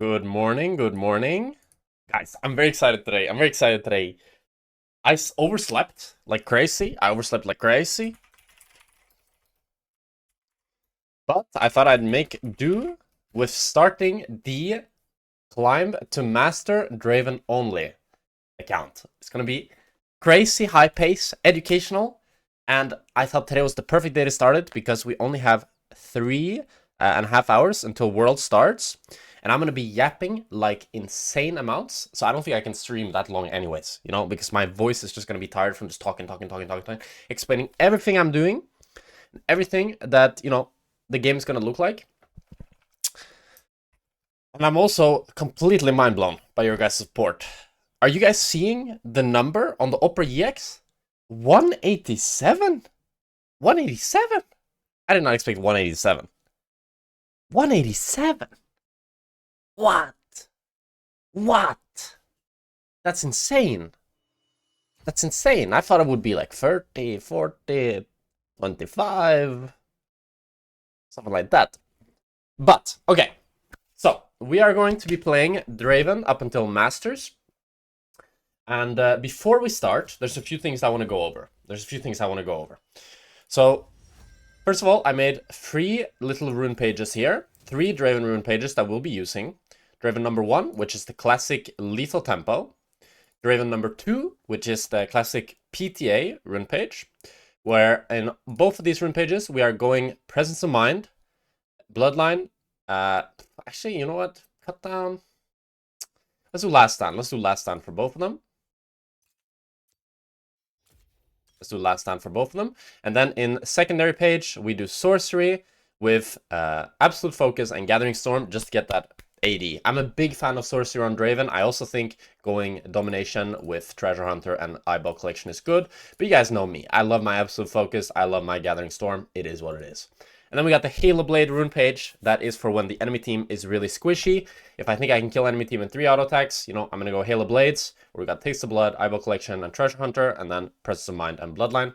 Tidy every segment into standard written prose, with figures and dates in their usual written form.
Good morning, good morning. Guys, I'm very excited today. Overslept like crazy. But I thought I'd make do with starting the Climb to Master Draven Only account. It's gonna be crazy, high pace, educational, and I thought today was the perfect day to start it because we only have 3.5 hours until World starts. And I'm gonna be yapping like insane amounts, so I don't think I can stream that long anyways, because my voice is just gonna be tired from just talking, explaining everything I'm doing, everything that, the game is gonna look like. And I'm also completely mind blown by your guys' support. Are you guys seeing the number on the Opera EX? 187? 187? I did not expect 187. 187? What? What? That's insane. That's insane. I thought it would be like 30, 40, 25. Something like that. But, okay. So, we are going to be playing Draven up until Masters. And before we start, there's a few things I want to go over. So, first of all, I made 3 little rune pages here. 3 Draven rune pages that we'll be using. Draven number 1, which is the classic lethal tempo. Draven number 2, which is the classic PTA rune page. Where in both of these rune pages, we are going Presence of Mind, Bloodline. Actually, you know what? Cut down. Let's do Last Stand for both of them. And then in secondary page, we do Sorcery with Absolute Focus and Gathering Storm just to get that AD. I'm a big fan of Sorcery on Draven. I also think going Domination with Treasure Hunter and Eyeball Collection is good. But you guys know me. I love my Absolute Focus. I love my Gathering Storm. It is what it is. And then we got the Halo Blade rune page. That is for when the enemy team is really squishy. If I think I can kill enemy team in 3 auto attacks, I'm going to go Halo Blades. Where we got Taste of Blood, Eyeball Collection, and Treasure Hunter. And then Presence of Mind and Bloodline.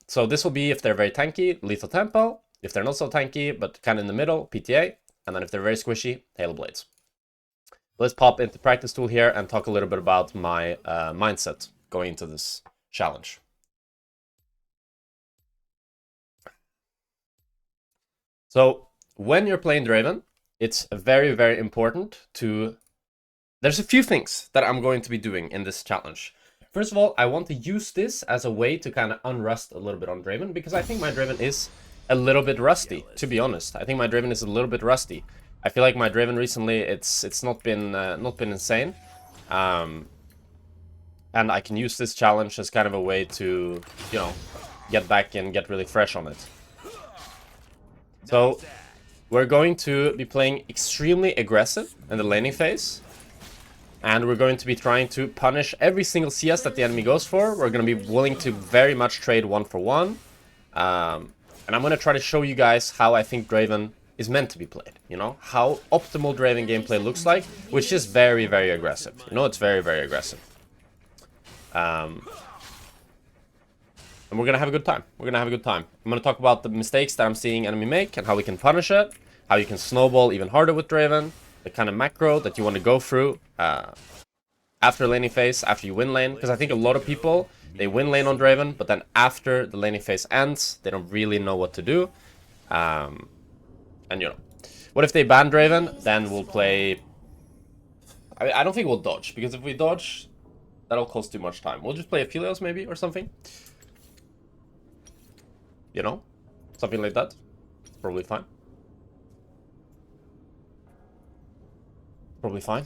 So this will be if they're very tanky, Lethal Tempo. If they're not so tanky, but kind of in the middle, PTA. And then if they're very squishy, Halo Blades. Let's pop into Practice Tool here and talk a little bit about my mindset going into this challenge. So when you're playing Draven, it's very, very important to... There's a few things that I'm going to be doing in this challenge. First of all, I want to use this as a way to kind of unrust a little bit on Draven, because I think my Draven is a little bit rusty, to be honest. I think my Draven is a little bit rusty. I feel like my Draven recently, it's not been insane. And I can use this challenge as kind of a way to, get back and get really fresh on it. So, we're going to be playing extremely aggressive in the laning phase. And we're going to be trying to punish every single CS that the enemy goes for. We're going to be willing to very much trade 1 for 1. And I'm going to try to show you guys how I think Draven is meant to be played. How optimal Draven gameplay looks like, which is very, very aggressive. It's very, very aggressive. And we're going to have a good time. I'm going to talk about the mistakes that I'm seeing enemy make and how we can punish it. How you can snowball even harder with Draven. The kind of macro that you want to go through after laning phase, after you win lane. Because I think a lot of people, they win lane on Draven, but then after the laning phase ends, they don't really know what to do. And what if they ban Draven? Then we'll play... I don't think we'll dodge, because if we dodge, that'll cost too much time. We'll just play Aphelios maybe, or something. Something like that. It's probably fine. Probably fine.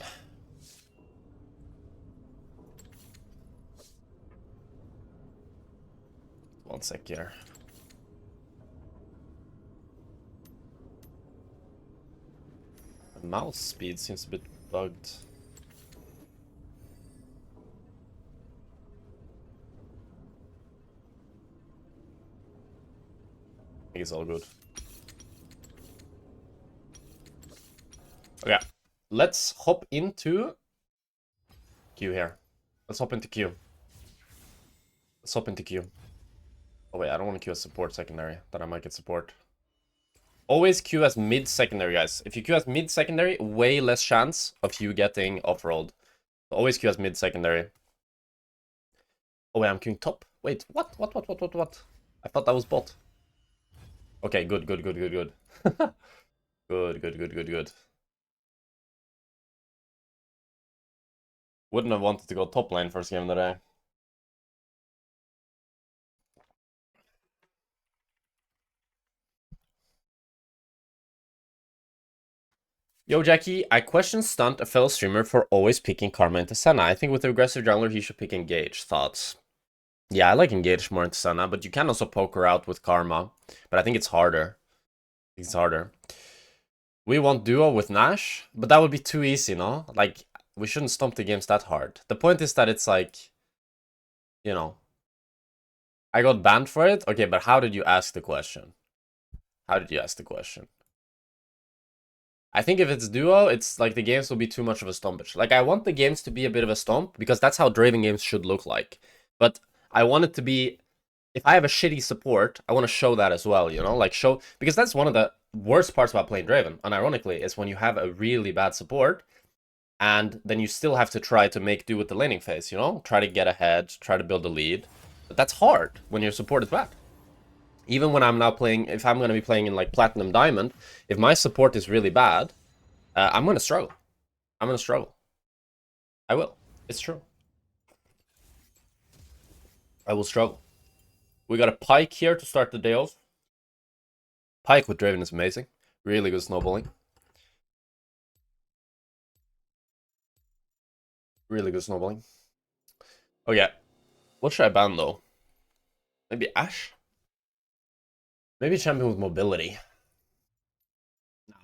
One sec here. The mouse speed seems a bit bugged. I think it's all good. Okay. Let's hop into Q here. Let's hop into Q. Oh wait, I don't want to queue a support secondary. Then I might get support. Always queue as mid-secondary, guys. If you queue as mid-secondary, way less chance of you getting off-rolled. Always queue as mid-secondary. Oh, wait, I'm queuing top? Wait, what? I thought that was bot. Okay, good. Good. Good. Wouldn't have wanted to go top lane first game of the day. Yo, Jackie, I question Stunt, a fellow streamer, for always picking Karma into Senna. I think with the aggressive jungler, he should pick Engage. Thoughts? Yeah, I like Engage more into Senna, but you can also poke her out with Karma. But I think it's harder. It's harder. We want duo with Nash, but that would be too easy, no? Like, we shouldn't stomp the games that hard. The point is that it's like, you know, I got banned for it? Okay, but how did you ask the question? How did you ask the question? I think if it's duo, it's like the games will be too much of a stompage. Like, I want the games to be a bit of a stomp, because that's how Draven games should look like. But I want it to be, if I have a shitty support, I want to show that as well, you know? Like, show, because that's one of the worst parts about playing Draven, unironically, is when you have a really bad support, and then you still have to try to make do with the laning phase, you know? Try to get ahead, try to build a lead. But that's hard when your support is bad. Even when I'm now playing, if I'm going to be playing in like Platinum Diamond, if my support is really bad, I'm going to struggle. I'm going to struggle. I will. It's true. I will struggle. We got a Pike here to start the day off. Pike with Draven is amazing. Really good snowballing. Really good snowballing. Okay. What should I ban though? Maybe Ashe? Maybe champion with mobility.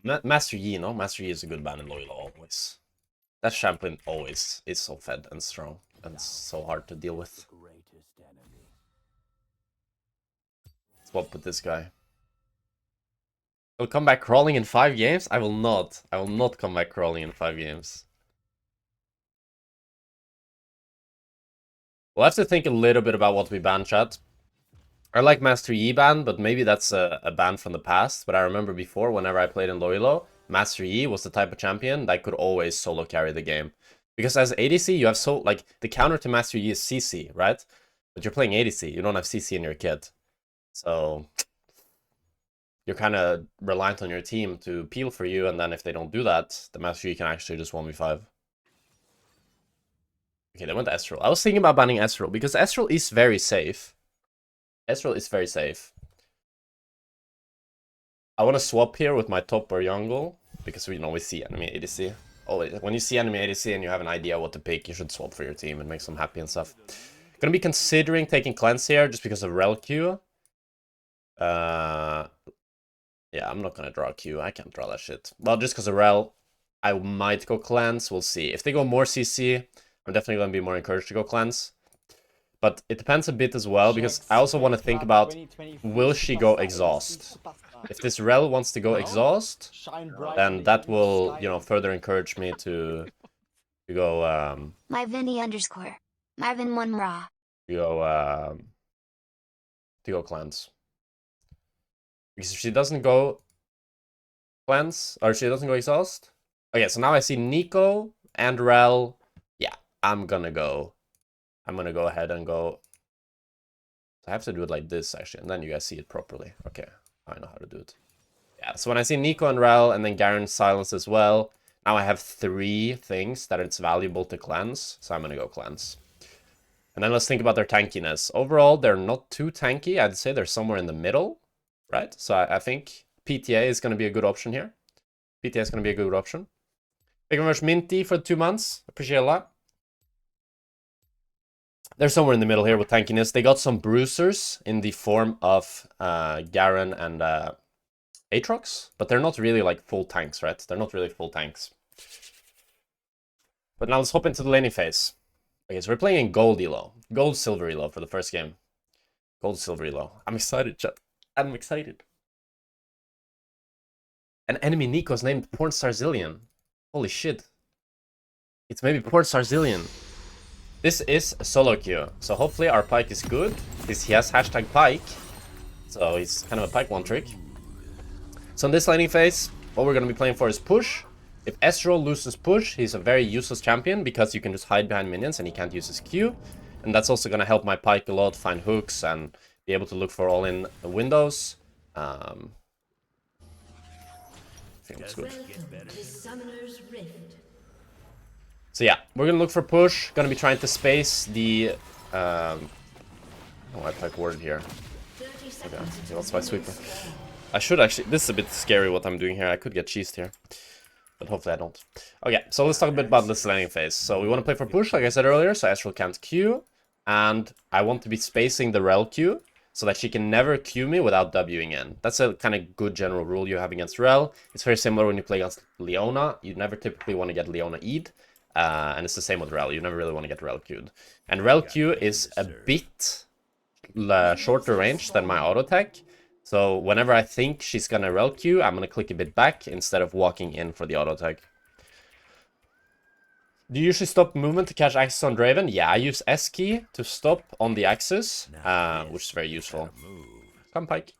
Master Yi, no? Master Yi is a good ban in Loyal always. That champion always is so fed and strong and so hard to deal with. Swap with this guy. I'll come back crawling in 5 games? I will not. I will not come back crawling in 5 games. We'll have to think a little bit about what we ban, chat. I like Master Yi ban, but maybe that's a ban from the past. But I remember before, whenever I played in Loyalo, Master Yi was the type of champion that could always solo carry the game. Because as ADC, you have so, like, the counter to Master Yi is CC, right? But you're playing ADC, you don't have CC in your kit. So, you're kind of reliant on your team to peel for you, and then if they don't do that, the Master Yi can actually just 1v5. Okay, they went Ezreal. I was thinking about banning Ezreal, because Ezreal is very safe. Ezreal is very safe. I want to swap here with my top or jungle, because we see enemy ADC. Always, when you see enemy ADC and you have an idea what to pick, you should swap for your team and make them happy and stuff. Gonna be considering taking cleanse here just because of rel Q. Yeah, I'm not gonna draw a Q. I can't draw that shit. Well, just because of rel, I might go cleanse. We'll see. If they go more CC, I'm definitely gonna be more encouraged to go cleanse. But it depends a bit as well, because I also want to think about, will she go exhaust? If this rel wants to go exhaust, then that will, you know, further encourage me to go MyVinny_. Marvin1Ra. To go cleanse. Because if she doesn't go cleanse, or she doesn't go exhaust. Okay, so now I see Nico and rel. Yeah, I'm gonna go ahead and go. I have to do it like this, actually, and then you guys see it properly. Okay, I know how to do it. Yeah, so when I see Nico and rel, and then Garen's silence as well, now I have 3 things that it's valuable to cleanse, so I'm gonna go cleanse. And then let's think about their tankiness. Overall, they're not too tanky. I'd say they're somewhere in the middle, right? So I think PTA is gonna be a good option here. PTA is gonna be a good option. Thank you very much, Minty, for the 2 months. Appreciate it a lot. They're somewhere in the middle here with tankiness. They got some bruisers in the form of Garen and Aatrox, but they're not really like full tanks, right? They're not really full tanks. But now let's hop into the laning phase. Okay, so we're playing in gold elo. Gold silver elo for the first game. Gold silver elo. I'm excited, chat. I'm excited. An enemy Nico's named Porn Starzillion. Holy shit. It's maybe Porn Starzillion. This is a solo queue, so hopefully our Pike is good, because he has hashtag Pike, so he's kind of a Pike one trick. So in this laning phase, what we're going to be playing for is push. If Ezreal loses push, he's a very useless champion because you can just hide behind minions and he can't use his Q. And that's also going to help my Pyke a lot, find hooks and be able to look for all-in windows. I think it's good. So yeah, we're going to look for push. Going to be trying to space the... oh, I Pyke warded here. Okay, he wants my sweeper. I should actually... This is a bit scary what I'm doing here. I could get cheesed here. But hopefully I don't. Okay, so let's talk a bit about this laning phase. So we want to play for push, like I said earlier, so Ezreal can't Q. And I want to be spacing the rel Q, so that she can never Q me without Wing in. That's a kind of good general rule you have against rel. It's very similar when you play against Leona. You never typically want to get Leona E'd. And it's the same with rel. You never really want to get rel Q'd. And rel Q is a bit shorter range than my auto attack. So whenever I think she's gonna rel Q, I'm gonna click a bit back instead of walking in for the auto attack. Do you usually stop movement to catch axis on Draven? Yeah, I use S key to stop on the axis, which is very useful. Come Pyke.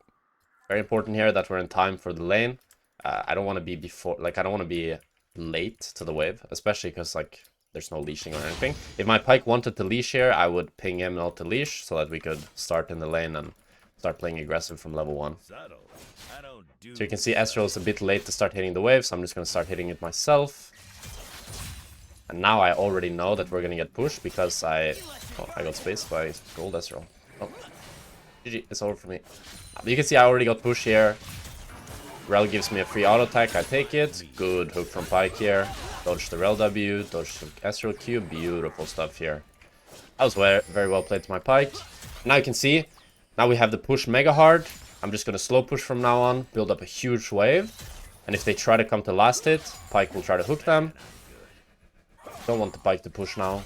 Very important here that we're in time for the lane. I don't want to be before, like I don't want to be late to the wave, especially because like there's no leashing or anything. If my Pyke wanted to leash here, I would ping him not to leash so that we could start in the lane and start playing aggressive from level 1. So you can see Ezreal is a bit late to start hitting the wave, so I'm just going to start hitting it myself. And now I already know that we're going to get pushed because I got spaced by gold Ezreal. Oh, GG, it's over for me. You can see I already got pushed here. Rel gives me a free auto attack, I take it. Good hook from Pyke here. Dodge the Rel W, dodge the Ezreal Q, beautiful stuff here. That was very well played to my Pyke. Now you can see, now we have the push mega hard. I'm just going to slow push from now on, build up a huge wave. And if they try to come to last hit, Pyke will try to hook them. Don't want the Pyke to push now.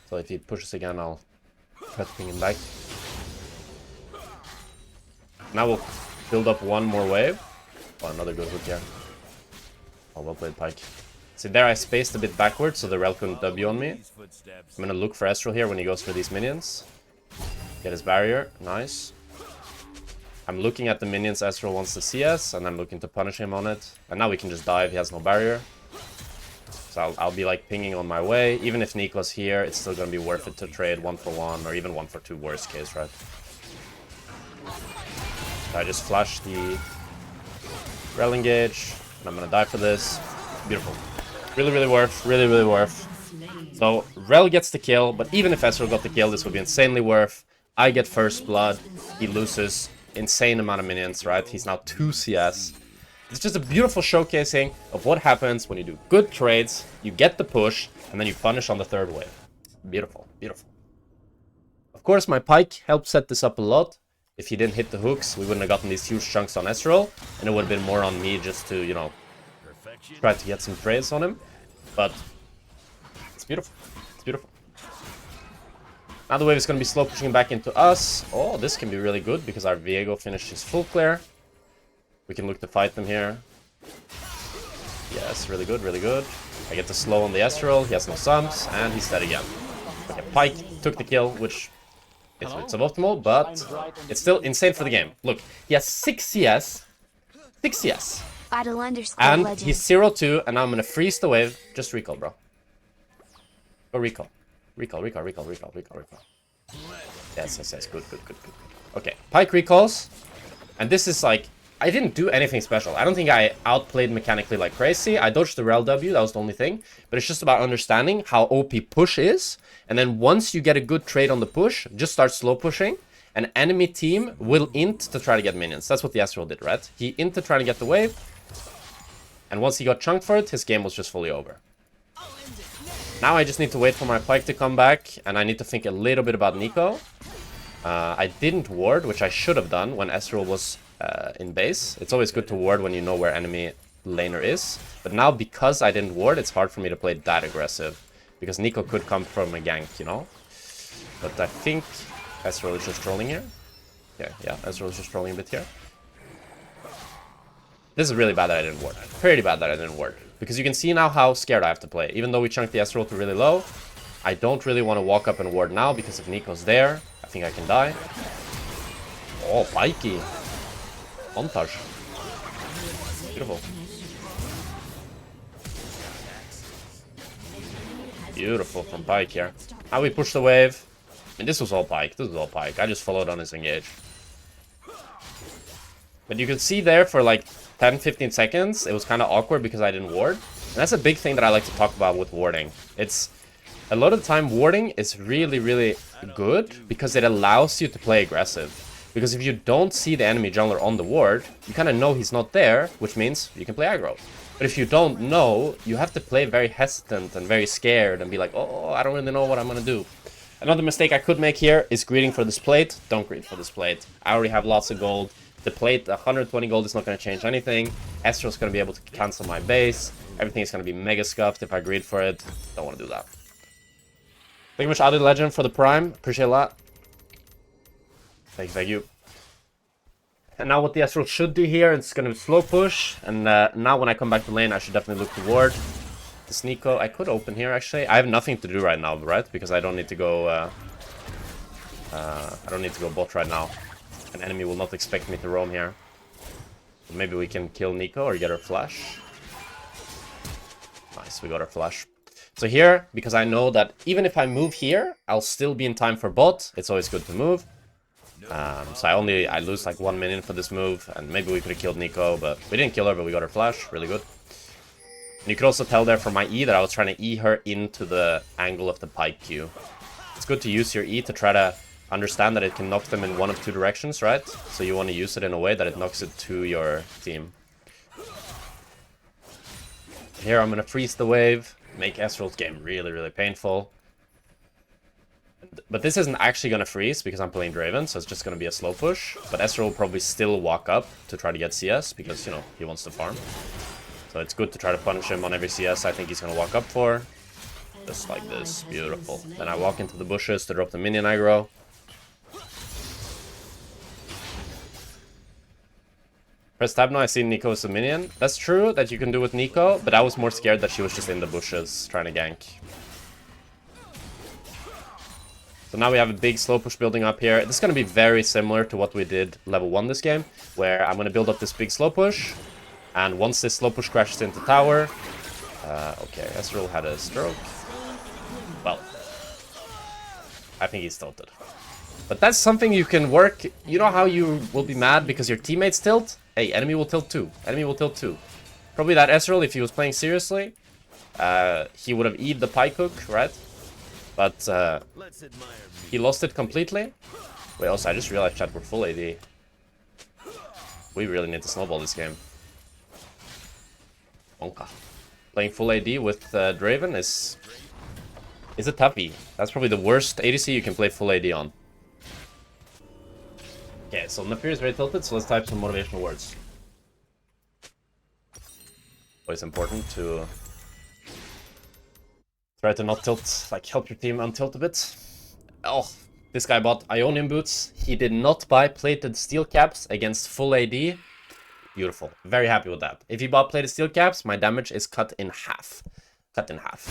So if he pushes again, I'll try to ping him back. Now we'll build up one more wave. Oh, another good hook here. Oh, well played, Pyke. See, there I spaced a bit backwards so the Rel couldn't W on me. I'm going to look for Ezreal here when he goes for these minions. Get his barrier. Nice. I'm looking at the minions Ezreal wants to CS, and I'm looking to punish him on it. And now we can just dive. He has no barrier. So I'll be like pinging on my way. Even if Nico's here, it's still going to be worth it to trade 1-for-1 or even 1-for-2 worst case, right? So I just flashed the Rel engage, and I'm going to die for this. Beautiful. Really, really worth. Really, really worth. So Rel gets the kill, but even if Ezreal got the kill, this would be insanely worth. I get first blood. He loses insane amount of minions, right? He's now 2 CS. It's just a beautiful showcasing of what happens when you do good trades, you get the push, and then you punish on the 3rd wave. Beautiful, beautiful. Of course, my Pyke helped set this up a lot. If he didn't hit the hooks, we wouldn't have gotten these huge chunks on Ezreal, and it would have been more on me just to, you know, try to get some trades on him. But it's beautiful. It's beautiful. Now the wave is going to be slow pushing back into us. Oh, this can be really good because our Viego finished his full clear. We can look to fight them here. Yes, really good, really good. I get the slow on the Ezreal. He has no sums, and he's dead again. Okay, Pyke took the kill, which is suboptimal, but it's still insane for the game. Look, he has 6 CS. 6 CS. And he's 0-2, and now I'm going to freeze the wave. Just recall, bro. Go recall. Recall. Yes. Good. Okay, Pyke recalls. And this is like, I didn't do anything special. I don't think I outplayed mechanically like crazy. I dodged the Rel W, that was the only thing. But it's just about understanding how OP push is. And then once you get a good trade on the push, just start slow pushing. An enemy team will int to try to get minions. That's what the Ezreal did, right? He int to try to get the wave. And once he got chunked for it, his game was just fully over. Now I just need to wait for my Pyke to come back. And I need to think a little bit about Nico. I didn't ward, which I should have done when Ezreal was in base. It's always good to ward when you know where enemy laner is. But now, because I didn't ward, it's hard for me to play that aggressive. Because Nico could come from a gank, you know? But I think Ezreal is just trolling here. Yeah, Ezreal is just trolling a bit here. This is really bad that I didn't ward. Pretty bad that I didn't ward. Because you can see now how scared I have to play. Even though we chunked the Ezreal to really low, I don't really want to walk up and ward now, because if Nico's there, I think I can die. Oh, Pyke. Montage. Beautiful. Beautiful from Pyke here. How we push the wave. I mean, this was all Pyke. This was all Pyke. I just followed on his engage. But you could see there for like 10-15 seconds, it was kind of awkward because I didn't ward. And that's a big thing that I like to talk about with warding. It's a lot of the time warding is really, really good because it allows you to play aggressive. Because if you don't see the enemy jungler on the ward, you kind of know he's not there, which means you can play aggro. But if you don't know, you have to play very hesitant and very scared and be like, oh, I don't really know what I'm gonna do. Another mistake I could make here is greeting for this plate. Don't greet for this plate. I already have lots of gold. The plate, 120 gold is not going to change anything. Ezreal's going to be able to cancel my base. Everything is going to be mega scuffed if I greed for it. Don't want to do that. Thank you much, Adi Legend, for the prime. Appreciate a lot. Thank you. And now what the Ezreal should do here, it's going to slow push. And now when I come back to lane, I should definitely look toward the Sneeko. I could open here, actually. I have nothing to do right now, right? Because I don't need to go... I don't need to go bot right now. An enemy will not expect me to roam here. So maybe we can kill Nico or get our flash. Nice, we got our flash. So here, because I know that even if I move here, I'll still be in time for bot. It's always good to move. So I lose like 1 minute for this move, and maybe we could have killed Nico, but we didn't kill her, but we got her flash. Really good. And you could also tell there from my E that I was trying to E her into the angle of the Pyke Q. It's good to use your E to try to understand that it can knock them in one of two directions, right? So you want to use it in a way that it knocks it to your team. Here I'm going to freeze the wave, make Ezreal's game really, really painful. But this isn't actually going to freeze because I'm playing Draven, so it's just going to be a slow push. But Ezreal will probably still walk up to try to get CS because, you know, he wants to farm. So it's good to try to punish him on every CS I think he's going to walk up for. Just like this. Beautiful. Then I walk into the bushes to drop the minion aggro. Press tab now, I see Nico as a minion. That's true that you can do with Nico, but I was more scared that she was just in the bushes trying to gank. So now we have a big slow push building up here. This is going to be very similar to what we did level 1 this game, where I'm going to build up this big slow push, and once this slow push crashes into tower... okay, Ezreal had a stroke. Well, I think he's tilted. But that's something you can work. You know how you will be mad because your teammates tilt? Hey, enemy will tilt too. Enemy will tilt too. Probably that Ezreal, if he was playing seriously, he would have E'd the Pyke hook, right? But he lost it completely. Wait, also, I just realized chat, we're full AD. We really need to snowball this game. Onka. Playing full AD with Draven is a toughie. That's probably the worst ADC you can play full AD on. Okay, so Naphir is very tilted, so let's type some motivational words. Always important to try to not tilt, like help your team untilt a bit. Oh, this guy bought Ionian boots. He did not buy plated steel caps against full AD. Beautiful. Very happy with that. If he bought plated steel caps, my damage is cut in half. Cut in half.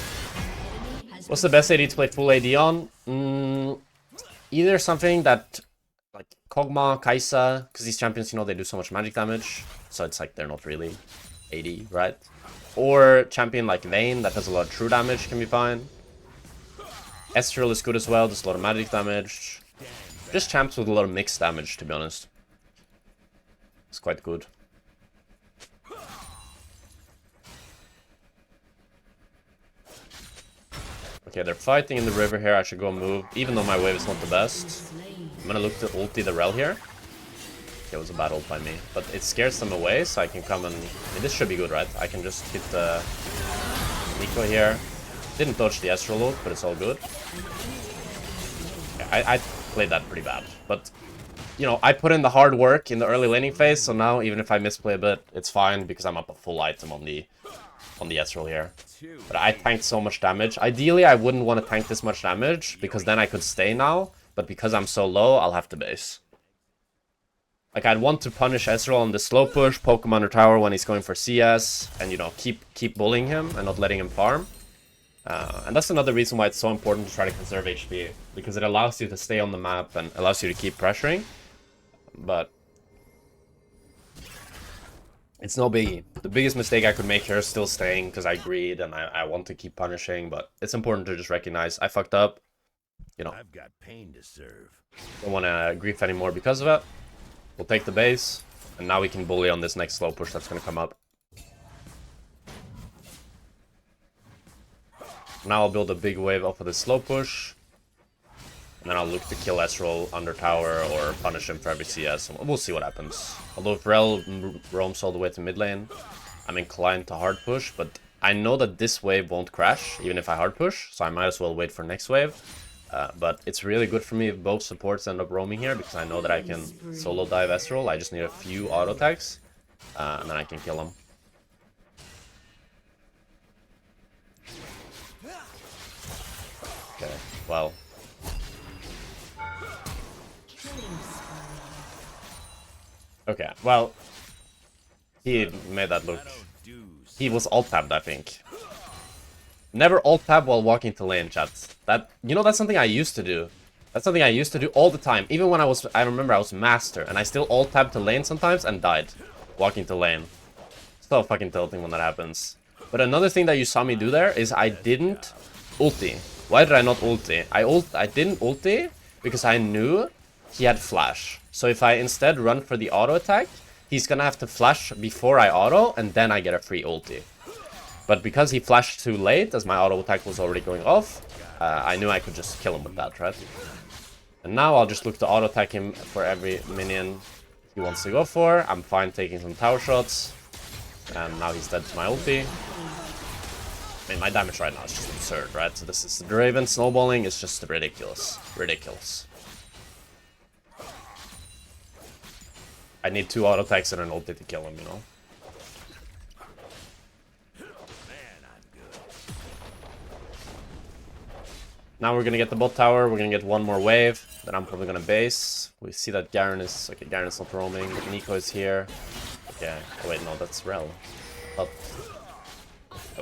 What's the best AD to play full AD on? Either something that... like Kog'Maw, Xayah, because these champions, you know, they do so much magic damage, so it's like they're not really AD, right? Or champion like Vayne that does a lot of true damage can be fine. Ezreal is good as well, does a lot of magic damage. Just champs with a lot of mixed damage, to be honest. It's quite good. Okay, they're fighting in the river here. I should go move, even though my wave is not the best. I'm gonna look to ulti the Rel here. Okay, it was a bad ult by me. But it scares them away, so I can come and... I mean, this should be good, right? I can just hit the Nico here. Didn't dodge the Ezreal ult, but it's all good. Yeah, I played that pretty bad. But, you know, I put in the hard work in the early laning phase, so now even if I misplay a bit, it's fine because I'm up a full item on the Ezreal here. But I tanked so much damage. Ideally, I wouldn't want to tank this much damage because then I could stay now. But because I'm so low, I'll have to base. Like, I'd want to punish Ezreal on the slow push, poke him under tower when he's going for CS, and, you know, keep bullying him and not letting him farm. And that's another reason why it's so important to try to conserve HP, because it allows you to stay on the map and allows you to keep pressuring. But It's no biggie. The biggest mistake I could make here is still staying because I agreed and I want to keep punishing, but it's important to just recognize I fucked up. You know, I've got pain to serve. Don't want to grief anymore because of it. We'll take the base, and now we can bully on this next slow push that's going to come up. Now I'll build a big wave off of this slow push. And then I'll look to kill Ezreal under tower or punish him for every CS. We'll see what happens. Although if Rel roams all the way to mid lane, I'm inclined to hard push. But I know that this wave won't crash, even if I hard push. So I might as well wait for next wave. But it's really good for me if both supports end up roaming here, because I know that I can solo dive Ezreal. I just need a few auto attacks, and then I can kill him. Okay, well. Okay, well. He made that look. He was alt-tabbed, I think. Never alt-tab while walking to lane, chat. You know, that's something I used to do. That's something I used to do all the time. Even when I remember I was master, and I still alt-tab to lane sometimes and died walking to lane. So fucking tilting when that happens. But another thing that you saw me do there is I didn't ulti. Why did I not ulti? I didn't ulti because I knew he had flash. So if I instead run for the auto attack, he's gonna have to flash before I auto, and then I get a free ulti. But because he flashed too late, as my auto attack was already going off, I knew I could just kill him with that, right? And now I'll just look to auto attack him for every minion he wants to go for. I'm fine taking some tower shots. And now he's dead to my ulti. I mean, my damage right now is just absurd, right? So this is the Draven snowballing is just ridiculous. Ridiculous. I need 2 auto attacks and an ulti to kill him, you know? Now we're gonna get the bot tower, we're gonna get one more wave, then I'm probably gonna base. We see that Garen is... Okay, Garen is not roaming, but Nico is here. Okay, oh wait, no, that's Rel. But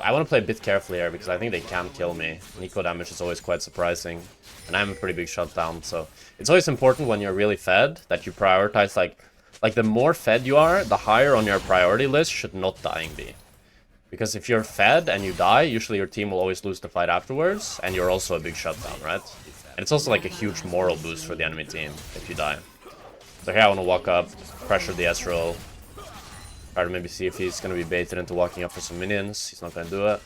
I want to play a bit carefully here, because I think they can kill me. Nico damage is always quite surprising, and I'm a pretty big shutdown, so... It's always important when you're really fed, that you prioritize, like the more fed you are, the higher on your priority list should not dying be. Because if you're fed and you die, usually your team will always lose the fight afterwards, and you're also a big shutdown, right? And it's also like a huge moral boost for the enemy team if you die. So here I want to walk up, pressure the Ezreal, try to maybe see if he's going to be baited into walking up for some minions. He's not going to do it.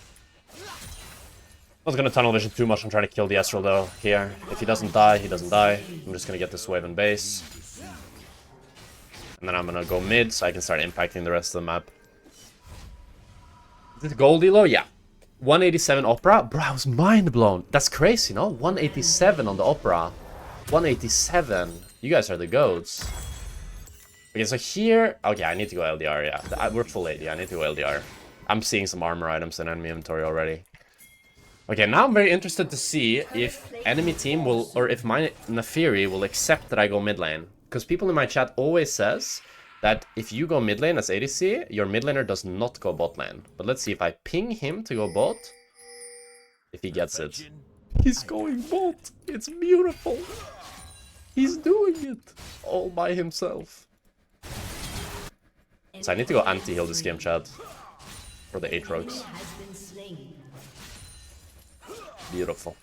I was going to tunnel vision too much and try to kill the Ezreal though here. If he doesn't die, he doesn't die. I'm just going to get this wave in base. And then I'm going to go mid so I can start impacting the rest of the map. Is it gold elo? Yeah. 187 Opera? Bro, I was mind blown. That's crazy, no? 187 on the Opera. 187. You guys are the goats. Okay, so here... Okay, I need to go LDR, yeah. We're full AD, I need to go LDR. I'm seeing some armor items in enemy inventory already. Okay, now I'm very interested to see if enemy team will... Or if my Nefiri will accept that I go mid lane. Because people in my chat always says... that if you go mid lane as ADC, your mid laner does not go bot lane. But let's see if I ping him to go bot. If he gets it. He's going bot. It's beautiful. He's doing it all by himself. So I need to go anti-heal this game, chat. For the Aatrox. Beautiful.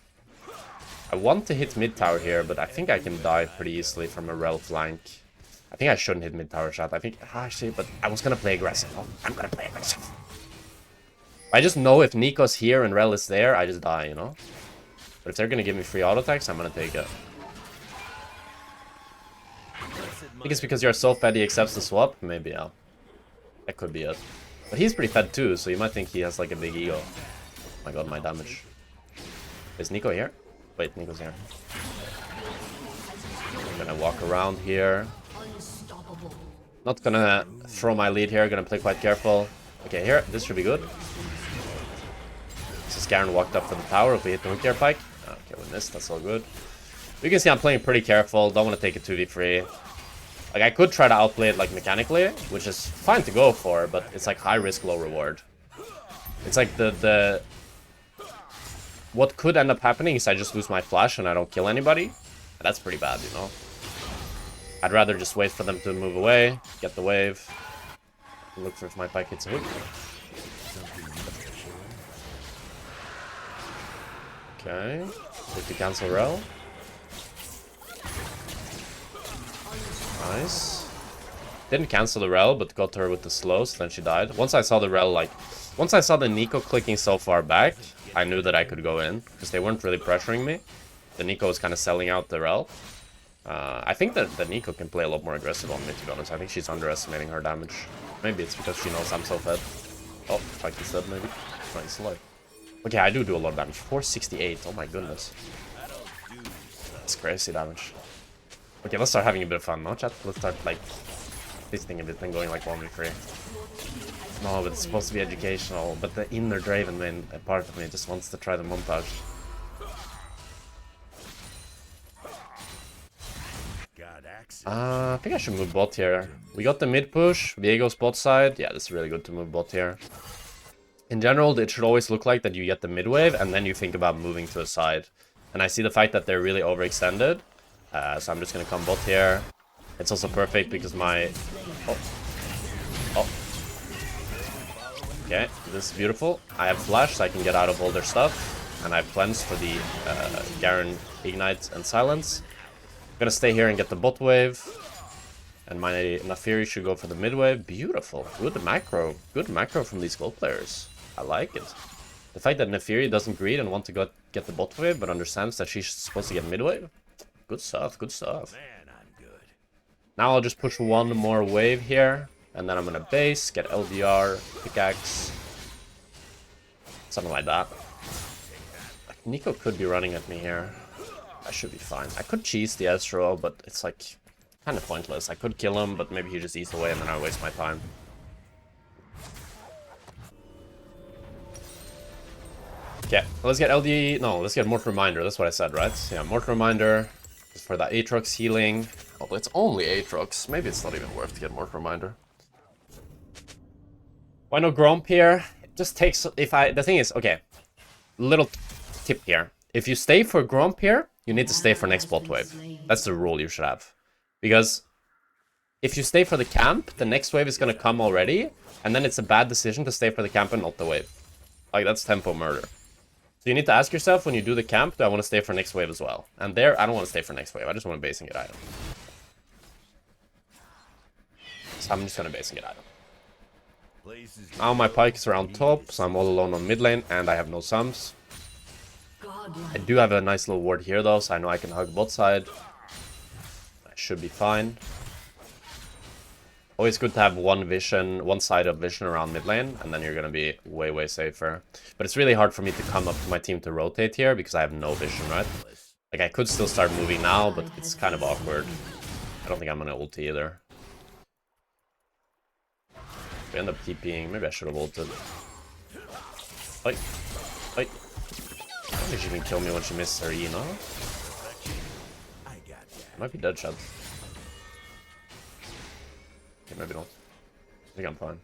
I want to hit mid tower here, but I think I can die pretty easily from a Rel flank. I think I shouldn't hit mid-tower shot. I think, actually, but I was gonna play aggressive. Oh, I'm gonna play aggressive. I just know if Nico's here and Rel is there, I just die, you know? But if they're gonna give me free auto attacks, I'm gonna take it. I think it's because you're so fed he accepts the swap. Maybe, yeah. That could be it. But he's pretty fed too, so you might think he has like a big ego. Oh my god, my damage. Is Nico here? Wait, Nico's here. I'm gonna walk around here. Not gonna throw my lead here, gonna play quite careful. Okay, here, this should be good. This is Garen walked up to the tower if we hit the hook air pike. Okay, we missed, that's all good. You can see I'm playing pretty careful, don't want to take a 2v3. Like, I could try to outplay it, like, mechanically, which is fine to go for, but it's like high risk, low reward. It's like the... What could end up happening is I just lose my flash and I don't kill anybody. And that's pretty bad, you know? I'd rather just wait for them to move away, get the wave. Look for if my pike hits a hook. Okay. Need to cancel Rel. Nice. Didn't cancel the Rel, but got her with the slow, so then she died. Once I saw the Rel, like... Once I saw the Nico clicking so far back, I knew that I could go in. Because they weren't really pressuring me. The Nico was kind of selling out the Rel. I think that the Nico can play a lot more aggressive on me, to be honest. I think she's underestimating her damage. Maybe it's because she knows I'm so fed. Oh, Pike is dead, maybe. No, he's alive. Okay, I do a lot of damage. 468, oh my goodness. That's crazy damage. Okay, let's start having a bit of fun, no, chat? Let's start, like, twisting a bit and going, like, 1v3. No, but it's supposed to be educational, but the inner Draven main part of me just wants to try the montage. I think I should move bot here. We got the mid push, Viego's bot side. Yeah, this is really good to move bot here. In general, it should always look like that you get the mid wave and then you think about moving to a side. And I see the fact that they're really overextended. So I'm just gonna come bot here. It's also perfect because my... Oh. Okay, this is beautiful. I have flash so I can get out of all their stuff. And I have cleanse for the Garen Ignite and Silence. I'm gonna stay here and get the bot wave. And my Naafiri should go for the mid wave. Beautiful. Good macro. Good macro from these gold players. I like it. The fact that Naafiri doesn't greed and want to get the bot wave, but understands that she's supposed to get mid wave. Good stuff, good stuff. Now I'll just push one more wave here. And then I'm gonna base, get LDR, pickaxe. Something like that. Like, Nico could be running at me here. I should be fine. I could cheese the Ezreal, but it's like kind of pointless. I could kill him, but maybe he just eats away and then I waste my time. Okay, let's get LD... No, let's get Mort Reminder. That's what I said, right? Yeah, Mort Reminder for that Aatrox healing. Although it's only Aatrox. Maybe it's not even worth to get Mort Reminder. Why no Gromp here? It just takes... The thing is, okay. Little tip here. If you stay for Gromp here, you need to stay for next bot wave. That's the rule you should have. Because if you stay for the camp, the next wave is going to come already. And then it's a bad decision to stay for the camp and not the wave. Like, that's tempo murder. So you need to ask yourself when you do the camp, do I want to stay for next wave as well? And there, I don't want to stay for next wave. I just want to basing it item. So I'm just going to basing it item. Now my pike is around top, so I'm all alone on mid lane, and I have no sums. I do have a nice little ward here though, so I know I can hug bot side. I should be fine. Always good to have one side of vision around mid lane, and then you're gonna be way, way safer. But it's really hard for me to come up to my team to rotate here, because I have no vision, right? Like, I could still start moving now, but it's kind of awkward. I don't think I'm gonna ulti either. If we end up TPing, maybe I should have ulted. Fight. Fight. I don't think she can kill me when she misses her E, no? Might be dead shot. Okay, maybe not. I think I'm fine.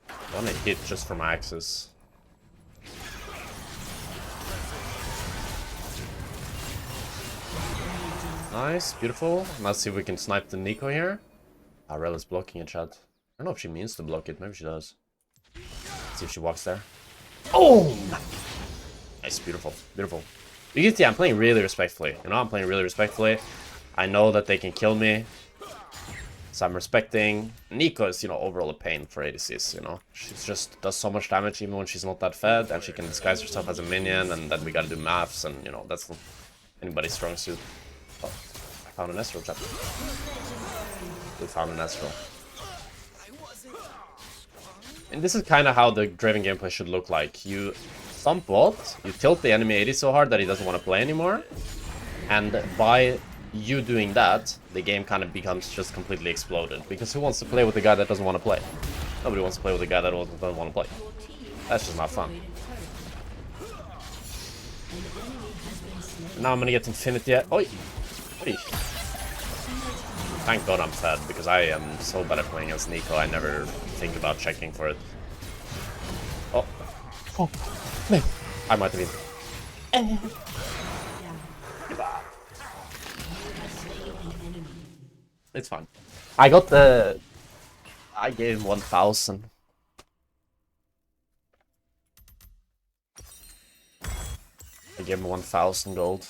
I want to hit just for my axes. Nice, beautiful. Let's see if we can snipe the Nico here. Rel is blocking a chat. I don't know if she means to block it. Maybe she does. Let's see if she walks there. Oh! Nice, beautiful, beautiful. You can see I'm playing really respectfully. You know, I'm playing really respectfully. I know that they can kill me. So I'm respecting. Nico is, you know, overall a pain for ADCs, you know. She just does so much damage even when she's not that fed. And she can disguise herself as a minion. And then we gotta do maths. And, you know, that's not anybody's strong suit. Oh, I found an Ezreal, chat. We found an Ezreal. And this is kind of how the Draven gameplay should look like. You thump bot, you tilt the enemy AD so hard that he doesn't want to play anymore. And by you doing that, the game kind of becomes just completely exploded. Because who wants to play with a guy that doesn't want to play? Nobody wants to play with a guy that doesn't want to play. That's just not fun. Now I'm gonna get Infinity. Oi! Oi! Thank God I'm fed, because I am so bad at playing as Nico, I never think about checking for it. Oh. Oh. No. I might have been. It's fine. I got the... I gave him 1,000. I gave him 1,000 gold.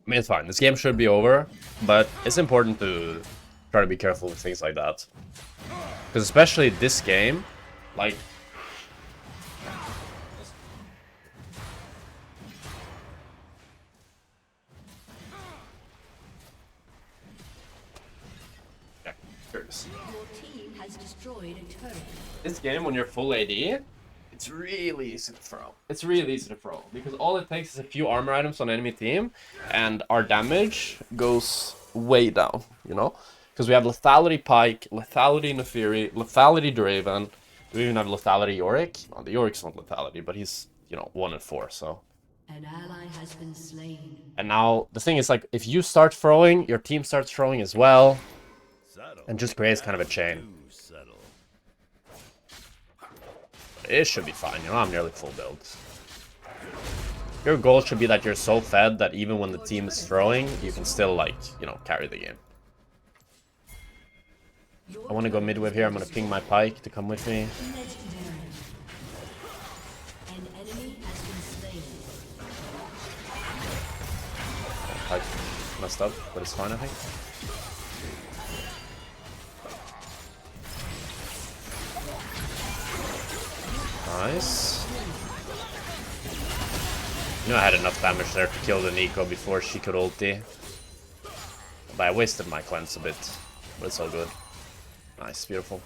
I mean, it's fine. This game should be over, but it's important to try to be careful with things like that. Because especially this game, like... Yeah, here it is. This game, when you're full AD, it's really easy to throw. It's really easy to throw, because all it takes is a few armor items on enemy team, and our damage goes way down, you know? Because we have Lethality Pike, Lethality Neferi, Lethality Draven, we even have Lethality Yorick. Well, the Yorick's not Lethality, but he's, you know, 1 and 4, so... An ally has been slain. And now, the thing is, like, if you start throwing, your team starts throwing as well, and just creates kind of a chain. It should be fine, you know, I'm nearly full build. Your goal should be that you're so fed that even when the team is throwing, you can still, like, you know, carry the game. I want to go mid-wave here, I'm going to ping my Pike to come with me. Pike messed up, but it's fine, I think. Nice. You know, I had enough damage there to kill the Nico before she could ulti. But I wasted my cleanse a bit. But it's all good. Nice, beautiful.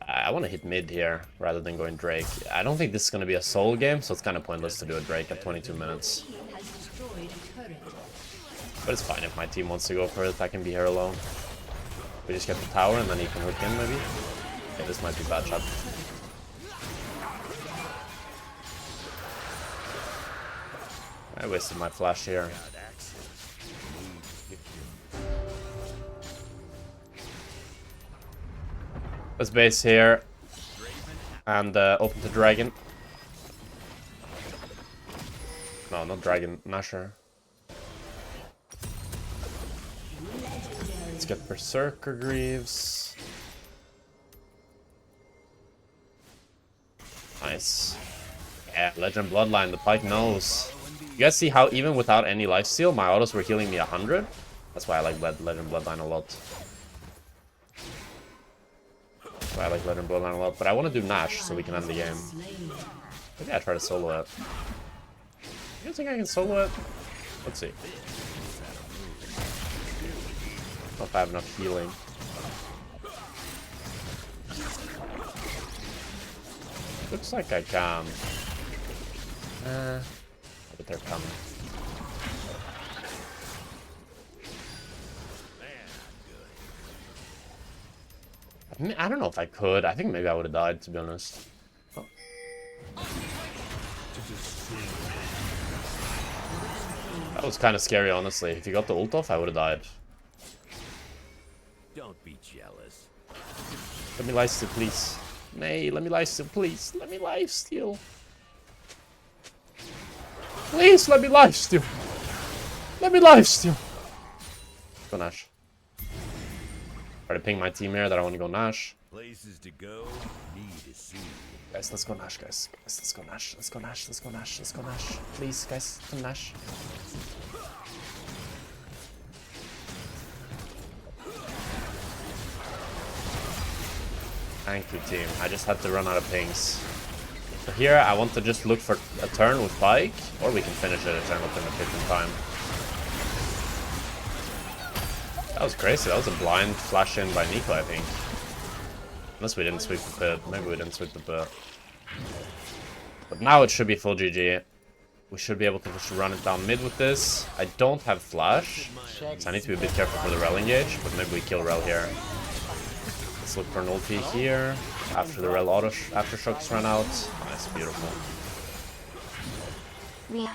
I want to hit mid here rather than going Drake. I don't think this is going to be a soul game, so it's kind of pointless to do a Drake at 22 minutes. But it's fine if my team wants to go for it. I can be here alone. We just get the tower and then he can hook in, maybe. Okay, this might be bad shot. I wasted my flash here. Let's base here and open the dragon. No, not dragon, Nasher. Let's get Berserker Greaves. Nice. Yeah, Legend Bloodline, the Pike knows. You guys see how even without any lifesteal, my autos were healing me 100? That's why I like Legend Bloodline a lot. That's why I like Legend Bloodline a lot. But I want to do Nash so we can end the game. Maybe I try to solo it. You guys think I can solo it? Let's see. Not if I have enough healing. Looks like I can. But they're coming. I don't know if I could. I think maybe I would have died, to be honest. Oh. That was kind of scary, honestly. If you got the ult off, I would have died. Don't be jealous. Let me lifesteal, please. Nay, let me lifesteal, please. Let me lifesteal. Please, let me lifesteal. Let me lifesteal. Go Nash. Try to ping my team here that I want to go Nash. Places to go, need to see. Guys, let's go Nash, guys. Guys, let's go Nash. Let's go Nash. Let's go Nash. Let's go Nash. Please, guys, come Nash. Thank you, team. I just had to run out of pings. So here, I want to just look for a turn with Pike, or we can finish it a turn within a bit in time. That was crazy. That was a blind flash in by Nico, I think. Unless we didn't sweep the pit. Maybe we didn't sweep the pit. But now it should be full GG. We should be able to just run it down mid with this. I don't have flash, so I need to be a bit careful for the Rel engage, but maybe we kill Rel here. Let's look for an ulti here. After the Rel auto aftershocks run out. Nice, beautiful. Ria,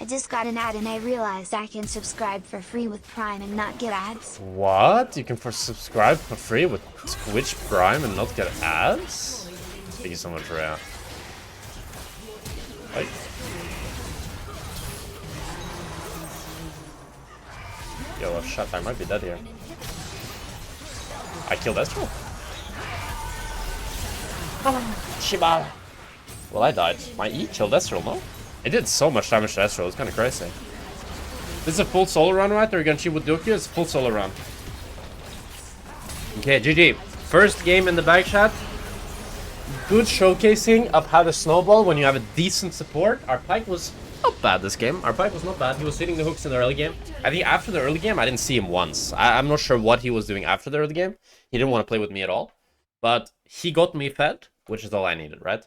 I just got an ad and I realized I can subscribe for free with Prime and not get ads. What? You can subscribe for free with Twitch Prime and not get ads? Thank you so much, Ria. Like, Yo, shit, I might be dead here. I killed Ezreal. Shiba. Well, I died. My E killed Ezreal, no? It did so much damage to Ezreal, it's kind of crazy. This is a full solo run, right? Or are you gonna cheat with Doku? It's a full solo run. Okay, GG. First game in the bag chat. Good showcasing of how to snowball when you have a decent support. Our Pyke was not bad this game. Our Pyke was not bad. He was hitting the hooks in the early game. I think after the early game, I didn't see him once. I'm not sure what he was doing after the early game. He didn't want to play with me at all. But he got me fed, which is all I needed, right?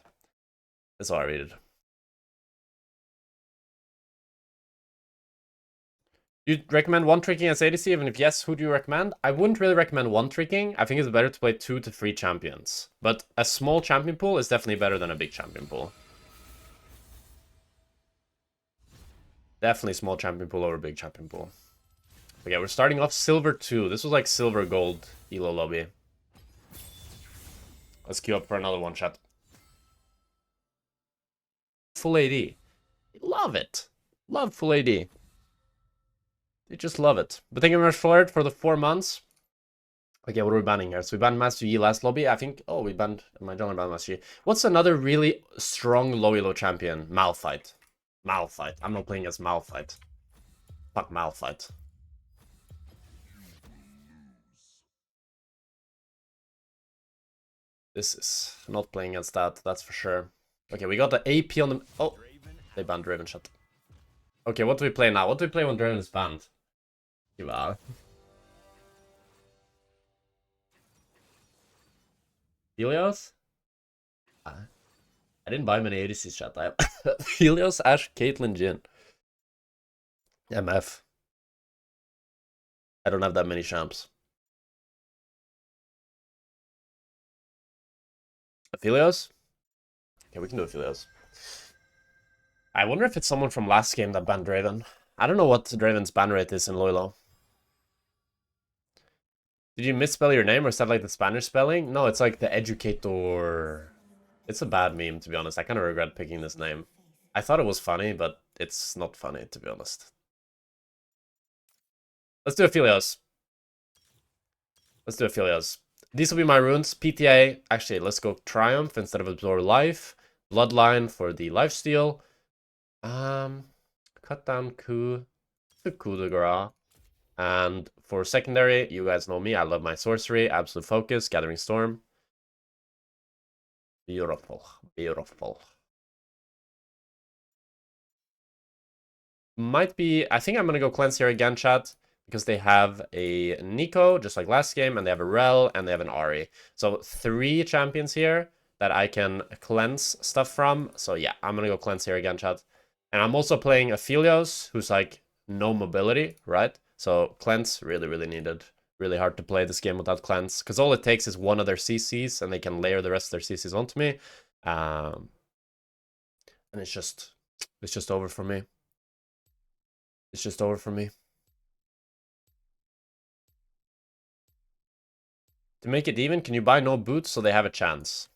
That's all I needed. You'd recommend one-tricking as ADC? Even if yes, who do you recommend? I wouldn't really recommend one-tricking. I think it's better to play 2 to 3 champions. But a small champion pool is definitely better than a big champion pool. Definitely small champion pool over big champion pool. Okay, we're starting off silver 2. This was like silver gold elo lobby. Let's queue up for another one, chat. Full AD. Love it. Love full AD. You just love it. But thank you very much for it for the 4 months. Okay, what are we banning here? So we banned Master Yi last lobby. I think... Oh, we banned... My jungler banned Master Yi. What's another really strong low elo champion? Malphite. Malphite. I'm not playing as Malphite. Fuck Malphite. This is not playing against that, that's for sure. Okay, we got the AP on the... Oh, they banned Draven, shut. Okay, what do we play now? What do we play when Draven is banned? Wow. Aphelios? I didn't buy many ADCs, chat. I have Aphelios, Ashe, Caitlyn, Jhin. MF. I don't have that many champs. Aphelios? Okay, we can do Aphelios. I wonder if it's someone from last game that banned Draven. I don't know what Draven's ban rate is in Loylo. Did you misspell your name or is that like the Spanish spelling? No, it's like the educator. It's a bad meme, to be honest. I kind of regret picking this name. I thought it was funny, but it's not funny, to be honest. Let's do Aphelios. Let's do Aphelios. These will be my runes. PTA. Actually, let's go Triumph instead of Absorb Life. Bloodline for the lifesteal. Cut down coup. The coup de grace. And for secondary, you guys know me. I love my sorcery. Absolute focus. Gathering Storm. Beautiful. Beautiful. Might be... I think I'm going to go cleanse here again, chat. Because they have a Nico, just like last game. And they have a Rel. And they have an Ahri. So 3 champions here that I can cleanse stuff from. So yeah, I'm going to go cleanse here again, chat. And I'm also playing Aphelios, who's like no mobility, right? So cleanse, really, really needed. Really hard to play this game without cleanse. Because all it takes is one of their CCs, and they can layer the rest of their CCs onto me. And it's just over for me. It's just over for me. To make it even, can you buy no boots so they have a chance?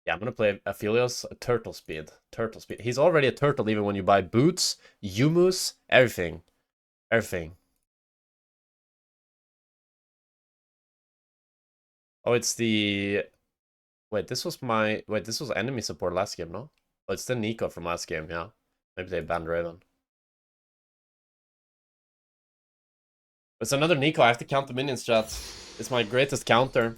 Yeah, I'm gonna play Aphelios turtle speed. Turtle speed. He's already a turtle even when you buy boots, Yumus, everything. Everything. Oh, it's the... Wait, this was my... Wait, this was enemy support last game, no? Oh, it's the Nico from last game, yeah. Maybe they banned Draven. It's another Nico. I have to count the minions, chat. It's my greatest counter.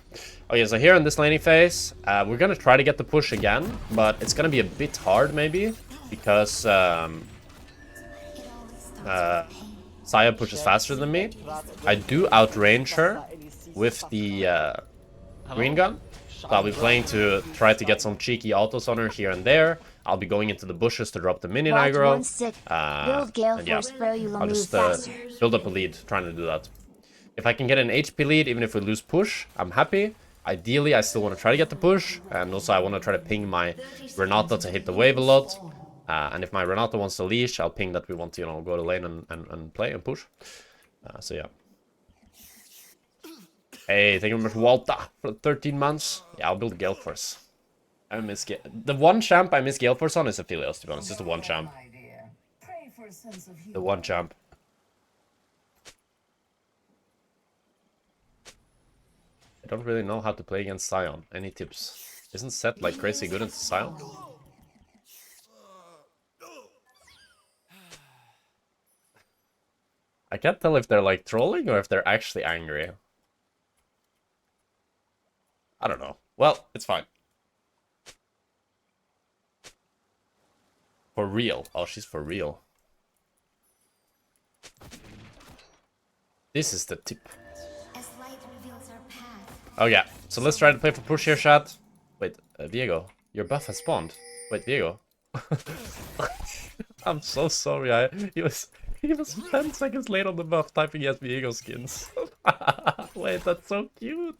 Okay, so here in this laning phase, we're gonna try to get the push again, but it's gonna be a bit hard, maybe, because Xayah pushes faster than me. I do outrange her with the green gun. So I'll be playing to try to get some cheeky autos on her here and there. I'll be going into the bushes to drop the minion aggro. And yeah, I'll just build up a lead trying to do that. If I can get an HP lead, even if we lose push, I'm happy. Ideally, I still want to try to get the push. And also, I want to try to ping my Renata to hit the wave a lot. And if my Renata wants to leash, I'll ping that we want to, you know, go to lane and play and push. So yeah. Hey, thank you very much, Walter, for 13 months. Yeah, I'll build Gale Force. I miss the one champ I miss Gale Force on is Aphelios, to be honest. Just the one champ. The one champ. don't really know how to play against Sion. Any tips? Isn't Set like crazy good into Sion? I can't tell if they're like trolling or if they're actually angry. I don't know. Well, it's fine. For real. Oh, she's for real. This is the tip. Oh yeah, so let's try to play for push here, chat. Wait, Diego, your buff has spawned. Wait, Diego. I'm so sorry. He was 10 seconds late on the buff typing as Diego skins. Wait, that's so cute.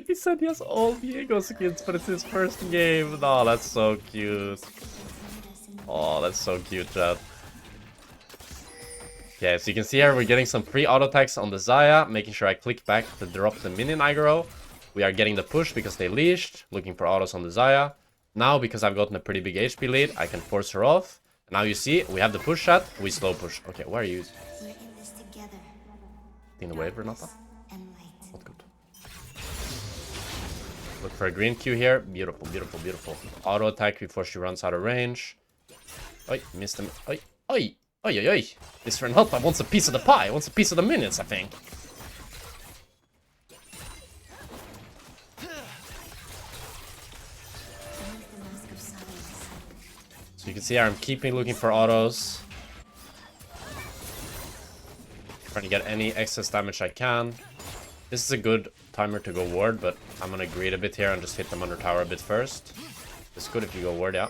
He said he has all Diego skins, but it's his first game. No, that's so cute. Oh, that's so cute, chat. Okay, so you can see here we're getting some free auto attacks on the Xayah, making sure I click back to drop the minion aggro. We are getting the push because they leashed, looking for autos on the Xayah. Now, because I've gotten a pretty big HP lead, I can force her off. And now you see, we have the push shot, we slow push. Okay, where are you? In the wave, Renata? Not good. Look for a green Q here. Beautiful, beautiful, beautiful. Auto attack before she runs out of range. Oi, missed him. Oi, oi, oi, oi, oi. This Renata wants a piece of the pie, wants a piece of the minions, I think. So you can see here I'm keeping looking for autos. Trying to get any excess damage I can. This is a good timer to go ward, but I'm gonna greed a bit here and just hit them under tower a bit first. It's good if you go ward, yeah.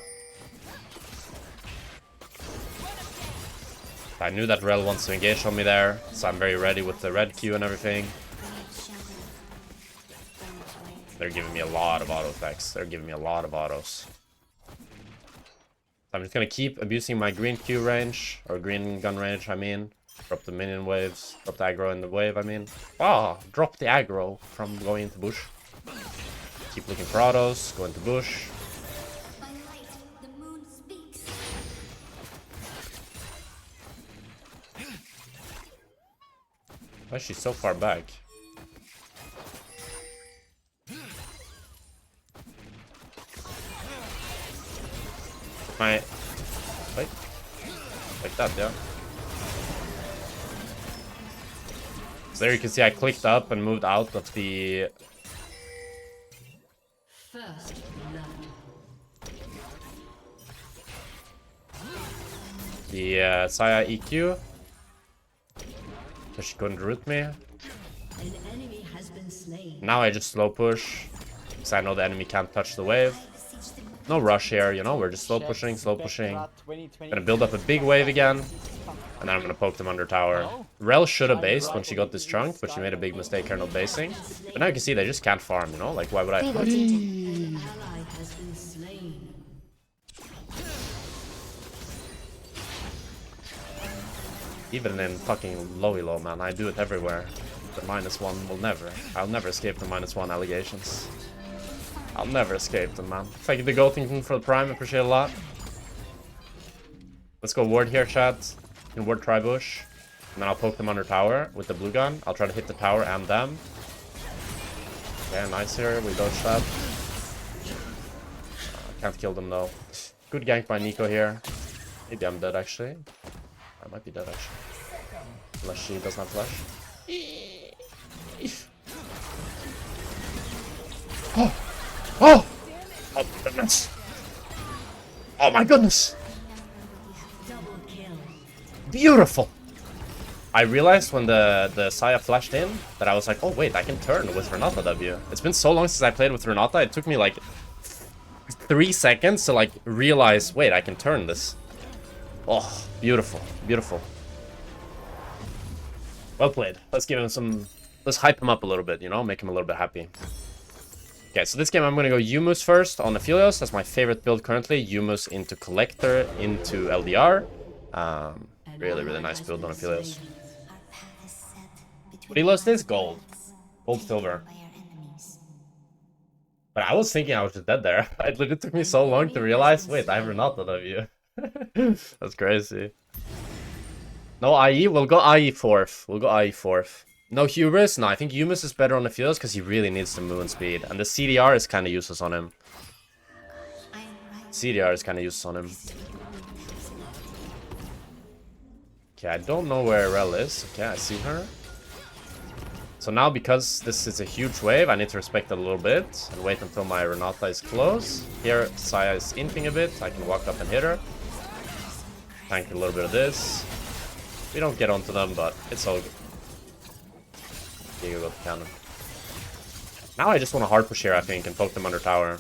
I knew that Rel wants to engage on me there, so I'm very ready with the red Q and everything. They're giving me a lot of auto attacks. They're giving me a lot of autos. I'm just gonna keep abusing my green Q range, or green gun range, I mean. Drop the minion waves, drop the aggro in the wave, I mean. Ah, drop the aggro from going into bush. Keep looking for autos, go into bush. Why is she so far back? Wait. Like that, yeah. So there you can see I clicked up and moved out of the... First the Xayah EQ. So she couldn't root me. an enemy has been slain. Now I just slow push. Because I know the enemy can't touch the wave. No rush here, you know, we're just slow pushing, slow pushing. Gonna build up a big wave again. And then I'm gonna poke them under tower. Rel should have based when she got this chunk, but she made a big mistake here not basing. But now you can see they just can't farm, you know? Like, why would I... An ally has been slain. Even in fucking low, man, I do it everywhere. The -1 will never. I'll never escape the -1 allegations. I'll never escape them, man. Thank you to Gotington for the prime, appreciate it a lot. Let's go ward here, chat. You can ward Tribush. And then I'll poke them under tower with the blue gun. I'll try to hit the tower and them. Yeah, nice here. We dodged that. Can't kill them though. Good gank by Nico here. Maybe I'm dead actually. I might be dead actually. Unless she does not flash. Oh! Oh! Oh my goodness! Oh my goodness! Beautiful! I realized when the Xayah flashed in that I was like, oh wait, I can turn with Renata W. It's been so long since I played with Renata, it took me like 3 seconds to like realize, wait, I can turn this. Oh, beautiful, beautiful. Well played. Let's give him some... Let's hype him up a little bit, you know? Make him a little bit happy. Okay, so this game I'm going to go Yumus first on Aphelios. That's my favorite build currently. Yumus into Collector, into LDR. Really, really nice build on Aphelios. What he lost is gold. Gold, silver. But I was thinking I was just dead there. It literally took me so long to realize, wait, I have Renata W. That's crazy. No IE? We'll go IE 4th. We'll go IE 4th. No Hubris? No, I think Hubris is better on Aphelios because he really needs the movement speed. And the CDR is kind of useless on him. CDR is kind of useless on him. Okay, I don't know where Rel is. Okay, I see her. So now, because this is a huge wave, I need to respect it a little bit and wait until my Renata is close. Here, Xayah is imping a bit. I can walk up and hit her. Tank a little bit of this. We don't get onto them, but it's all good. Here you go, the cannon. Now I just want to hard push here, I think, and poke them under tower.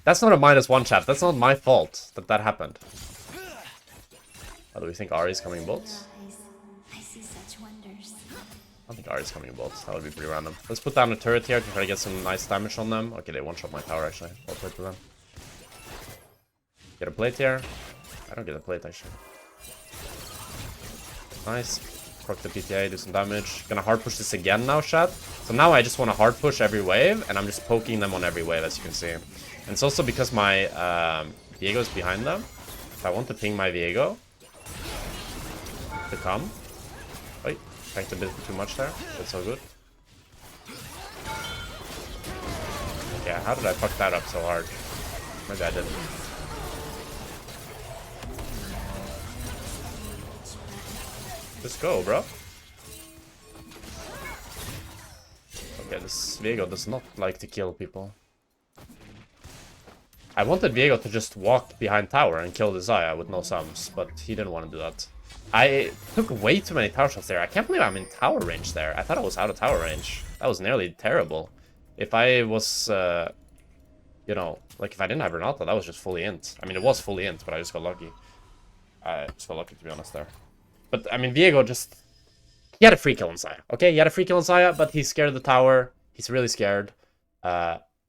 That's not a -1, chat. That's not my fault that that happened. Oh, do we think Ahri's coming bots? I see such wonders. I don't think Ahri's coming bots. That would be pretty random. Let's put down a turret here to try to get some nice damage on them. Okay, they one-shot my tower, actually. I'll play to them. Get a plate here. I don't get a plate, actually. Nice. Proc the PTA, do some damage. Gonna hard push this again now, chat. So now I just want to hard push every wave, and I'm just poking them on every wave, as you can see. And it's also because my Viego is behind them. If I want to ping my Viego to come. Wait, tanked a bit too much there. That's so good. Yeah, how did I fuck that up so hard? Maybe I didn't. Just go, bro. Okay, this Viego does not like to kill people. I wanted Viego to just walk behind tower and kill the Xayah with no sums, but he didn't want to do that. I took way too many tower shots there. I can't believe I'm in tower range there. I thought I was out of tower range. That was nearly terrible. If I was, you know, like if I didn't have Renata, that was just fully int. I mean, it was fully int, but I just got lucky. I just got lucky, to be honest, there. But, I mean, Viego just... He had a free kill on Xayah, okay? He had a free kill on Xayah, but he's scared of the tower. He's really scared.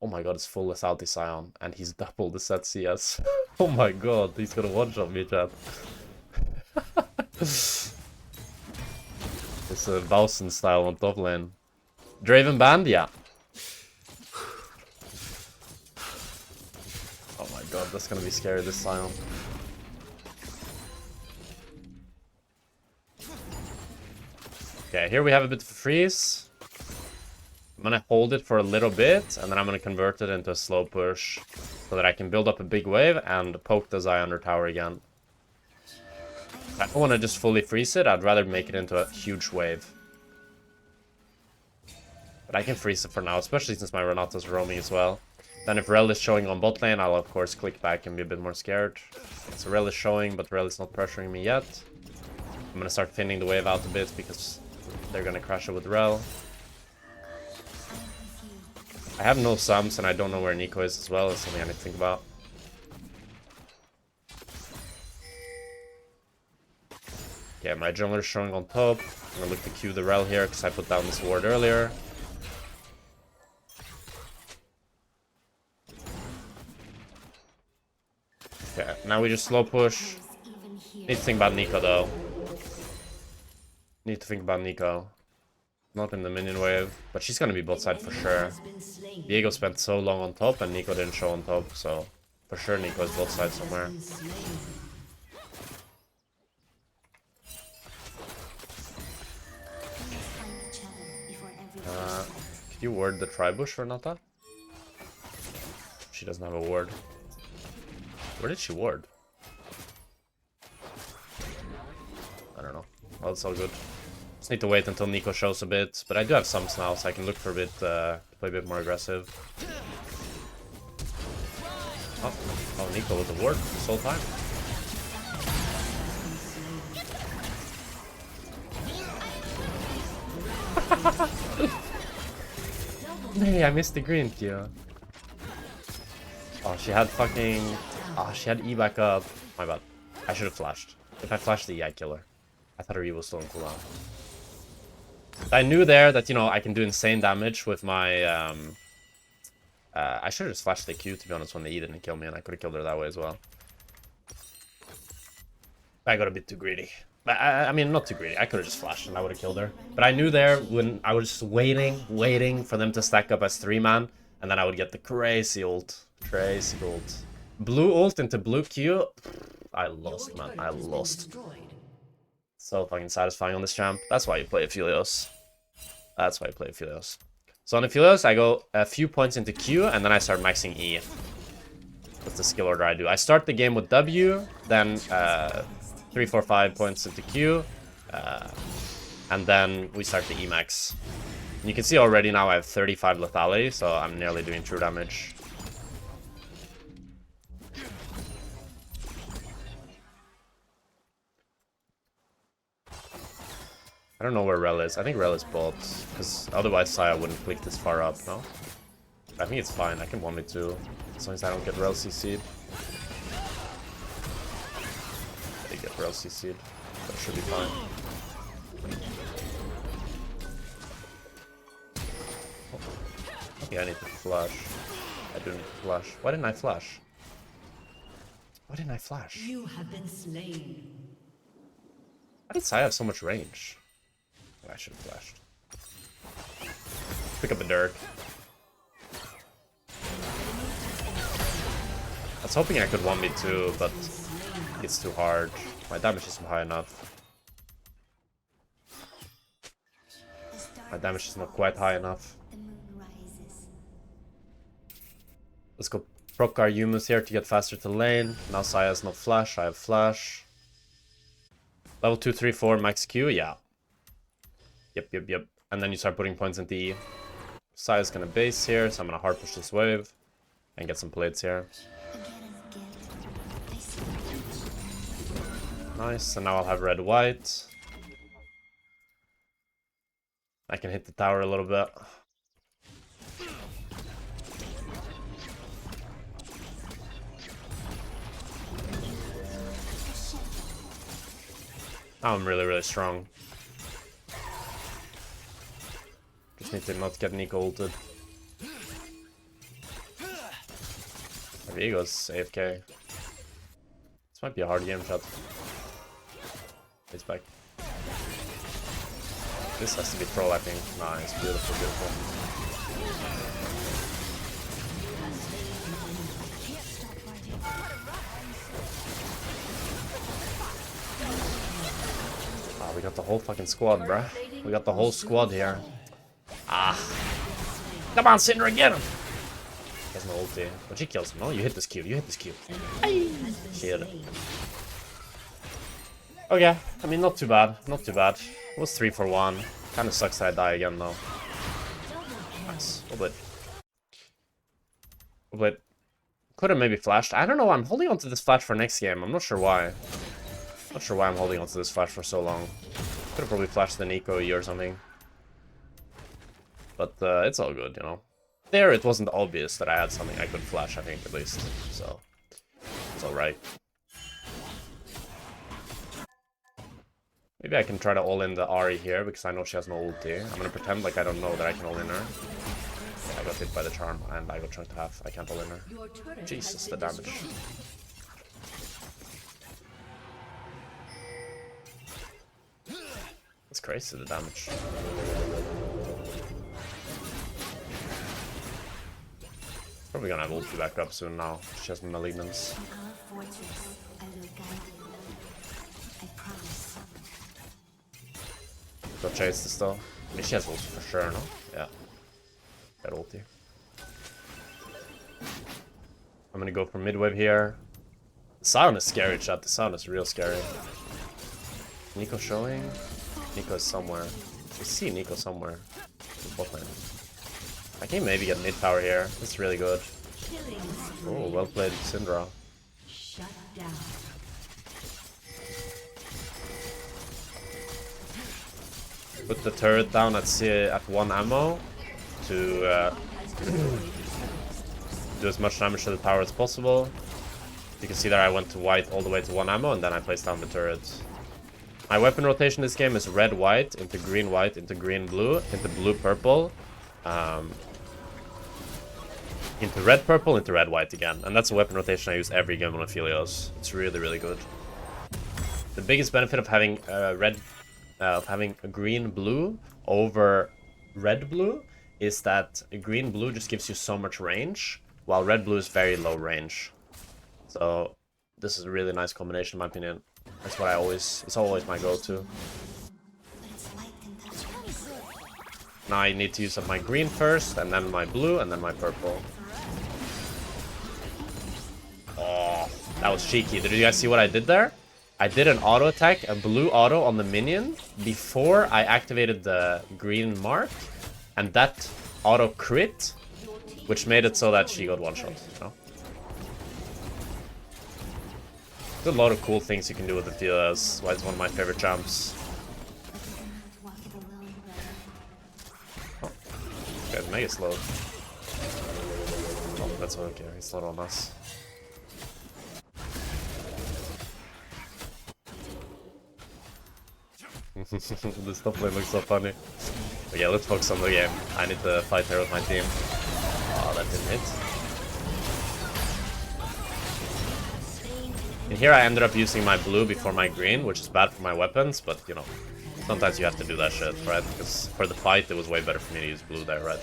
Oh my god, it's full lethality Sion, and he's double the set CS. Oh my god, he's gonna one-shot me, chat. It's a Bowsen style on top lane. Draven banned? Yeah. Oh my god, that's gonna be scary, this Sion. Okay, here we have a bit of a freeze. I'm gonna hold it for a little bit, and then I'm gonna convert it into a slow push so that I can build up a big wave and poke the Xayah under tower again. I don't want to just fully freeze it, I'd rather make it into a huge wave. But I can freeze it for now, especially since my Renata's roaming as well. Then if Rel is showing on bot lane, I'll of course click back and be a bit more scared. So Rel is showing, but Rel is not pressuring me yet. I'm gonna start thinning the wave out a bit because they're gonna crash it with Rel. I have no sums and I don't know where Nico is as well. It's something I need to think about. Okay, my jungler is showing on top. I'm gonna look to Q the Rel here because I put down this ward earlier. Okay, now we just slow push. Need to think about Nico though. Need to think about Nico. Not in the minion wave, but she's gonna be bot side for sure. Viego spent so long on top and Nico didn't show on top, so for sure Nico is bot side somewhere. Could you ward the Tribush, Renata? She doesn't have a ward. Where did she ward? I don't know. Well, it's all good. Just need to wait until Nico shows a bit, but I do have sums now, so I can look for a bit, play a bit more aggressive. Oh, Nico with the ward this whole time. Hey, I missed the green Q. Oh, she had fucking... Oh, she had E back up. My bad. I should have flashed. If I flashed the E, I'd kill her. I thought her E was still on cooldown. I knew there that, you know, I can do insane damage with my... I should have just flashed the Q, to be honest, when the E didn't kill me, and I could have killed her that way as well. I got a bit too greedy. I mean, not too greedy. I could have just flashed and I would have killed her. But I knew there when I was just waiting for them to stack up as 3-man, and then I would get the crazy ult. Crazy ult. Blue ult into blue Q. I lost, man. I lost. So fucking satisfying on this champ. That's why you play Aphelios. That's why you play Aphelios. So on Aphelios, I go a few points into Q, and then I start maxing E. That's the skill order I do. I start the game with W, then 3, 4, 5 points into Q, and then we start the E max. And you can see already now I have 35 lethality, so I'm nearly doing true damage. I don't know where Rel is. I think Rel is bot, because otherwise Xayah wouldn't click this far up, no? I think it's fine. I can 1v2, as long as I don't get Rel CC'd. I get Rel CC'd. That should be fine. Okay, I need to flash. I do need to flash. Why didn't I flash? Why didn't I flash? You have been slain. Why did Xayah have so much range? Oh, I should have flashed. Pick up a Dirk. I was hoping I could 1v2, but it's too hard. My damage isn't high enough. My damage is not quite high enough. Let's go proc our Yumus here to get faster to lane. Now Xayah has no flash, I have flash. Level 2, 3, 4, max Q, yeah. Yep. And then you start putting points into E. Xayah's gonna base here, so I'm gonna hard push this wave. And get some plates here. Nice, and now I'll have red, white. I can hit the tower a little bit. Now I'm really strong. Just need to not get Nico ulted. Vigo's AFK. This might be a hard game, chat. He's back. This has to be troll, I think. Nice, beautiful. Ah, we got the whole fucking squad, bruh. We got the whole squad here. Ah. Come on, Syndra, get him! He has no ulti. But she kills him. No, you hit this Q. Shit. Okay, I mean, not too bad. It was 3 for 1. Kinda sucks that I die again, though. Nice. But could have maybe flashed. I don't know, I'm holding on to this flash for next game. I'm not sure why. I'm holding on to this flash for so long. Could have probably flashed the Nico E or something. But it's all good, you know. There, it wasn't obvious that I had something I could flash, I think, at least. So, it's alright. Maybe I can try to all-in the Ahri here, because I know she has no ulti. I'm gonna pretend like I don't know that I can all-in her. Yeah, I got hit by the charm, and I got chunked to half. I can't all-in her. Jesus, the damage. That's crazy, the damage. Probably gonna have ulti back up soon now. She has malignance. Go chase this though. I mean, she has ulti for sure, no? Yeah. Got ulti. I'm gonna go for mid-wave here. The sound is scary, chat. The sound is real scary. Nico showing? Nico is somewhere. We see Nico somewhere. Bot lane. I can maybe get mid tower here. That's really good. Oh, well played, Syndra. Shut down. Put the turret down at 1 ammo to do as much damage to the tower as possible. You can see that I went to white all the way to 1 ammo, and then I placed down the turret. My weapon rotation this game is red white into green white into green blue into blue purple. Into red purple into red white again, and that's a weapon rotation I use every game on Aphelios. It's really good. The biggest benefit of having a green blue over red blue is that green blue just gives you so much range, while red blue is very low range. So this is a really nice combination in my opinion. That's what it's always my go-to. Now I need to use up my green first, and then my blue, and then my purple. Oh, that was cheeky. Did you guys see what I did there? I did an auto attack, a blue auto on the minion, before I activated the green mark, and that auto crit, which made it so that she got one shot, you know? There's a lot of cool things you can do with Aphelios. Why it's one of my favorite champs. Oh, this guy's mega slow. Oh, that's okay. He's slowed on us. This top lane looks so funny. But yeah, let's focus on the game. I need to fight here with my team. Oh, that didn't hit. And here I ended up using my blue before my green, which is bad for my weapons, but you know, sometimes you have to do that shit, right? Because for the fight, it was way better for me to use blue there, right?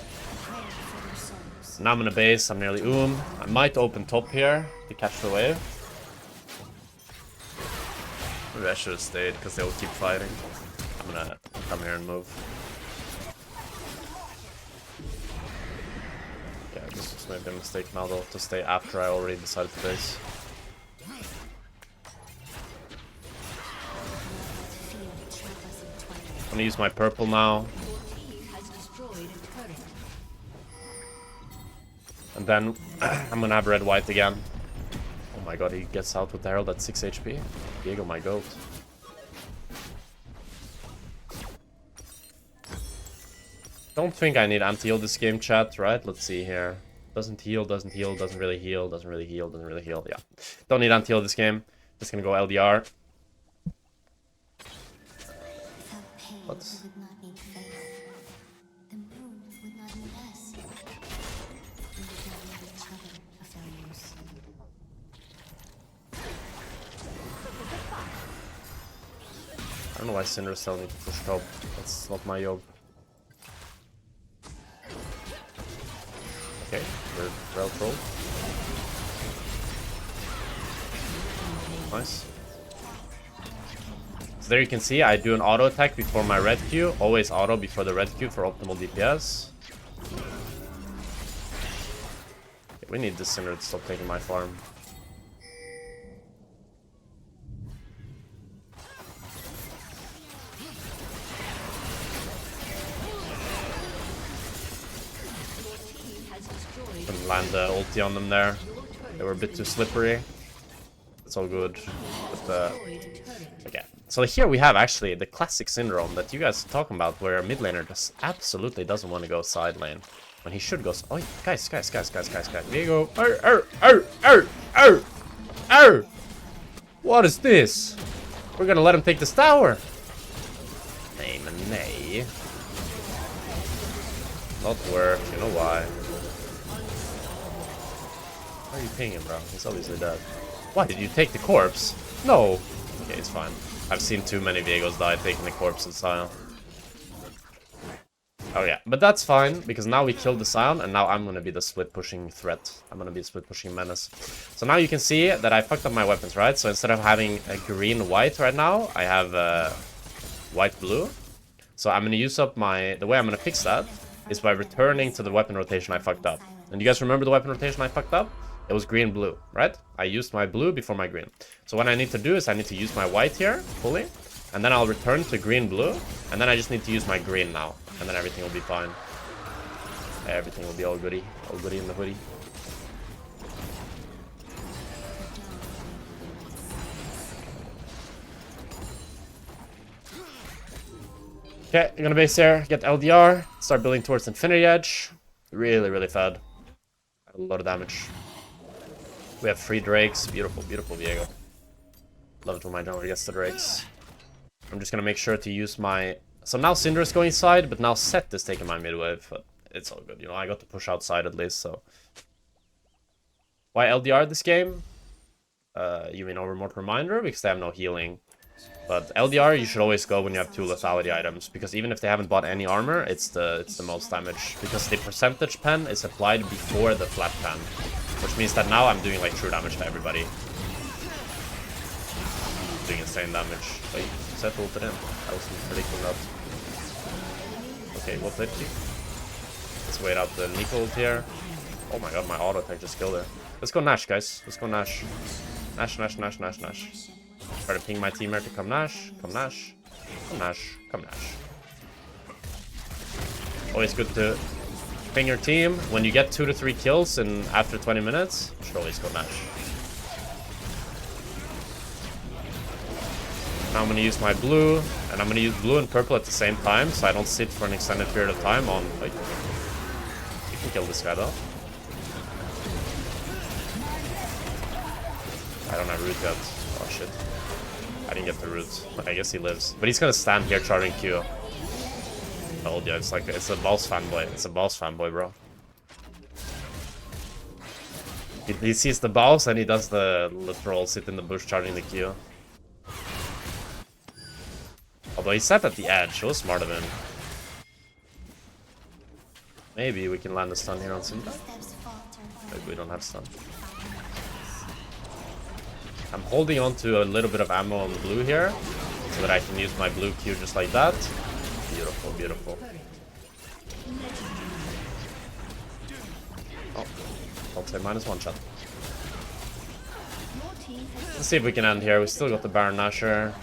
So now I'm in a base, I'm nearly I might open top here to catch the wave. Maybe I should have stayed, because they will keep fighting. I'm gonna come here and move. Yeah, this was maybe a mistake now though, to stay after I already decided to base. I'm gonna use my purple now. And then I'm gonna have red-white again. Oh my god, he gets out with the Herald at 6 HP. Diego, my goat. Don't think I need anti-heal this game, chat, right? Let's see here. Doesn't heal, doesn't heal, doesn't really heal, doesn't really heal, doesn't really heal. Yeah. Don't need anti-heal this game. Just gonna go LDR. What? I don't know why Syndra's telling me to push top. That's not my job. Okay, we're well trolled. Nice. So there you can see I do an auto attack before my red Q. Always auto before the red Q for optimal DPS. Okay, we need this Syndra to stop taking my farm. Couldn't land the ulti on them there. They were a bit too slippery. It's all good. But, okay. So here we have actually the classic syndrome that you guys are talking about, where a mid laner just absolutely doesn't want to go side lane when he should go. Oh, guys. Diego. What is this? We're gonna let him take this tower. Nay. Not work. You know why? Why are you pinging him, bro? He's obviously dead. Why, did you take the corpse? No. Okay, it's fine. I've seen too many Viegos die taking the corpse in Xayah. Oh yeah, but that's fine, because now we killed the Scion, and now I'm gonna be the split-pushing threat. I'm gonna be the split-pushing menace. So now you can see that I fucked up my weapons, right? So instead of having a green-white right now, I have white-blue. So I'm gonna use up my... The way I'm gonna fix that is by returning to the weapon rotation I fucked up. And you guys remember the weapon rotation I fucked up? It was green-blue, right? I used my blue before my green. So what I need to do is I need to use my white here, fully. And then I'll return to green-blue. And then I just need to use my green now. And then everything will be fine. Everything will be all goody. All goody in the hoodie. Okay, I'm gonna base there, get LDR, start building towards Infinity Edge. Really fed. A lot of damage. We have 3 Drakes. Beautiful Viego. Love it when my jungler gets the Drakes. I'm just gonna make sure to use my... So now Syndra's going side, but now Set is taking my mid wave. But it's all good, you know, I got to push outside at least, so... Why LDR this game? You mean over Mortal Reminder? Because they have no healing. But LDR you should always go when you have 2 lethality items, because even if they haven't bought any armor, it's the most damage. Because the percentage pen is applied before the flat pen. Which means that now I'm doing like true damage to everybody. Doing insane damage. Wait, set ulted in. I wasn't predicting that. Okay, what did he? Let's wait out the Nico ult here. Oh my god, my auto attack just killed her. Let's go Nash, guys. Let's go Nash. Nash. Try to ping my teammate to come Nash. Come Nash. Come Nash. Come Nash. Always good to ping your team. When you get 2 to 3 kills in after 20 minutes, you should always go Nash. Now I'm gonna use my blue, and I'm gonna use blue and purple at the same time, so I don't sit for an extended period of time on, like... You can kill this guy though. I don't have root yet. Oh shit. I didn't get the root. I guess he lives. But he's gonna stand here charging Q. I told you, it's like, it's a boss fanboy. It's a boss fanboy, bro. He sees the boss and he does the literal sit in the bush charging the Q. Although he sat at the edge, it was smart of him. Maybe we can land a stun here on Simba. Maybe we don't have stun. I'm holding on to a little bit of ammo on blue here, so that I can use my blue Q just like that. Beautiful, beautiful. Oh, I'll say -1 shot. Let's see if we can end here. We still got the Baron Nashor.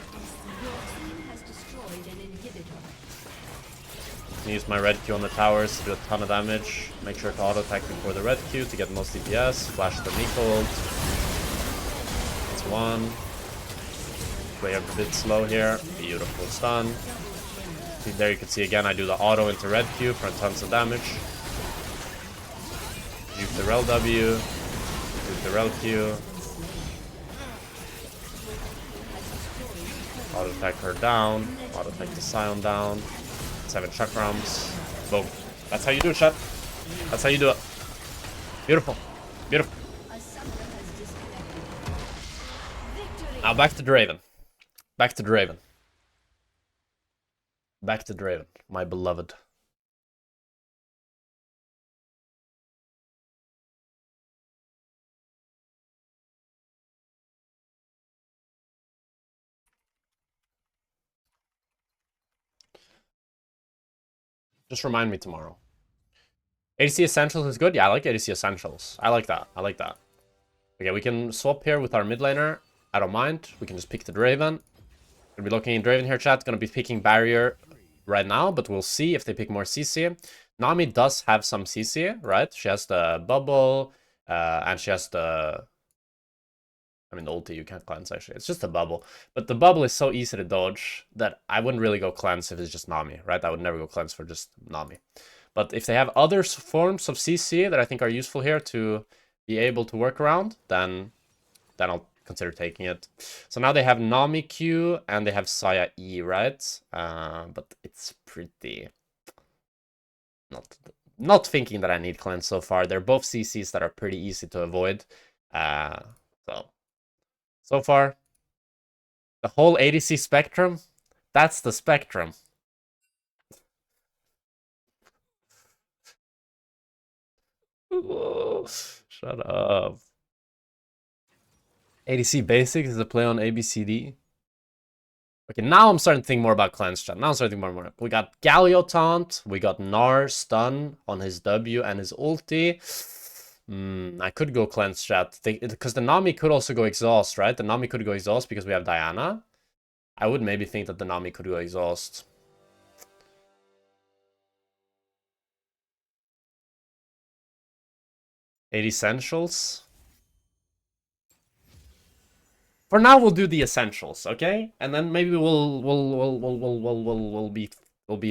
Use my red Q on the towers to do a ton of damage. Make sure to auto attack before the red Q to get most DPS. Flash the Nico ult. That's one. Play a bit slow here. Beautiful stun. There you can see again I do the auto into red Q for tons of damage. Juke the rel W. Juke the rel Q. Auto attack her down. Auto attack the Scion down. 7 chakrams. Boom. That's how you do it, chat. That's how you do it. Beautiful. Beautiful. Now back to Draven. Back to Draven. Back to Draven, my beloved. Just remind me tomorrow. ADC Essentials is good? Yeah, I like ADC Essentials. I like that. I like that. Okay, we can swap here with our mid laner. I don't mind. We can just pick the Draven. Gonna be looking at Draven here, chat. Gonna be picking Barrier right now, but we'll see if they pick more CC. Nami does have some CC, right? She has the bubble, and she has the... I mean, the ulti you can't cleanse, actually. It's just a bubble. But the bubble is so easy to dodge that I wouldn't really go cleanse if it's just Nami, right? I would never go cleanse for just Nami. But if they have other forms of CC that I think are useful here to be able to work around, then I'll consider taking it. So now they have Nami Q and they have Xayah E, right? But it's pretty... Not thinking that I need cleanse so far. They're both CCs that are pretty easy to avoid. So far, the whole ADC spectrum, that's the spectrum. Shut up. ADC Basics is a play on ABCD. Okay, now I'm starting to think more about cleanse, chat. Now I'm starting to think more. We got Galio taunt, we got Gnar stun on his W and his ulti. I could go cleanse, chat, because the Nami could also go exhaust, right? The Nami could go exhaust because we have Diana. I would maybe think that the Nami could go exhaust. Eight essentials. For now, we'll do the essentials, okay? And then maybe we'll be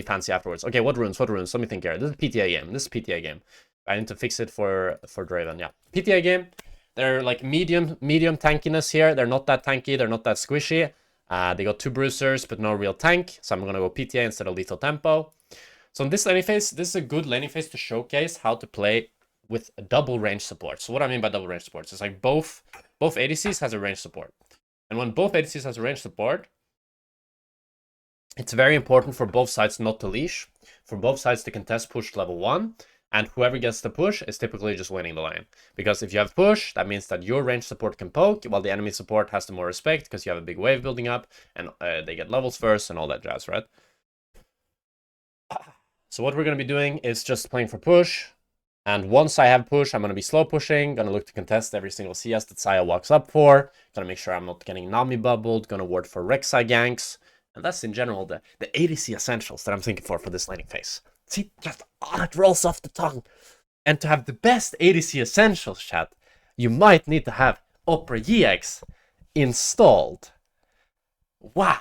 fancy afterwards. Okay, what runes? What runes? Let me think here. This is PTA game. This is PTA game. I need to fix it for Draven. Yeah, PTA game. They're like medium tankiness here. They're not that tanky. They're not that squishy. They got 2 bruisers, but no real tank. So I'm gonna go PTA instead of lethal tempo. So in this laning phase, this is a good laning phase to showcase how to play with a double range support. So what I mean by double range support is like both ADCs has a range support, and when both ADCs has a range support, it's very important for both sides not to leash, for both sides to contest push level 1. And whoever gets the push is typically just winning the lane. Because if you have push, that means that your range support can poke, while the enemy support has the more respect, because you have a big wave building up, and they get levels first, and all that jazz, right? So what we're going to be doing is just playing for push. And once I have push, I'm going to be slow pushing, going to look to contest every single CS that Xayah walks up for, going to make sure I'm not getting Nami bubbled, going to ward for Rek'Sai ganks, and that's in general the ADC essentials that I'm thinking for this laning phase. See, just, it rolls off the tongue. And to have the best ADC essentials, chat, you might need to have Opera GX installed. Wow.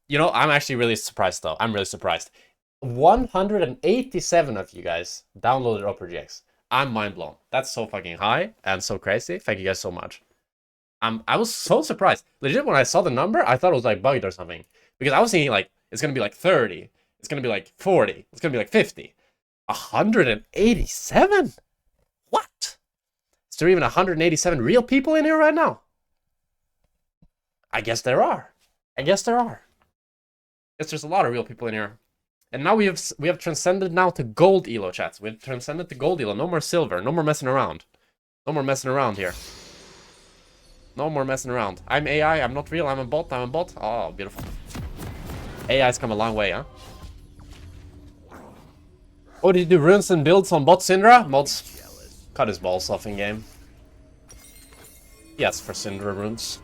You know, I'm actually really surprised though. I'm really surprised. 187 of you guys downloaded Opera GX. I'm mind blown. That's so fucking high and so crazy. Thank you guys so much. I was so surprised. Legit, when I saw the number, I thought it was like bugged or something. Because I was thinking like, it's going to be like 30. It's going to be like 40. It's going to be like 50. 187? What? Is there even 187 real people in here right now? I guess there are. I guess there's a lot of real people in here. And now we have transcended now to gold elo, chats. We've transcended to gold elo. No more silver. No more messing around. No more messing around here. No more messing around. I'm AI. I'm not real. I'm a bot. Oh, beautiful. AI's come a long way, huh? Oh, did you do runes and builds on bot Syndra? Mods cut his balls off in game. Yes, for Syndra runes.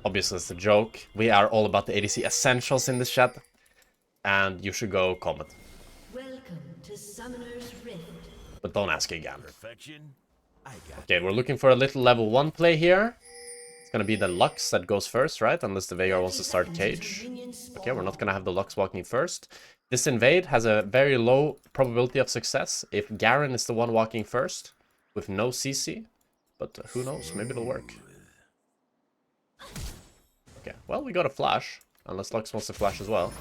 Obviously, it's a joke. We are all about the ADC essentials in this chat. And you should go comment. Welcome to Summoner's Rift. But don't ask again. Perfection. I got Okay, we're looking for a little level 1 play here. It's gonna be the Lux that goes first, right? Unless the Veigar wants to start cage. Okay, we're not gonna have the Lux walking first. This invade has a very low probability of success if Garen is the one walking first with no CC. But who knows? Maybe it'll work. Okay, well, we got a flash. Unless Lux wants to flash as well.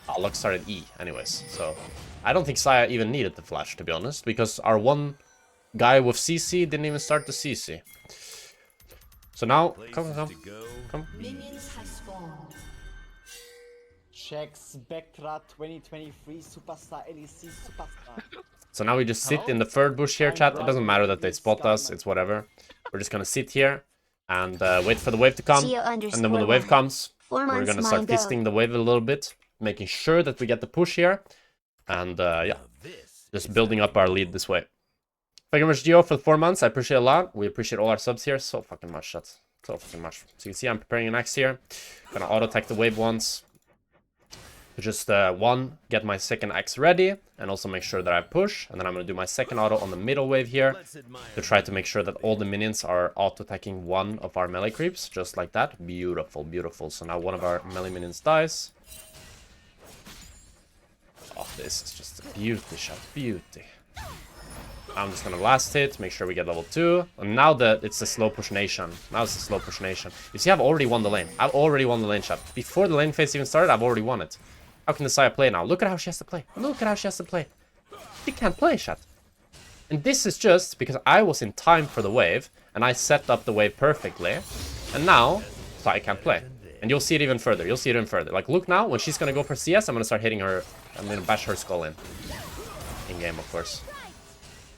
Oh, Lux started E anyways, so I don't think Xayah even needed the flash, to be honest, because our one guy with CC didn't even start the CC. So now, come. Minions have spawned. Jackspektra 2023 Superstar LEC Superstar. So now we just sit in the third bush here, chat. It doesn't matter that they spot us, it's whatever. We're just gonna sit here and wait for the wave to come. And then when the wave comes, we're gonna start fisting the wave a little bit, making sure that we get the push here. And yeah, just building up our lead this way. Thank you very much, Gio, for the 4 months. I appreciate it a lot. We appreciate all our subs here. So fucking much, chat. So fucking much. So you can see I'm preparing an axe here. Gonna auto-attack the wave once. Just get my second axe ready, and also make sure that I push. And then I'm going to do my second auto on the middle wave here to try to make sure that all the minions are auto-attacking one of our melee creeps, just like that. Beautiful, beautiful. So now one of our melee minions dies. Oh, this is just a beauty shot, beauty. I'm just going to last hit, make sure we get level 2. And now that it's a slow push nation. Now it's a slow push nation. You see, I've already won the lane. I've already won the lane, chat. Before the lane phase even started, I've already won it. How can the Xayah play now? Look at how she has to play. Look at how she has to play. She can't play, chat. And this is just because I was in time for the wave, and I set up the wave perfectly. And now, Xayah can't play. And you'll see it even further. You'll see it even further. Like, look now, when she's gonna go for CS, I'm gonna start hitting her. I'm gonna bash her skull in. In game, of course.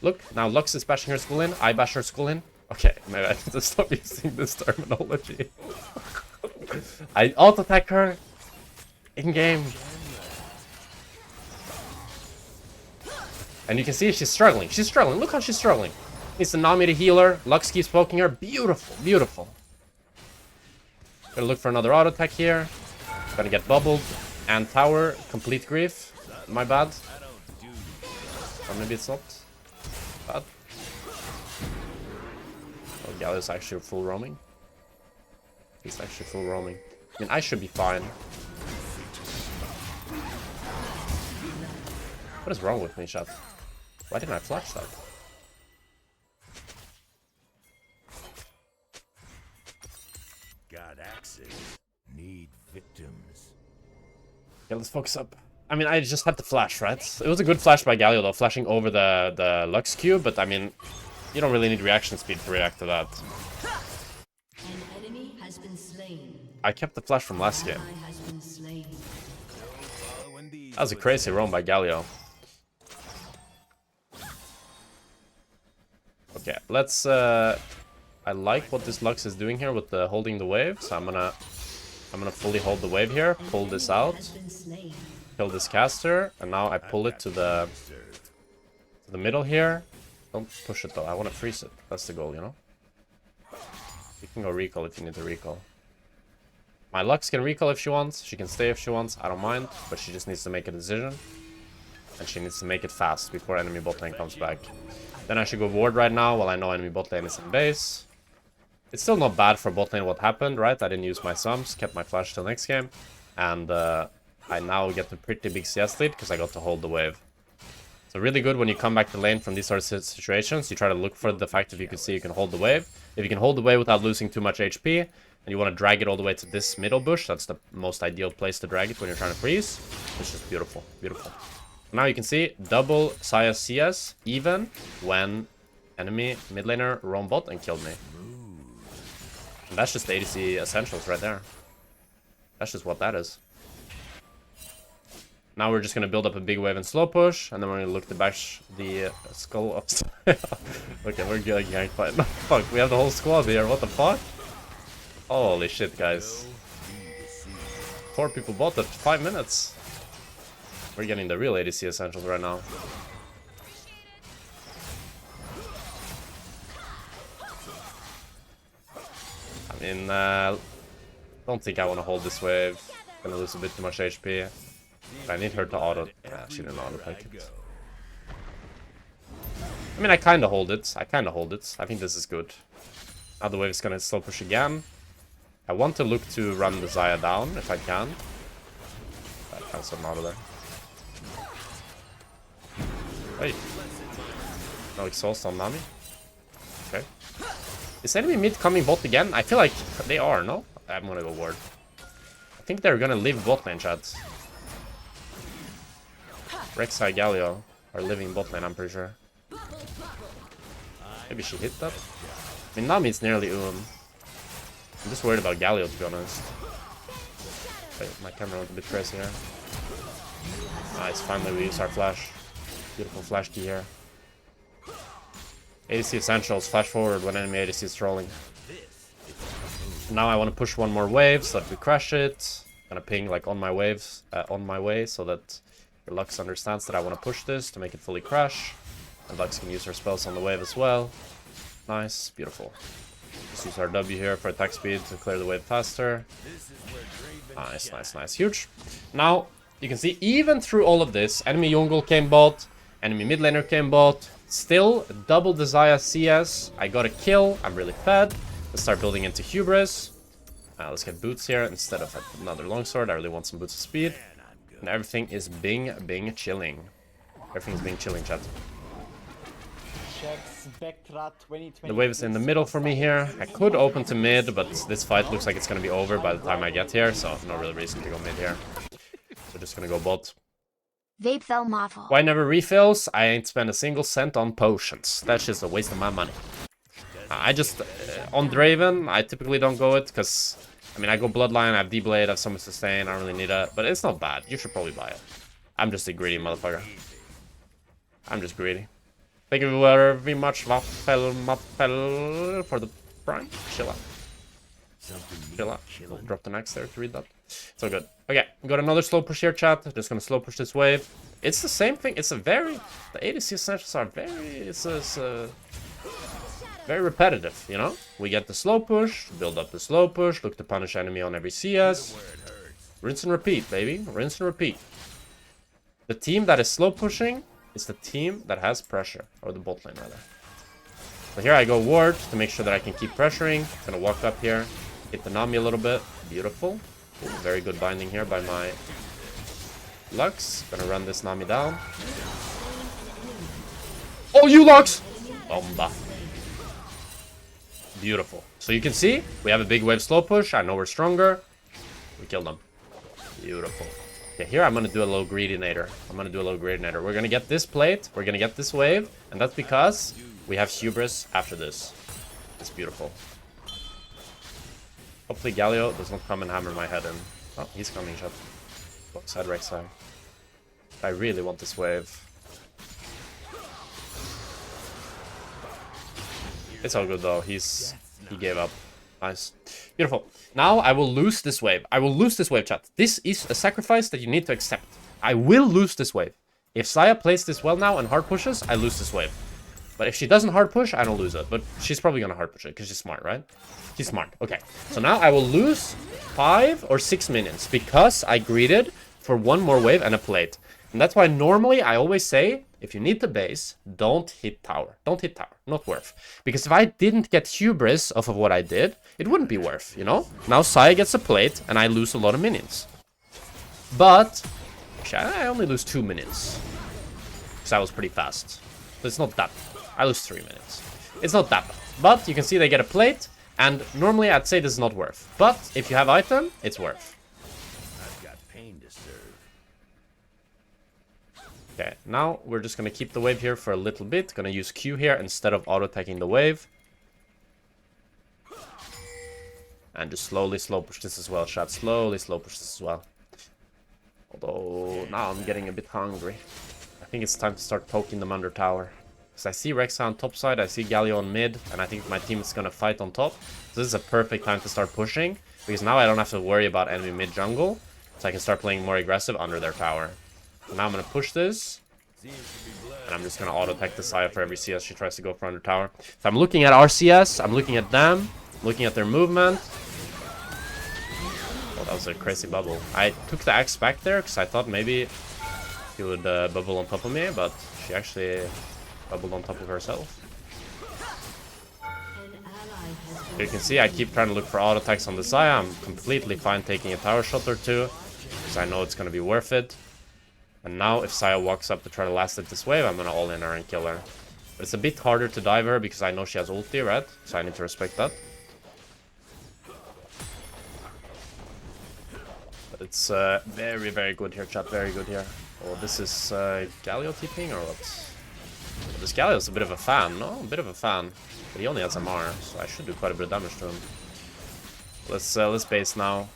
Look, now Lux is bashing her skull in. I bash her skull in. Okay, maybe I need to stop using this terminology. I auto-attack her. In game. And you can see she's struggling. She's struggling. Look how she's struggling. Needs to Nami to heal her. Lux keeps poking her. Beautiful. Beautiful. Gonna look for another auto attack here. Gonna get bubbled. And tower. Complete grief. My bad. Or maybe it's not. Bad. Oh, Galio's actually full roaming. He's actually full roaming. I mean, I should be fine. What is wrong with me, chat? Why didn't I flash that? got axes. Need victims. Okay, let's focus up. I mean, I just had to flash, right? It was a good flash by Galio, though, flashing over the Lux Q, but I mean, you don't really need reaction speed to react to that. An enemy has been slain. I kept the flash from last game. Has been slain. That was a crazy roam by Galio. let's I like what this Lux is doing here with the holding the wave, so I'm gonna fully hold the wave here, pull this out, kill this caster, and now I pull it to the middle here. Don't push it though, I want to freeze it. That's the goal, you know? You can go recall if you need to recall. My Lux can recall if she wants, she can stay if she wants, I don't mind, but she just needs to make a decision. And she needs to make it fast before enemy bot lane comes back. Then I should go ward right now while I know enemy bot lane is in base. It's still not bad for bot lane what happened, right? I didn't use my sums, kept my flash till next game. And I now get a pretty big CS lead because I got to hold the wave. So really good when you come back to lane from these sort of situations. You try to look for the fact if you can see you can hold the wave. If you can hold the wave without losing too much HP, and you want to drag it all the way to this middle bush, that's the most ideal place to drag it when you're trying to freeze. It's just beautiful, beautiful. Now you can see double Xayah CS even when enemy mid laner roam bot and killed me. And that's just the ADC essentials right there. That's just what that is. Now we're just gonna build up a big wave and slow push, and then we're gonna look to bash the skull up. Okay, we're good gang fight. No, fuck, we have the whole squad here. What the fuck? Holy shit, guys. 4 people bought at 5 minutes. We're getting the real ADC essentials right now. I mean, don't think I want to hold this wave. Gonna lose a bit too much HP. But I need her to auto. Nah, she didn't auto take it. I mean, I kind of hold it. I think this is good. Now the wave is gonna slow push again. I want to look to run the Xayah down if I can. I cancel an auto there. Wait. No exhaust on Nami. Okay. Is enemy mid coming bot again? I feel like they are, no? I'm gonna go ward. I think they're gonna leave bot lane, chat. Xayah, Galio are living bot lane, I'm pretty sure. Maybe she hit that? I mean, Nami's nearly I'm just worried about Galio, to be honest. Wait, my camera went a bit crazy here. Nice, finally we use our flash. Beautiful flash key here. ADC essentials, flash forward when enemy ADC is trolling. Now I want to push one more wave so that we crush it. Gonna ping like on my waves, on my way, so that your Lux understands that I want to push this to make it fully crush. And Lux can use her spells on the wave as well. Nice, beautiful. Just use our W here for attack speed to clear the wave faster. Nice, nice, nice, huge. Now you can see even through all of this, enemy jungle came bot. Enemy mid laner came bot. Still double the Xayah CS. I got a kill. I'm really fed. Let's start building into hubris. Let's get boots here instead of another longsword. I really want some boots of speed. And everything is bing chilling. Everything's being chilling, chat. Jackspektra 2020. The wave is in the middle for me here. I could open to mid, but this fight looks like it's gonna be over by the time I get here, so no real reason to go mid here. So just gonna go bot. Vape fell Moffle. Why never refills? I ain't spent a single cent on potions. That's just a waste of my money. I just, on Draven, I typically don't go it, because, I mean, I go Bloodline, I have D-Blade, I have Summon Sustain, I don't really need it, but it's not bad. You should probably buy it. I'm just a greedy motherfucker. I'm just greedy. Thank you very much, Waffle, for the prime. Chill out. Chill out. We'll drop the next there to read that. So good. Okay, got another slow push here, chat. Just gonna slow push this wave. It's the same thing. It's a very... The ADC essentials are very... It's very repetitive, you know? We get the slow push, build up the slow push, look to punish enemy on every CS. Rinse and repeat, baby. Rinse and repeat. The team that is slow pushing is the team that has pressure. Or the bot lane, rather. So here I go ward to make sure that I can keep pressuring. Gonna walk up here, hit the Nami a little bit. Beautiful. Ooh, very good binding here by my Lux. Gonna run this Nami down. Oh, you Lux! Bomba. Beautiful. So you can see, we have a big wave slow push. I know we're stronger. We killed them. Beautiful. Okay, here I'm gonna do a little greedinator. We're gonna get this plate. We're gonna get this wave. And that's because we have hubris after this. It's beautiful. Hopefully Galio does not come and hammer my head in. Oh, he's coming, chat. Side Rek'Sai. I really want this wave. It's all good though. He gave up. Nice. Beautiful. Now I will lose this wave. I will lose this wave, chat. This is a sacrifice that you need to accept. I will lose this wave. If Xayah plays this well now and hard pushes, I lose this wave. But if she doesn't hard push, I don't lose it. But she's probably gonna hard push it because she's smart, right? She's smart. Okay. So now I will lose 5 or 6 minions because I greeted for 1 more wave and a plate. And that's why normally I always say, if you need the base, don't hit tower. Don't hit tower. Not worth. Because if I didn't get hubris off of what I did, it wouldn't be worth, you know? Now Xayah gets a plate and I lose a lot of minions. But actually, I only lose 2 minions. Because I was pretty fast. But it's not that bad. I lose 3 minutes. It's not that bad. But you can see they get a plate. And normally I'd say this is not worth. But if you have item, it's worth. I've got pain to serve. Okay, now we're just going to keep the wave here for a little bit. Going to use Q here instead of auto-attacking the wave. And just slowly slow push this as well, chat. Slowly slow push this as well. Although, now I'm getting a bit hungry. I think it's time to start poking them under tower. Because I see Xayah on top side, I see Galio on mid, and I think my team is going to fight on top. So this is a perfect time to start pushing. Because now I don't have to worry about enemy mid jungle. So I can start playing more aggressive under their tower. So now I'm going to push this. And I'm just going to auto-attack the Xayah for every CS she tries to go for under tower. So I'm looking at RCS, I'm looking at them, looking at their movement. Oh, that was a crazy bubble. I took the axe back there because I thought maybe he would bubble on top of me, but she actually bubbled on top of herself. You can see I keep trying to look for auto attacks on the Xayah. I'm completely fine taking a tower shot or two because I know it's going to be worth it. And now if Xayah walks up to try to last it this wave, I'm going to all-in her and kill her. But it's a bit harder to dive her because I know she has ulti, right? So I need to respect that. But it's very, very good here, chat. Very good here. Oh, this is Galio TPing or what? Well, this Galio's a bit of a fan, no? A bit of a fan. But he only has MR, so I should do quite a bit of damage to him. Let's base now.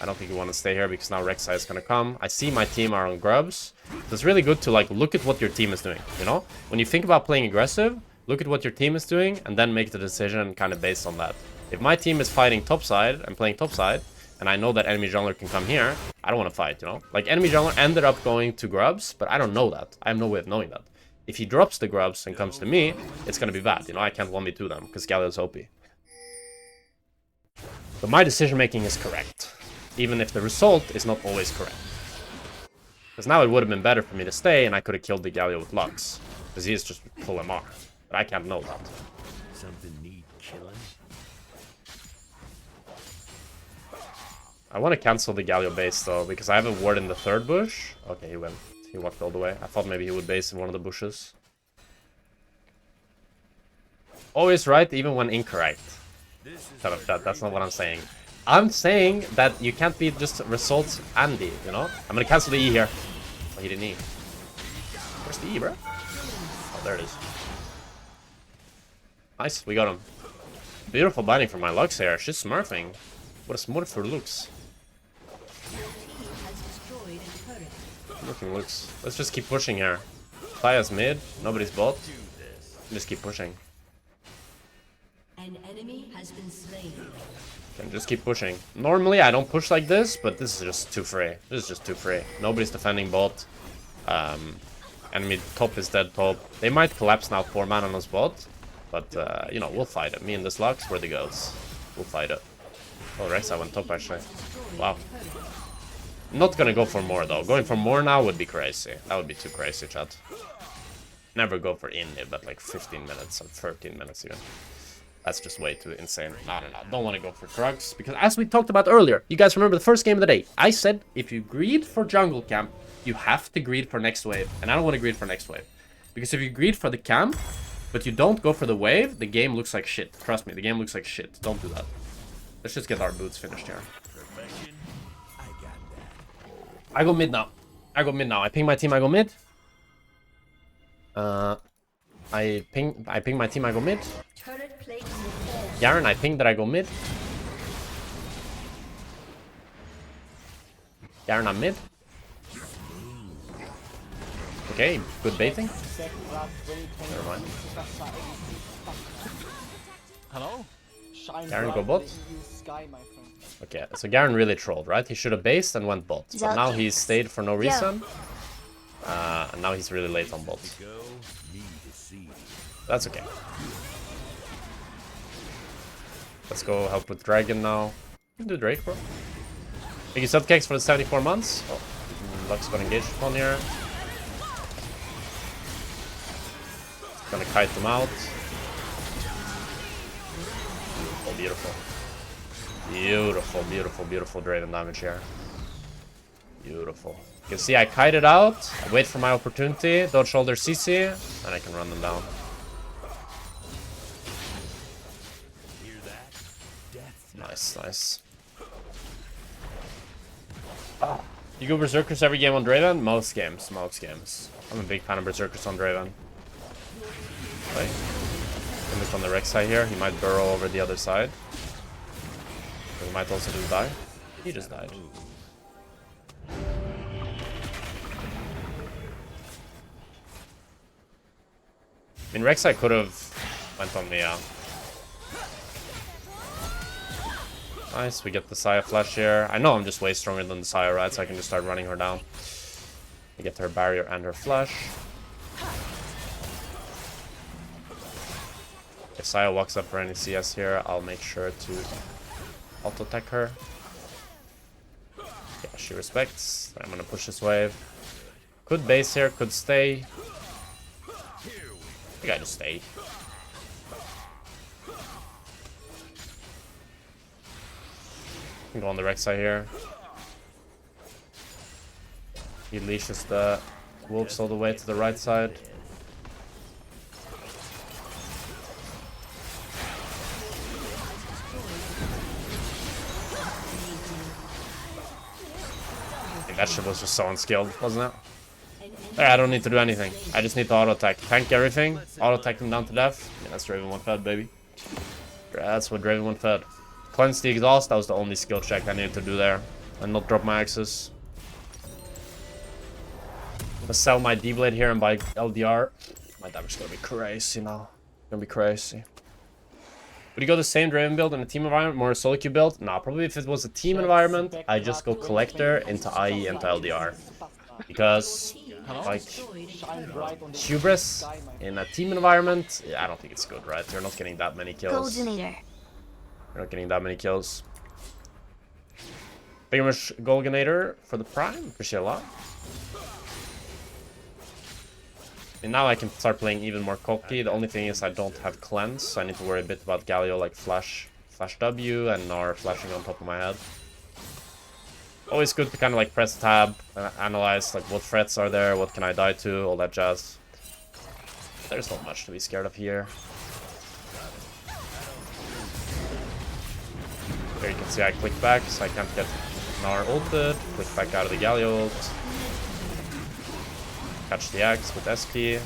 I don't think we want to stay here because now Xayah is going to come. I see my team are on grubs. So it's really good to like look at what your team is doing, you know? When you think about playing aggressive, look at what your team is doing and then make the decision kind of based on that. If my team is fighting topside and playing topside, and I know that enemy jungler can come here, I don't want to fight, you know? Like enemy jungler ended up going to grubs, but I don't know that. I have no way of knowing that. If he drops the grubs and comes to me, it's going to be bad, you know? I can't 1v2 them because Galio's OP. But my decision making is correct. Even if the result is not always correct. Because now it would have been better for me to stay and I could have killed the Galio with Lux. Because he is just full MR. But I can't know that. Something need killing. I want to cancel the Galio base though, because I have a ward in the third bush. Okay, he went. He walked all the way. I thought maybe he would base in one of the bushes. Always right, even when incorrect. Shut up, chat. That's not what I'm saying. I'm saying that you can't be just results Andy, you know? I'm gonna cancel the E here. Oh, he didn't E. Where's the E, bro? Oh, there it is. Nice, we got him. Beautiful binding from my Lux here. She's smurfing. What a smurf for looks. Looking looks. Let's just keep pushing here. Xayah's mid, nobody's bot. Just keep pushing. An enemy has been slain. And just keep pushing. Normally I don't push like this, but this is just too free. This is just too free. Nobody's defending bot. Enemy top is dead top. They might collapse now 4 man on us bot. But, you know, we'll fight it. Me and this Lux, we're the goats. We'll fight it. Oh, Xayah went top actually. Wow. Not gonna go for more though. Going for more now would be crazy. That would be too crazy, chat. Never go for inhib at like 15 minutes or 13 minutes even. That's just way too insane. No. Don't want to go for drugs. Because as we talked about earlier, you guys remember the first game of the day. I said if you greed for jungle camp, you have to greed for next wave. And I don't want to greed for next wave. Because if you greed for the camp, but you don't go for the wave, the game looks like shit. Trust me, the game looks like shit. Don't do that. Let's just get our boots finished here. Perfection. I got that. I go mid now. I ping my team, I go mid. I ping my team, I go mid. Turret plate in the fall. Garen, I ping that I go mid. Garen, I'm mid. Okay, good baiting. Spectra 2023 Never mind. Superstar LEC Superstar. Hello? Shine Garen, bright go in bot. the EU sky, my friend. Okay, so Garen really trolled, right? He should have based and went bot. But now he's stayed for no reason. And now he's really late on bot. Go, me to see. That's okay. Let's go help with Dragon now. We can do Drake, bro. Thank you, Subcakes, for the 74 months. Oh, Lux got engaged upon here. Gonna kite them out. Oh, beautiful. Beautiful, beautiful, beautiful Draven damage here. Beautiful. You can see I kite it out, I wait for my opportunity, dodge shoulder CC, and I can run them down. Hear that? Death. Nice, nice. You go Berserkers every game on Draven? Most games, most games. I'm a big fan of Berserkers on Draven. Right. Can look on the Rex side here. He might burrow over the other side. He might also just die. He just died. I mean, Rek'Sai could have went on the nice, we get the Xayah flash here. I know I'm just way stronger than the Xayah, right? So I can just start running her down. We get her barrier and her flash. If Xayah walks up for any CS here, I'll make sure to auto-attack her. Yeah, she respects. I'm gonna push this wave. Could base here, could stay. I think I just stay. Can go on the Rex side here. He leashes the wolves all the way to the right side. That shit was just so unskilled, wasn't it? There, I don't need to do anything. I just need to auto-attack. Tank everything. Auto-attack them down to death. Yeah, that's Draven 1 fed, baby. That's what Draven 1 fed. Cleanse the exhaust, that was the only skill check I needed to do there. And not drop my axes. I'm gonna sell my D-Blade here and buy LDR. My damage is gonna be crazy now. Gonna be crazy. Would you go the same Draven build in a team environment, more a solo queue build? No, probably if it was a team environment, I just go Collector into IE into LDR. Because, like, Hubris in a team environment, yeah, I don't think it's good, right? You're not getting that many kills. Goldinator. You're not getting that many kills. Thank you much, Golganator, for the Prime. Appreciate it a lot. And now I can start playing even more cocky. The only thing is I don't have cleanse, so I need to worry a bit about Galio, like flash W and Gnar flashing on top of my head. Always good to kind of like press tab and analyze like what threats are there, what can I die to, all that jazz. There's not much to be scared of here. There you can see I click back, so I can't get Gnar ulted. Click back out of the Galio ult. Catch the axe with SP.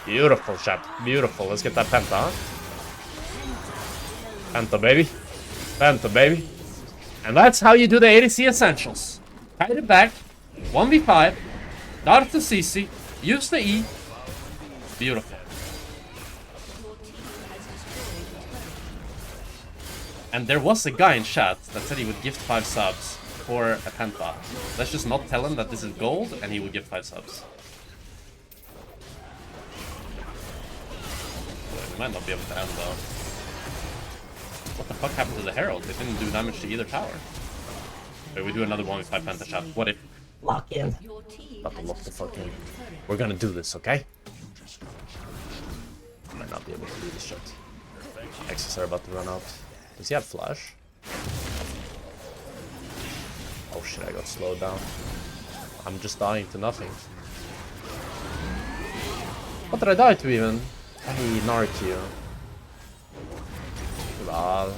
Beautiful shot. Beautiful. Let's get that Penta, huh? Penta, baby. Penta, baby. And that's how you do the ADC Essentials. Kite it back. 1v5. Dart to CC. Use the E. Beautiful. And there was a guy in chat that said he would gift 5 subs for a Penta. Let's just not tell him that this is gold and he will give 5 subs. We might not be able to end though. What the fuck happened to the Herald? It didn't do damage to either tower. Okay, we do another 1v5 Penta chat. What if? Lock in. About to lock the fuck in. We're gonna do this, okay? I might not be able to do this shit. X's are about to run out. Does he have flash? Oh shit, I got slowed down. I'm just dying to nothing. What did I die to even? Hey, Narq. Lol.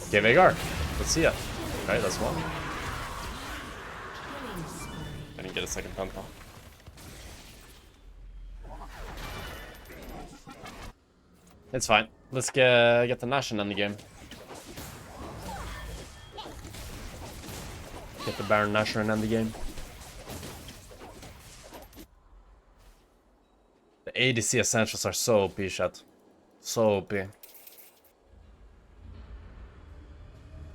Okay, Veigar. Let's see it. Okay, that's one. I didn't get a second Penta. It's fine. Let's get the Nash and end the game. Get the Baron Nashor and end the game. The ADC essentials are so OP, chat. So OP.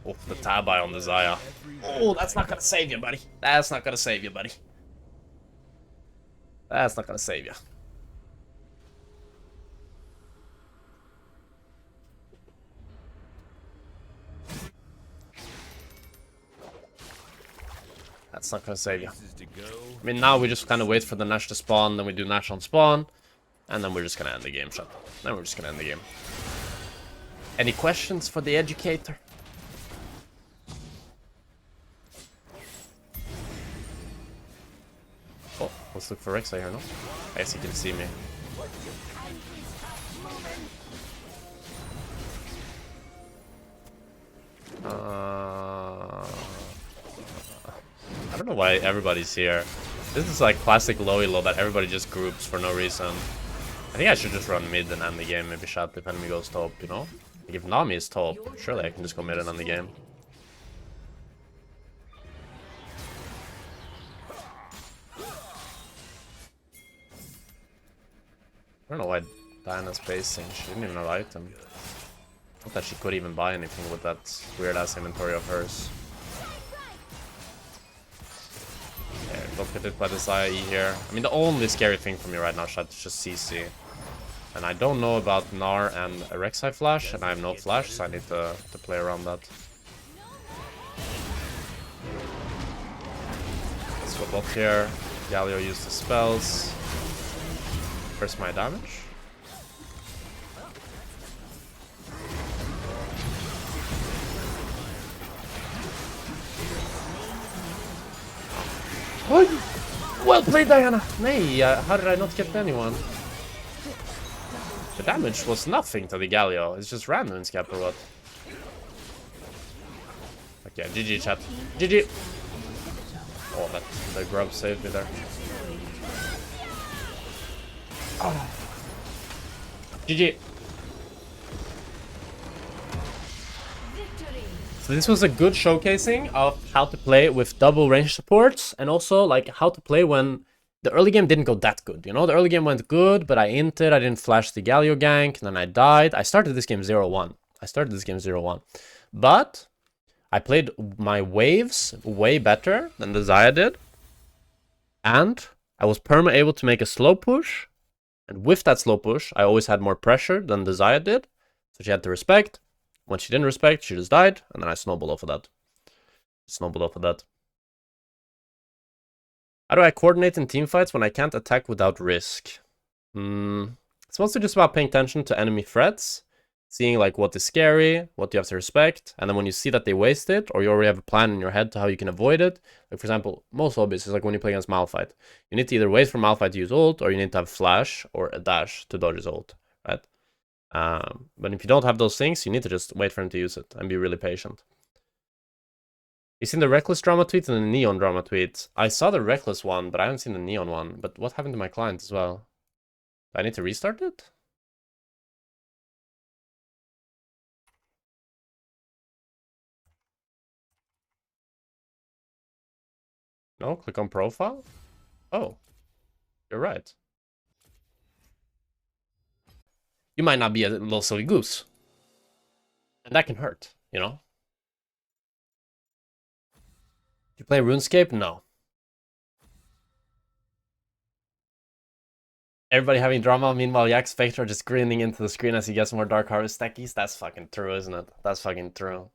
Oh, the Tabai on the Xayah. Oh, that's not gonna save you, buddy. That's not gonna save you, buddy. That's not gonna save you. That's not gonna save you. I mean, now we just kind of wait for the Nash to spawn, then we do Nash on spawn, and then we're just gonna end the game, shut up. Then we're just gonna end the game. Any questions for the educator? Oh, let's look for Xayah here, no? I guess he can see me. I don't know why everybody's here. This is like classic low elo that everybody just groups for no reason. I think I should just run mid and end the game, maybe shot if enemy goes top, you know? Like if Nami is top, surely I can just go mid and end the game. I don't know why Diana's pacing, she didn't even have item. Not that she could even buy anything with that weird ass inventory of hers. Yeah, don't get hit by the Xayah here. I mean, the only scary thing for me right now, chat, is just CC. And I don't know about Gnar and a Rek'Sai flash, and I have no flash, so I need to play around that. Let's go bot here. Galio used the spells. Where's my damage? Well played, Diana! Nay, how did I not get anyone? The damage was nothing to the Galio. It's just random in Scap or what? Okay, GG chat. GG! Oh, the grub saved me there. Oh. GG! So this was a good showcasing of how to play with double range supports, and also like how to play when the early game didn't go that good. You know, the early game went good, but I inted, I didn't flash the Galio gank, and then I died. I started this game 0-1. But I played my waves way better than the Xayah did. And I was perma able to make a slow push. And with that slow push, I always had more pressure than the Xayah did. So she had to respect. When she didn't respect, she just died. And then I snowballed off of that. How do I coordinate in teamfights when I can't attack without risk? It's mostly just about paying attention to enemy threats, seeing like what is scary, what you have to respect, and then when you see that they waste it, or you already have a plan in your head to how you can avoid it. Like for example, most obvious is like when you play against Malphite. You need to either wait for Malphite to use ult, or you need to have flash or a dash to dodge his ult, right? But if you don't have those things, you need to just wait for him to use it and be really patient. You seen the Reckless drama tweet and the Neon drama tweet? I saw the Reckless one, but I haven't seen the Neon one. But what happened to my client as well? Do I need to restart it? No, click on profile. Oh, you're right. You might not be a little silly goose. And that can hurt, you know? You play RuneScape? No. Everybody having drama, meanwhile Jackspektra just grinning into the screen as he gets more Dark Harvest stackies. That's fucking true, isn't it? That's fucking true.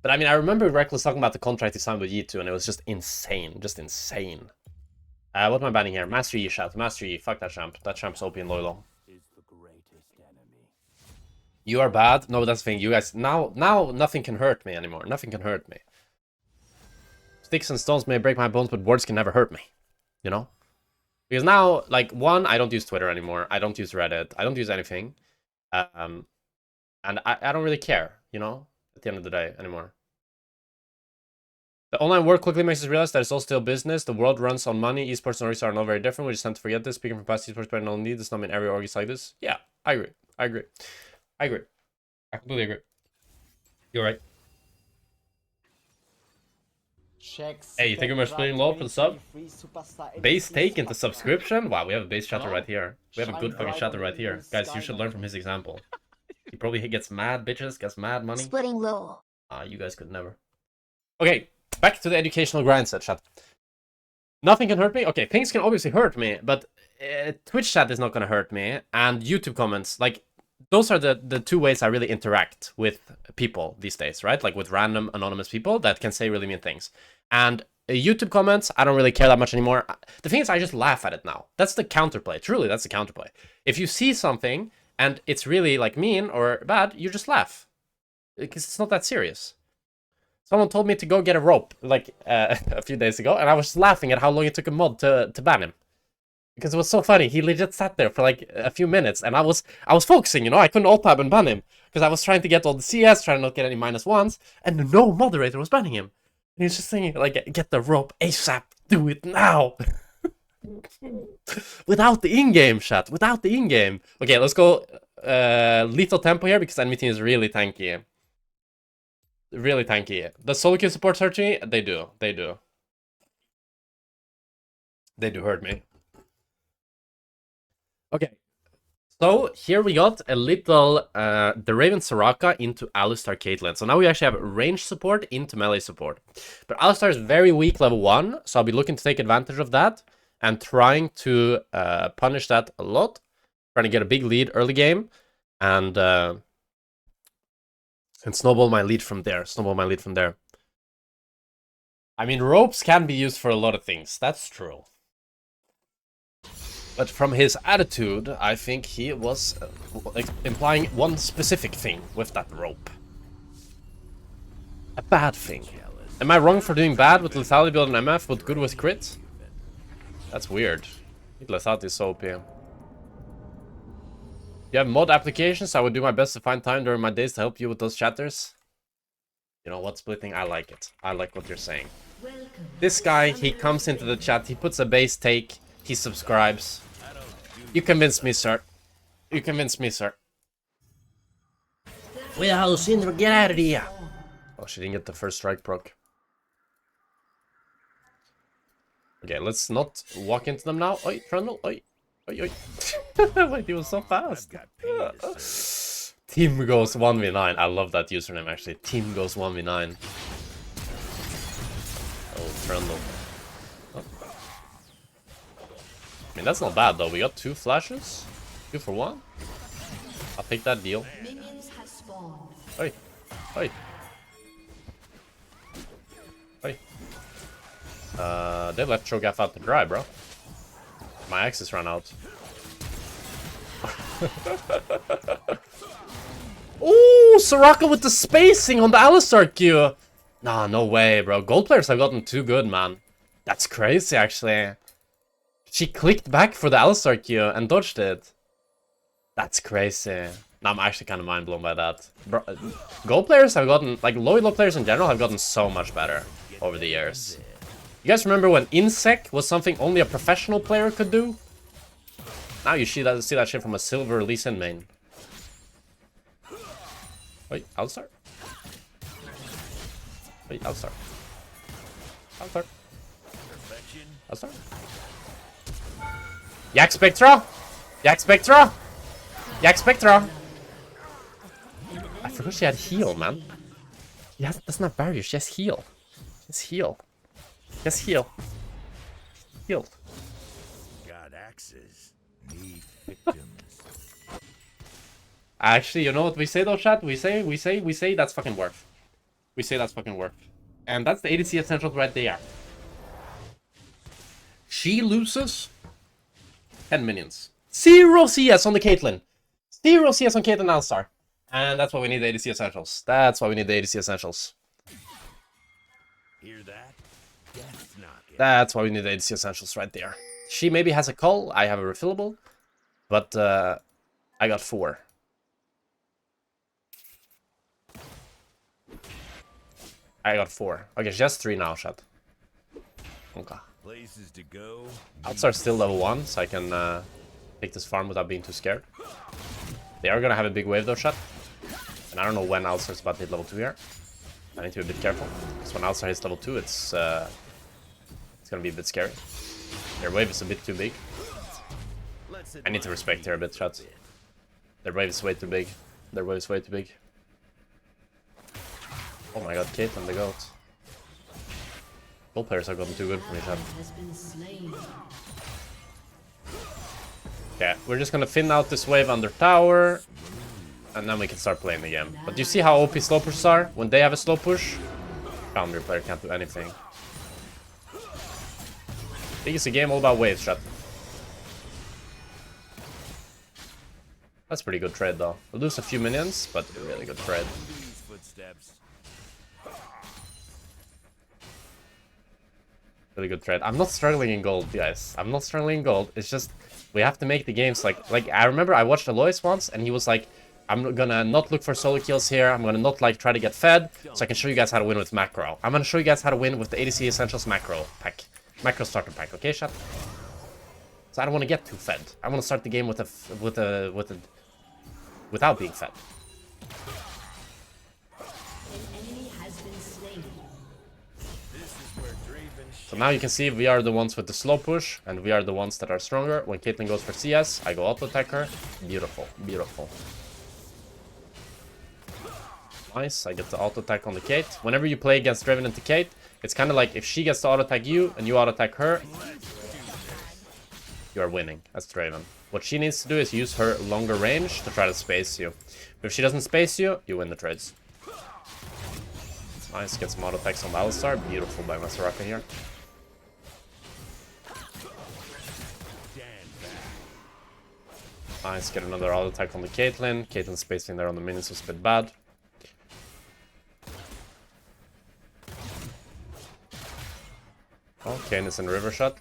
But I mean, I remember Reckless talking about the contract he signed with Yi2, and it was just insane. Just insane. What am I banning here? Master Yi, shout. Master Yi. Fuck that champ. That champ's OP and loyal. You are bad? No, that's the thing. You guys, now nothing can hurt me anymore. Nothing can hurt me. Sticks and stones may break my bones, but words can never hurt me. You know? Because now, like, one, I don't use Twitter anymore. I don't use Reddit. I don't use anything. And I don't really care, you know? At the end of the day anymore. The online world quickly makes us realize that it's all still business. The world runs on money. Esports and orgs are not very different. We just tend to forget this. Speaking from past esports player, no need. Does not mean every org is like this. Yeah, I agree. I completely agree. You're right. Hey, thank you very much for playing LOL for the sub. Base take into subscription? Wow, we have a base chatter right here. We have a good fucking chatter right here. Guys, you should learn from his example. He probably gets mad bitches, gets mad money. Splitting low. You guys could never. Okay, back to the educational grind set chat. Nothing can hurt me? Okay, things can obviously hurt me, but Twitch chat is not gonna hurt me, and YouTube comments, like, those are the two ways I really interact with people these days, right? Like with random anonymous people that can say really mean things. And YouTube comments, I don't really care that much anymore. The thing is, I just laugh at it now. That's the counterplay. Truly, that's the counterplay. If you see something and it's really like mean or bad, you just laugh. Because it's not that serious. Someone told me to go get a rope like a few days ago, and I was laughing at how long it took a mod to ban him. Because it was so funny. He legit sat there for like a few minutes, and I was focusing, you know. I couldn't alt-tab and ban him because I was trying to get all the CS, trying to not get any -1s, and no moderator was banning him. And he was just saying like, "Get the rope ASAP, do it now." Without the in-game chat, without the in-game. Okay, let's go lethal tempo here because enemy team is really tanky. Really tanky. Does solo queue support searching? They do. They do. They do hurt me. Okay, so here we got a little the Draven Soraka into Alistar Caitlyn. So now we actually have range support into melee support. But Alistar is very weak level 1, so I'll be looking to take advantage of that and trying to punish that a lot. Trying to get a big lead early game and snowball my lead from there. Snowball my lead from there. I mean, ropes can be used for a lot of things. That's true. But from his attitude, I think he was implying one specific thing with that rope. A bad thing. Am I wrong for doing bad with lethality build and MF, but good with crit? That's weird. Lethality is so OP. If you have mod applications, I would do my best to find time during my days to help you with those chatters. You know what, Splitting? I like it. I like what you're saying. This guy, he comes into the chat, he puts a base take, he subscribes. You convinced me, sir. You convinced me, sir. Well, Cinder, get out of here. Oh, she didn't get the first strike proc. Okay, let's not walk into them now. Oi, Trundle, oi. Oi, oi. Wait, he was so fast. Team goes 1v9. I love that username, actually. Team goes 1v9. Oh, Trundle. I mean, that's not bad, though. We got 2 flashes. 2 for 1. I'll take that deal. Minions have spawned. Oi. Oi. Oi. They left Cho'Gath out to dry, bro. My axes ran out. Ooh, Soraka with the spacing on the Alistar Q. Nah, no way, bro. Gold players have gotten too good, man. That's crazy, actually. She clicked back for the Alistar Q and dodged it. That's crazy. Now I'm actually kind of mind blown by that. Bro, gold players have gotten, like low elo players in general have gotten so much better over the years. You guys remember when Insec was something only a professional player could do? Now you see that shit from a silver Lee Sin main. Wait, Alistar? Wait, Alistar. Alistar. Alistar. Jackspektra! Jackspektra! Jackspektra! I forgot she had heal, man. Yeah, that's not barrier, she has heal. She has heal. She has heal. Healed. Got axes. Need victims. Actually, you know what we say though, chat? We say that's fucking worth. We say that's fucking worth. And that's the ADC essentials right there. She loses 10 minions. 0 CS on the Caitlyn. 0 CS on Caitlyn Alistar. And that's why we need the ADC essentials. That's why we need the ADC essentials. Hear that? Death knocking. That's why we need the ADC essentials right there. She maybe has a cull. I have a refillable. But I got 4. I got 4. Okay, she has 3 now, chat. Okay. Places to go. Alistar's still level 1, so I can take this farm without being too scared. They are gonna have a big wave though, chat. And I don't know when Alistar's about to hit level 2 here. I need to be a bit careful. Because when Alistar hits level 2, it's gonna be a bit scary. Their wave is a bit too big. I need to respect her a bit, chat. Their wave is way too big. Their wave is way too big. Oh my god, Caitlyn the goat. Both players have gotten too good for me, chat. Has been slain. Okay, we're just gonna thin out this wave under tower. And then we can start playing the game. But you see how OP slow pushes are? When they have a slow push, Foundry player can't do anything. I think it's a game all about waves, chat. That's pretty good trade though. We'll lose a few minions, but a really good trade. These footsteps. Really good trade. I'm not struggling in gold, guys. I'm not struggling in gold. It's just we have to make the games like I remember I watched Alois once and he was like, I'm gonna not look for solo kills here. I'm gonna not like try to get fed, so I can show you guys how to win with macro. I'm gonna show you guys how to win with the ADC Essentials macro pack, macro starter pack. Okay, chat. So I don't want to get too fed. I want to start the game with without being fed. An enemy has been slain. This is where Draven So now you can see we are the ones with the slow push, and we are the ones that are stronger. When Caitlyn goes for CS, I go auto attack her. Beautiful, beautiful. Nice, I get the auto attack on the Kate. Whenever you play against Draven into Kate, it's kind of like if she gets to auto attack you and you auto attack her, you are winning as Draven. What she needs to do is use her longer range to try to space you. But if she doesn't space you, you win the trades. Nice, get some auto attacks on the Alistar. Beautiful by Masaraka here. Nice, get another auto attack on the Caitlyn. Caitlyn spacing there on the minions was a bit bad. Oh, Kane is in river shot.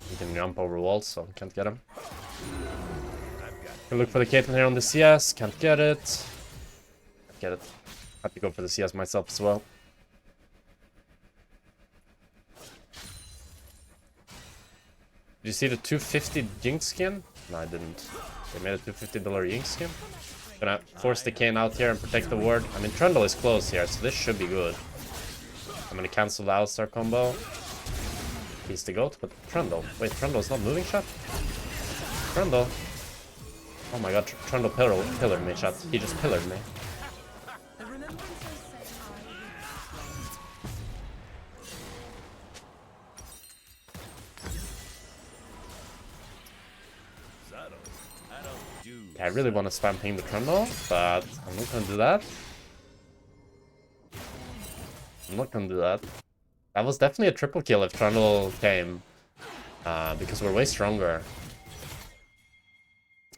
He can jump over walls, so can't get him. Can look for the Caitlyn here on the CS. Can't get it. Can't get it. Have to go for the CS myself as well. Did you see the 250 Jinx skin? No, I didn't. They made a $250 Jinx skin. Gonna force the Kane out here and protect the ward. I mean, Trundle is close here, so this should be good. I'm gonna cancel the Alistar combo. He's the goat, but Trundle. Wait, Trundle's not moving, chat? Trundle. Oh my god, Trundle pillared me, chat. He just pillared me. I really want to spam ping the Trundle, but I'm not gonna do that. I'm not gonna do that. That was definitely a triple kill if Trundle came, because we're way stronger.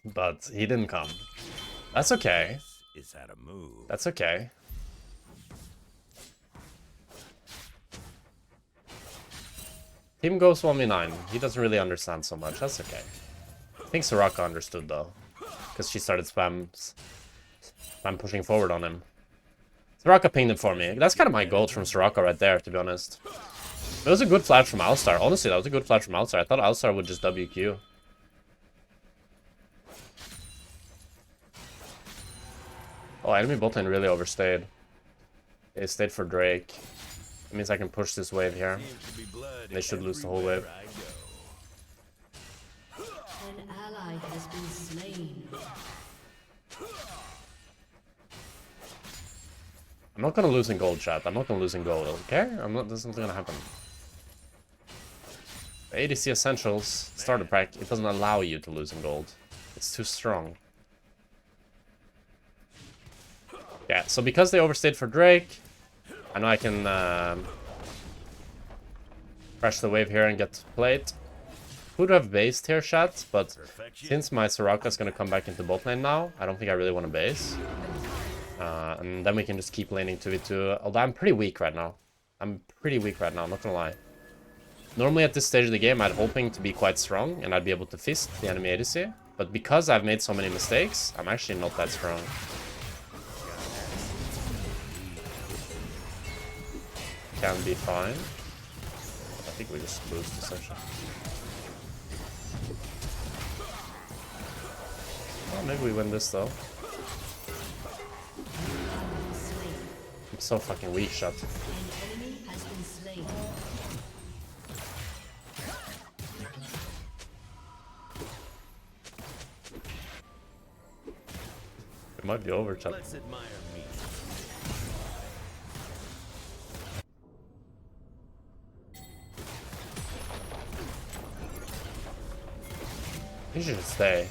But he didn't come. That's okay. is how to move. That's okay. Team goes 1v9. He doesn't really understand so much. That's okay. I think Soraka understood though, because she started spam pushing forward on him. Soraka pinged him for me. That's kind of my goal from Soraka right there, to be honest. It was a good flash from Alistar. Honestly, that was a good flash from Alistar. I thought Alistar would just WQ. Oh, enemy bot lane really overstayed. They stayed for Drake. That means I can push this wave here. They should lose the whole wave. An ally has been slain. I'm not gonna lose in gold, chat. I'm not gonna lose in gold, okay? This isn't gonna happen. The ADC Essentials starter pack, it doesn't allow you to lose in gold. It's too strong. Yeah, so because they overstayed for Drake, I know I can crash the wave here and get played. Could have based here, chat, but since my Soraka is gonna come back into bot lane now, I don't think I really want to base. And then we can just keep laning 2v2, although I'm pretty weak right now. I'm not gonna lie. Normally at this stage of the game, I'm hoping to be quite strong, and I'd be able to fist the enemy ADC. But because I've made so many mistakes, I'm actually not that strong. Can be fine. I think we just lose the session. Well, maybe we win this though. I'm So fucking weak shot. An enemy has been slain. It might be over, chat. Let's admire me. You should stay.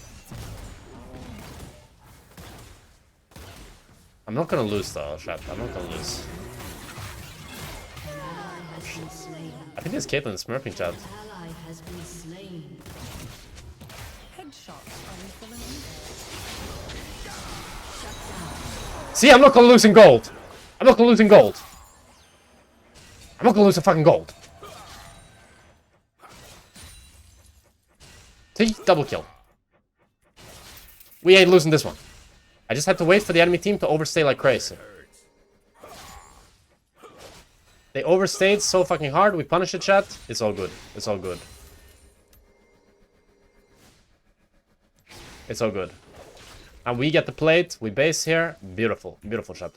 I'm not gonna lose though, chat. I'm not gonna lose. An ally has been slain. I think this Caitlyn is smurfing, chat. An ally has been slain. See, I'm not gonna lose in gold. I'm not gonna lose in gold. I'm not gonna lose in fucking gold. See, double kill. We ain't losing this one. I just had to wait for the enemy team to overstay like crazy. They overstayed so fucking hard. We punish it, chat. It's all good. It's all good. It's all good. And we get the plate. We base here. Beautiful. Beautiful shot.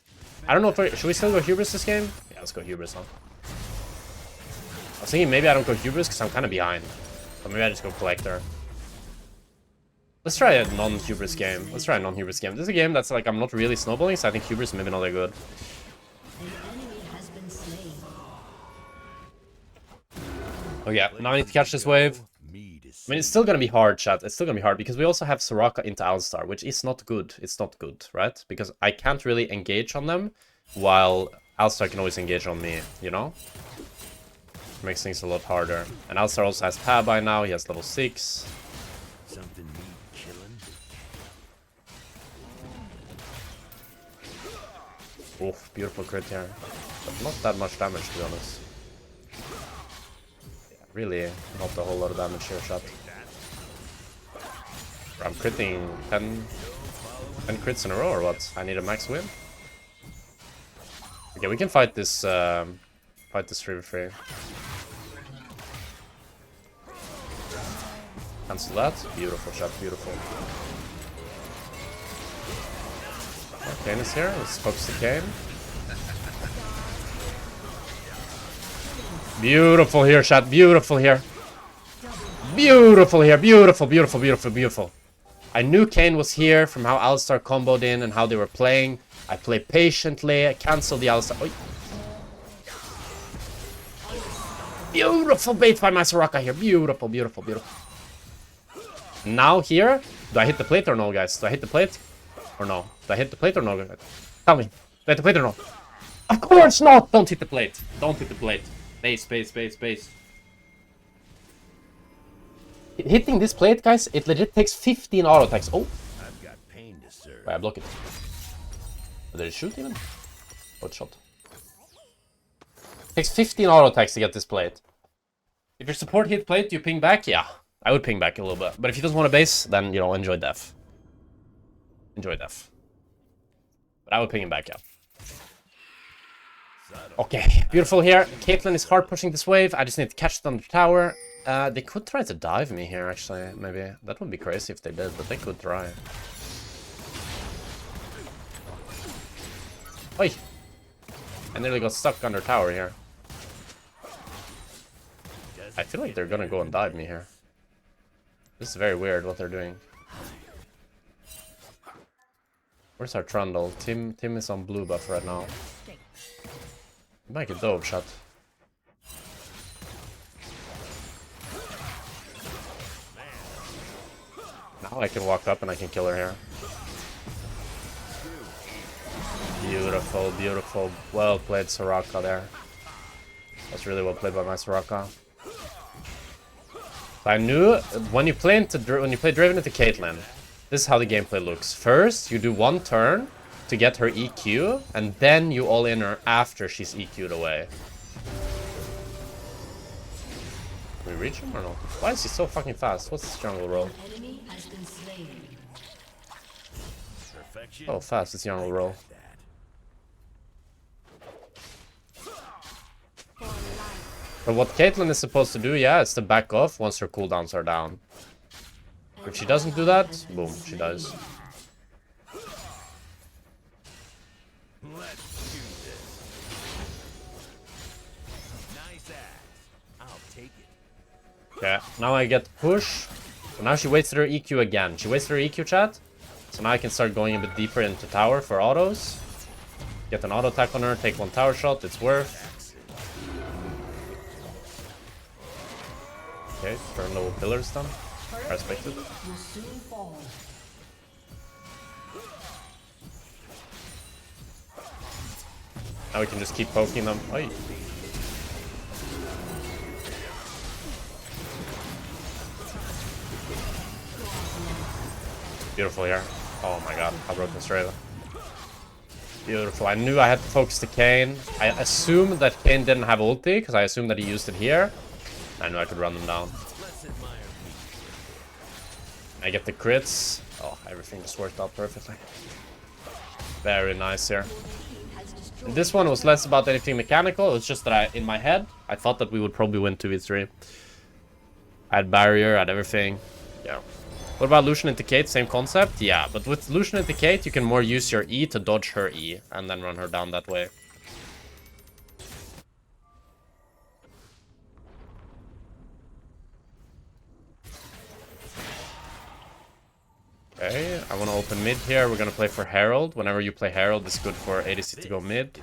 I don't know if should we still go Hubris this game? Yeah, let's go Hubris, huh? I was thinking maybe I don't go Hubris because I'm kind of behind. But maybe I just go Collector. Let's try a non-Hubris game. Let's try a non-Hubris game. This is a game that's like I'm not really snowballing, so I think Hubris maybe not that good. An enemy has been slain. Oh yeah, now I need to catch this wave. I mean, it's still gonna be hard, chat. It's still gonna be hard because we also have Soraka into Alistar, which is not good. It's not good, right? Because I can't really engage on them, while Alistar can always engage on me, you know? Makes things a lot harder. And Alistar also has Tab by now. He has level 6. Something need killing. Oof, beautiful crit here. But not that much damage, to be honest. Yeah, really, not a whole lot of damage here, chat. I'm critting 10 crits in a row, or what? I need a max win? Okay, we can fight this River free. Cancel that. Beautiful shot, beautiful. Kane is here. Let's focus the Kane. Beautiful here, chat. Beautiful here. Beautiful here. Beautiful, beautiful, beautiful, beautiful. I knew Kane was here from how Alistar comboed in and how they were playing. I played patiently. I canceled the Alistar. Oh. Beautiful bait by my Soraka here. Beautiful, beautiful, beautiful. Now here, do I hit the plate or no, guys? Do I hit the plate or no? Do I hit the plate or no? Tell me. Do I hit the plate or no? Of course not! Don't hit the plate. Don't hit the plate. Base, base, base, base. Hitting this plate, guys, it legit takes 15 auto attacks. Oh. I've got pain to serve. Wait, I block it. Oh, did it shoot even? What shot? Takes 15 auto attacks to get this plate. If your support hit plate, you ping back? Yeah, I would ping back a little bit. But if you don't want to base, then, you know, enjoy death. Enjoy death. But I would ping him back, yeah. Okay, beautiful here. Caitlyn is hard pushing this wave. I just need to catch it on the tower. They could try to dive me here, actually, maybe. That would be crazy if they did, but they could try. Oi! I nearly got stuck under tower here. I feel like they're gonna go and dive me here. This is very weird what they're doing. Where's our Trundle? Tim is on blue buff right now. Make a dope shot. Now I can walk up and I can kill her here. Beautiful, beautiful. Well played, Soraka there. That's really well played by my Soraka. I knew when you play Draven into Caitlyn, this is how the gameplay looks. First, you do one turn to get her EQ, and then you all in her after she's EQ'd away. Can we reach him or no? Why is he so fucking fast? What's this jungle roll? Enemy has been slain. Perfection. Oh, fast, it's jungle roll. But what Caitlyn is supposed to do, yeah, is to back off once her cooldowns are down. If she doesn't do that, boom, she dies. Let's do this. Okay, now I get push. So now she wasted her EQ again. She wasted her EQ, chat. So now I can start going a bit deeper into tower for autos. Get an auto attack on her, take one tower shot, it's worth. Okay, turn low pillars done. I respect it. Will soon fall. Now we can just keep poking them. Oi. Beautiful here. Oh my god, I broke this Draven. Beautiful. I knew I had to focus the Kayn. I assumed that Kayn didn't have ulti, because I assumed that he used it here. I knew I could run them down. I get the crits. Oh, everything just worked out perfectly. Very nice here. And this one was less about anything mechanical. It was just that in my head, I thought that we would probably win 2v3. I had barrier, I had everything. Yeah. What about Lucian into Kate? Same concept? Yeah, but with Lucian into Kate, you can more use your E to dodge her E and then run her down that way. Okay, I want to open mid here. We're going to play for Herald. Whenever you play Herald, it's good for ADC to go mid.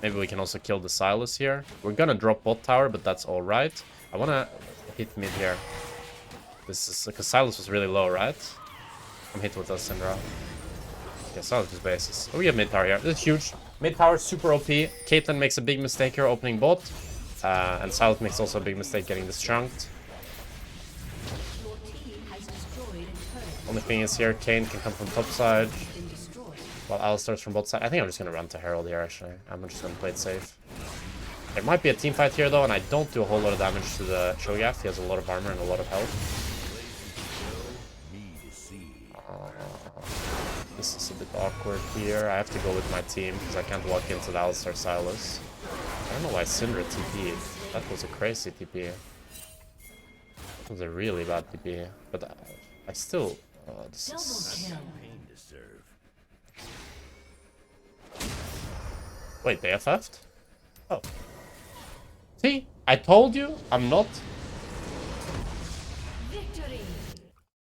Maybe we can also kill the Sylas here. We're going to drop bot tower, but that's alright. I want to hit mid here. This is because Sylas was really low, right? I'm hit with us, Syndra. Okay, Sylas is bases. Oh, we have mid tower here. This is huge. Mid tower, super OP. Caitlyn makes a big mistake here opening bot. And Sylas makes also a big mistake getting this chunked. Only thing is here, Kayn can come from top side. While Al starts from bot side. I think I'm just going to run to Herald here, actually. I'm just going to play it safe. There might be a team fight here, though, and I don't do a whole lot of damage to the Xayah. He has a lot of armor and a lot of health. This is a bit awkward here. I have to go with my team because I can't walk into the Alistar Sylas. I don't know why Syndra TP'd. That was a crazy TP. That was a really bad TP. But I still... this is... Wait, they FF'd? Oh. See? I told you I'm not... Victory.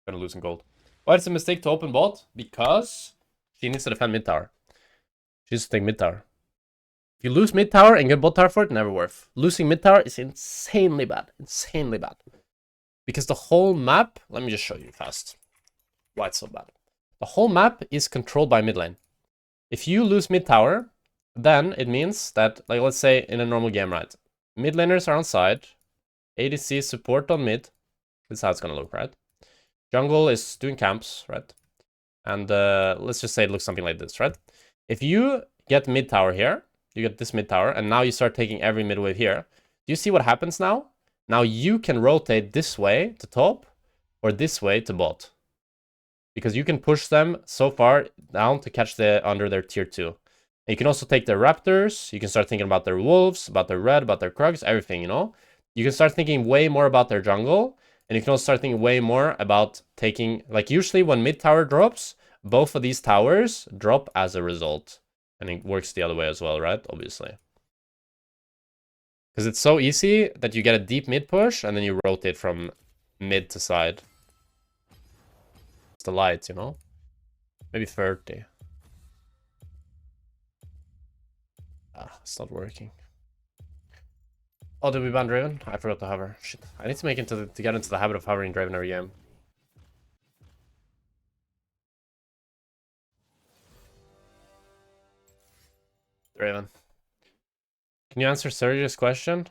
Gonna lose in gold. Why is it a mistake to open bot? Because she needs to defend mid tower. She needs to take mid tower. If you lose mid tower and get bot tower for it, never worth. Losing mid tower is insanely bad. Insanely bad. Because the whole map... Let me just show you fast why it's so bad. The whole map is controlled by mid lane. If you lose mid tower, then it means that, like, let's say in a normal game, right? Mid laners are on side. ADC support on mid. This is how it's gonna look, right? Jungle is doing camps, right? And let's just say it looks something like this, right? If you get mid tower here, you get this mid tower, and now you start taking every mid wave here. Do you see what happens now? Now you can rotate this way to top, or this way to bot. Because you can push them so far down to catch the under their tier 2. And you can also take their raptors, you can start thinking about their wolves, about their red, about their krugs, everything, you know? You can start thinking way more about their jungle, and you can also start thinking way more about taking... Like, usually when mid tower drops, both of these towers drop as a result. And it works the other way as well, right? Obviously. Because it's so easy that you get a deep mid push, and then you rotate from mid to side. It's the lights, you know? Maybe 30. Ah, it's not working. Oh, did we ban Draven? I forgot to hover. Shit. I need to get into the habit of hovering Draven every game. Draven. Can you answer Sergio's question?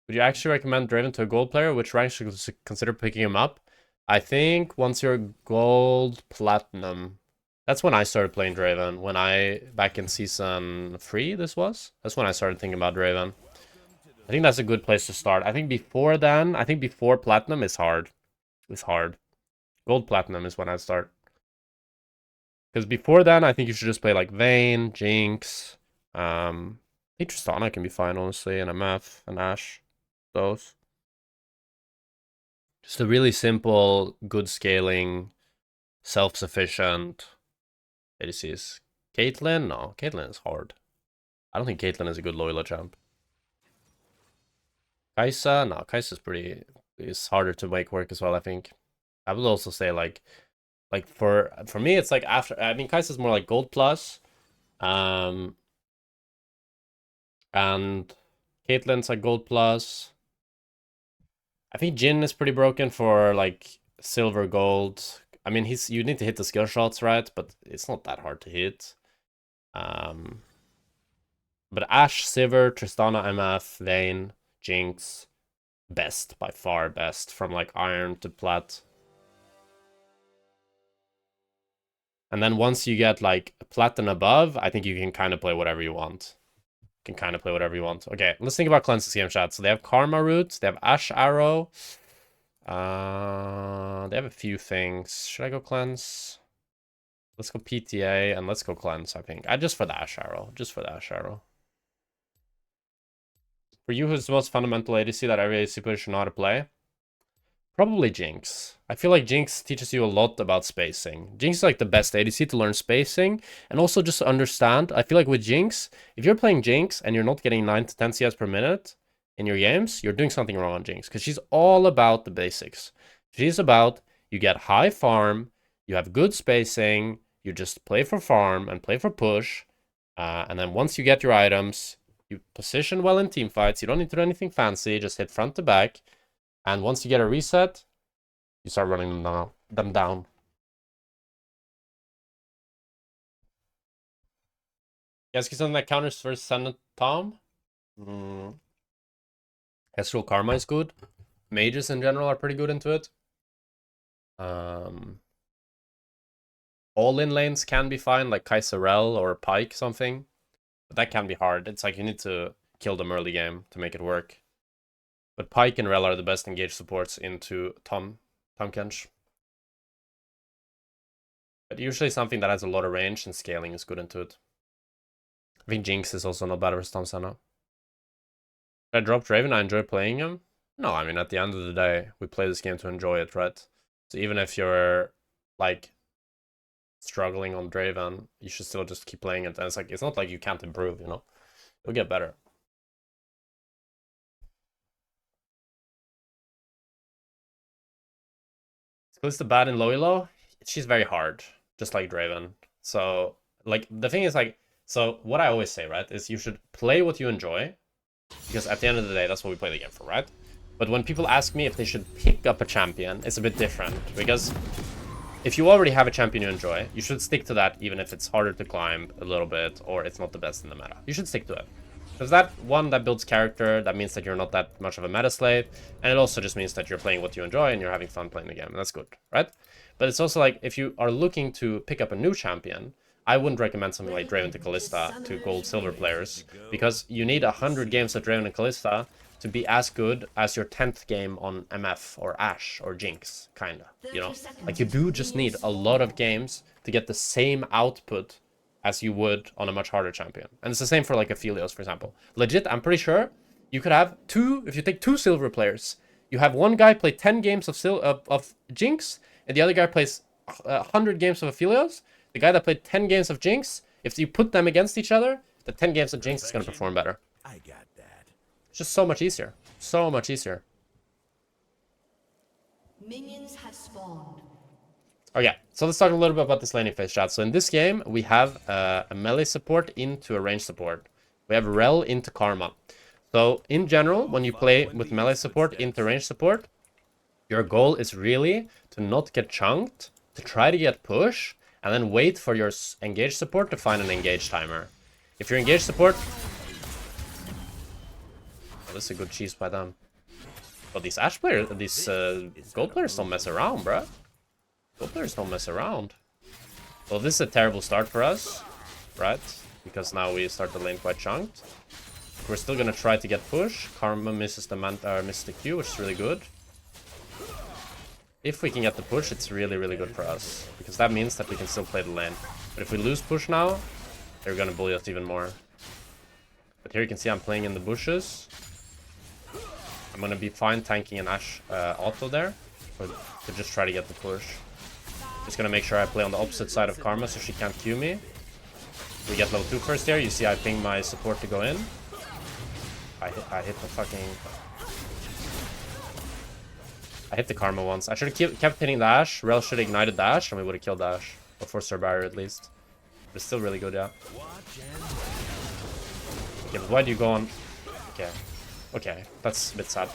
Would you actually recommend Draven to a gold player? Which rank should you consider picking him up? I think once you're gold platinum. That's when I started playing Draven. When back in season 3, this was. That's when I started thinking about Draven. I think that's a good place to start. I think before then, before platinum is hard. It's hard. Gold platinum is when I start. Because before then, I think you should just play like Vayne, Jinx. I think Tristana can be fine, honestly, and MF, and Ashe. Those. Just a really simple, good scaling, self-sufficient ADCs. Caitlyn? No, Caitlyn is hard. I don't think Caitlyn is a good Loyola champ. Xayah, no, Xayah's pretty, is harder to make work as well, I think. I would also say like for me, it's like after, I mean, Xayah's more like gold plus. And Caitlyn's like gold plus. I think Jhin is pretty broken for like silver, gold. I mean, you need to hit the skill shots, right? But it's not that hard to hit. But Ashe, Sivir, Tristana, MF, Vayne, Jinx, best, by far best, from like iron to plat. And then once you get like plat and above, I think you can kind of play whatever you want. Okay, let's think about cleanses game, chat. So they have Karma Root, they have Ashe Arrow. They have a few things. Should I go cleanse? Let's go PTA and let's go cleanse, I think. Just for the Ashe Arrow. For you, who's the most fundamental ADC that every ADC player should know how to play? Probably Jinx. I feel like Jinx teaches you a lot about spacing. Jinx is like the best ADC to learn spacing and also just to understand. I feel like with Jinx, if you're playing Jinx and you're not getting 9 to 10 CS per minute in your games, you're doing something wrong on Jinx because she's all about the basics. She's about you get high farm, you have good spacing, you just play for farm and play for push, and then once you get your items, you position well in team fights. You don't need to do anything fancy, just hit front to back. And once you get a reset, you start running them down. You guys get something that counters for Senate Tom? Ezreal Karma is good. Mages in general are pretty good into it. All-in lanes can be fine, like Kaiserel or Pyke something. But that can be hard. It's like you need to kill them early game to make it work. But Pyke and Rel are the best engaged supports into Tom Kench. But usually something that has a lot of range and scaling is good into it. I think Jinx is also not bad versus Tom Senna. Should I drop Draven? I enjoy playing him. No, I mean, at the end of the day, we play this game to enjoy it, right? So even if you're, like, struggling on Draven, you should still just keep playing it. And it's like, it's not like you can't improve, you know? You'll get better. Who's the bad in low elo? She's very hard, just like Draven. So, like, the thing is, like, so what I always say, right, is you should play what you enjoy, because at the end of the day, that's what we play the game for, right? But when people ask me if they should pick up a champion, it's a bit different, because if you already have a champion you enjoy, you should stick to that, even if it's harder to climb a little bit, or it's not the best in the meta. You should stick to it. Because that builds character, that means that you're not that much of a meta slave, and it also just means that you're playing what you enjoy and you're having fun playing the game, and that's good, right? But it's also like, if you are looking to pick up a new champion, I wouldn't recommend something like Draven to Kalista to gold silver players, because you need 100 games of Draven and Kalista to be as good as your 10th game on MF or Ashe or Jinx, kinda, you know? Like, you do just need a lot of games to get the same output as you would on a much harder champion. And it's the same for like Aphelios, for example. Legit, I'm pretty sure you could have if you take 2 silver players, you have one guy play 10 games of Jinx, and the other guy plays 100 games of Aphelios. The guy that played 10 games of Jinx, if you put them against each other, the 10 games of Jinx is going to perform better. I got that. It's just so much easier. So much easier. Minions have spawned. Okay, so let's talk a little bit about this laning phase, chat. So in this game, we have a melee support into a range support. We have Rel into Karma. So in general, when you play with melee support into range support, your goal is really to not get chunked, to try to get push, and then wait for your engage support to find an engage timer. If you're engage support... Oh, this is a good cheese by them. But these Ashe players, these gold players don't mess around, bruh. Gold players don't mess around. Well, this is a terrible start for us, right? Because now we start the lane quite chunked. We're still gonna try to get push. Karma misses the Q, which is really good. If we can get the push, it's really, really good for us. Because that means that we can still play the lane. But if we lose push now, they're gonna bully us even more. But here you can see I'm playing in the bushes. I'm gonna be fine tanking an Ashe auto there. To just try to get the push. Just gonna make sure I play on the opposite side of Karma so she can't Q me. We get level 2 first here. You see I ping my support to go in. I hit the fucking... I hit the Karma once. I should have kept hitting the Ashe. Rel should have ignited the Ashe, and we would have killed the Ashe. Or forced her barrier at least. But it's still really good, yeah. Yeah, but why do you go on... Okay. Okay, that's a bit sad.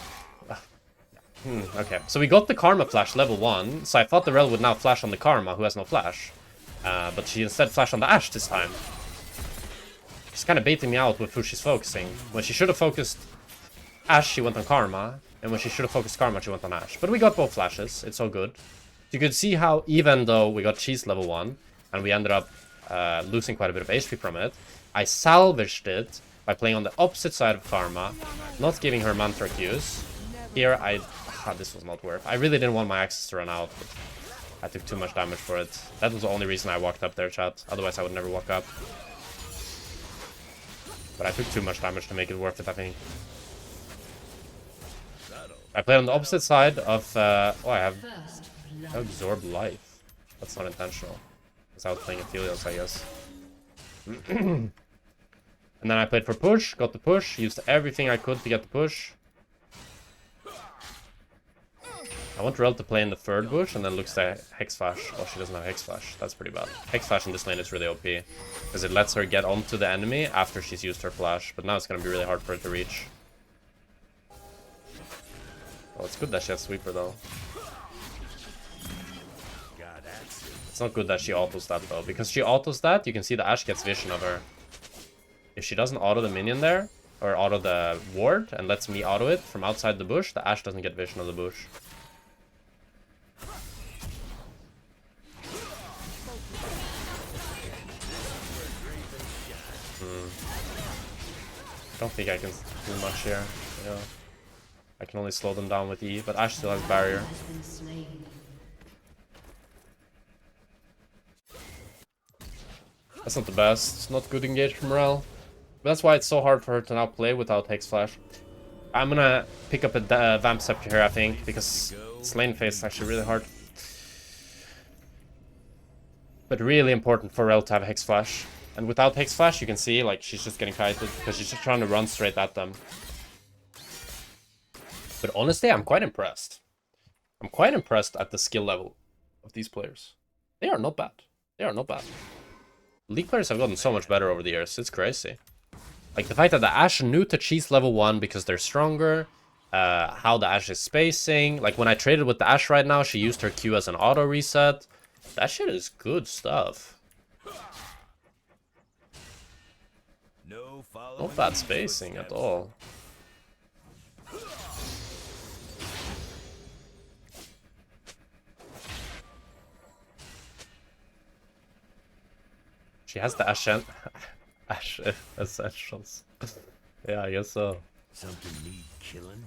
Okay, so we got the Karma flash level 1, so I thought the Rel would now flash on the Karma, who has no flash. But she instead flashed on the Ashe this time. She's kind of baiting me out with who she's focusing. When she should have focused Ashe, she went on Karma. And when she should have focused Karma, she went on Ashe. But we got both flashes, it's all good. You could see how even though we got cheese level 1, and we ended up losing quite a bit of HP from it, I salvaged it by playing on the opposite side of Karma, not giving her Mantra Qs. Here, this was not worth. I really didn't want my access to run out, but I took too much damage for it. That was the only reason I walked up there, chat. Otherwise, I would never walk up. But I took too much damage to make it worth it, I think. I played on the opposite side of... I have Absorb Life. That's not intentional. Because I was playing Aphelios, I guess. And then I played for push, got the push, used everything I could to get the push. I want Rel to play in the third bush and then looks to Hex Flash. Oh, she doesn't have Hex Flash. That's pretty bad. Hex Flash in this lane is really OP. Because it lets her get onto the enemy after she's used her flash. But now it's going to be really hard for her to reach. Oh, it's good that she has Sweeper though. It's not good that she autos that though. Because she autos that, you can see the Ashe gets vision of her. If she doesn't auto the minion there, or auto the ward, and lets me auto it from outside the bush, the Ashe doesn't get vision of the bush. I don't think I can do much here. Yeah. I can only slow them down with E, but Ashe still has barrier. That's not the best. Not good engage from Rel. But that's why it's so hard for her to now play without Hex Flash. I'm gonna pick up a Vamp Scepter here, I think, because this lane phase is actually really hard. But really important for Rel to have Hex Flash. And without Hex Flash, you can see, like, she's just getting kited, because she's just trying to run straight at them. But honestly, I'm quite impressed. I'm quite impressed at the skill level of these players. They are not bad. They are not bad. League players have gotten so much better over the years. It's crazy. Like, the fact that the Ashe knew to cheese level 1 because they're stronger. How the Ashe is spacing. Like, when I traded with the Ashe right now, she used her Q as an auto reset. That shit is good stuff. Not bad spacing at all. She has the Ashe essentials. Yeah, I guess so. Something need killing.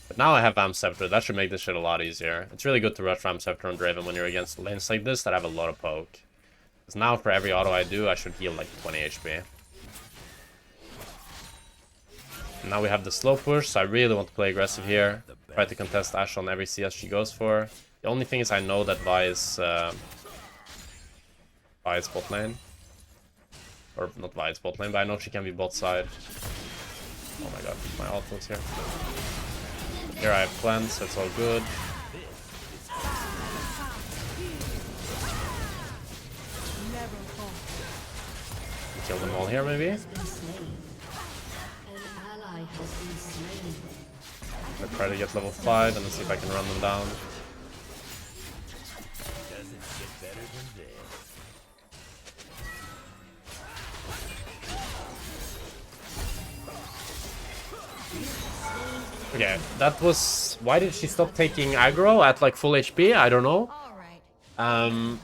But now I have Vamp Scepter. That should make this shit a lot easier. It's really good to rush Vamp Scepter on Draven when you're against lanes like this that have a lot of poke. Because now for every auto I do, I should heal like 20 HP. And now we have the slow push, so I really want to play aggressive here. Try to contest Ashe on every CS she goes for. The only thing is I know that Vi is bot lane. Or not Vi is bot lane, but I know she can be bot side. Oh my god, my ultimate's here. Here I have cleanse, so it's all good. Kill them all here maybe? I'll try to get level 5 and then see if I can run them down. Okay, that was... Why did she stop taking aggro at like full HP? I don't know. I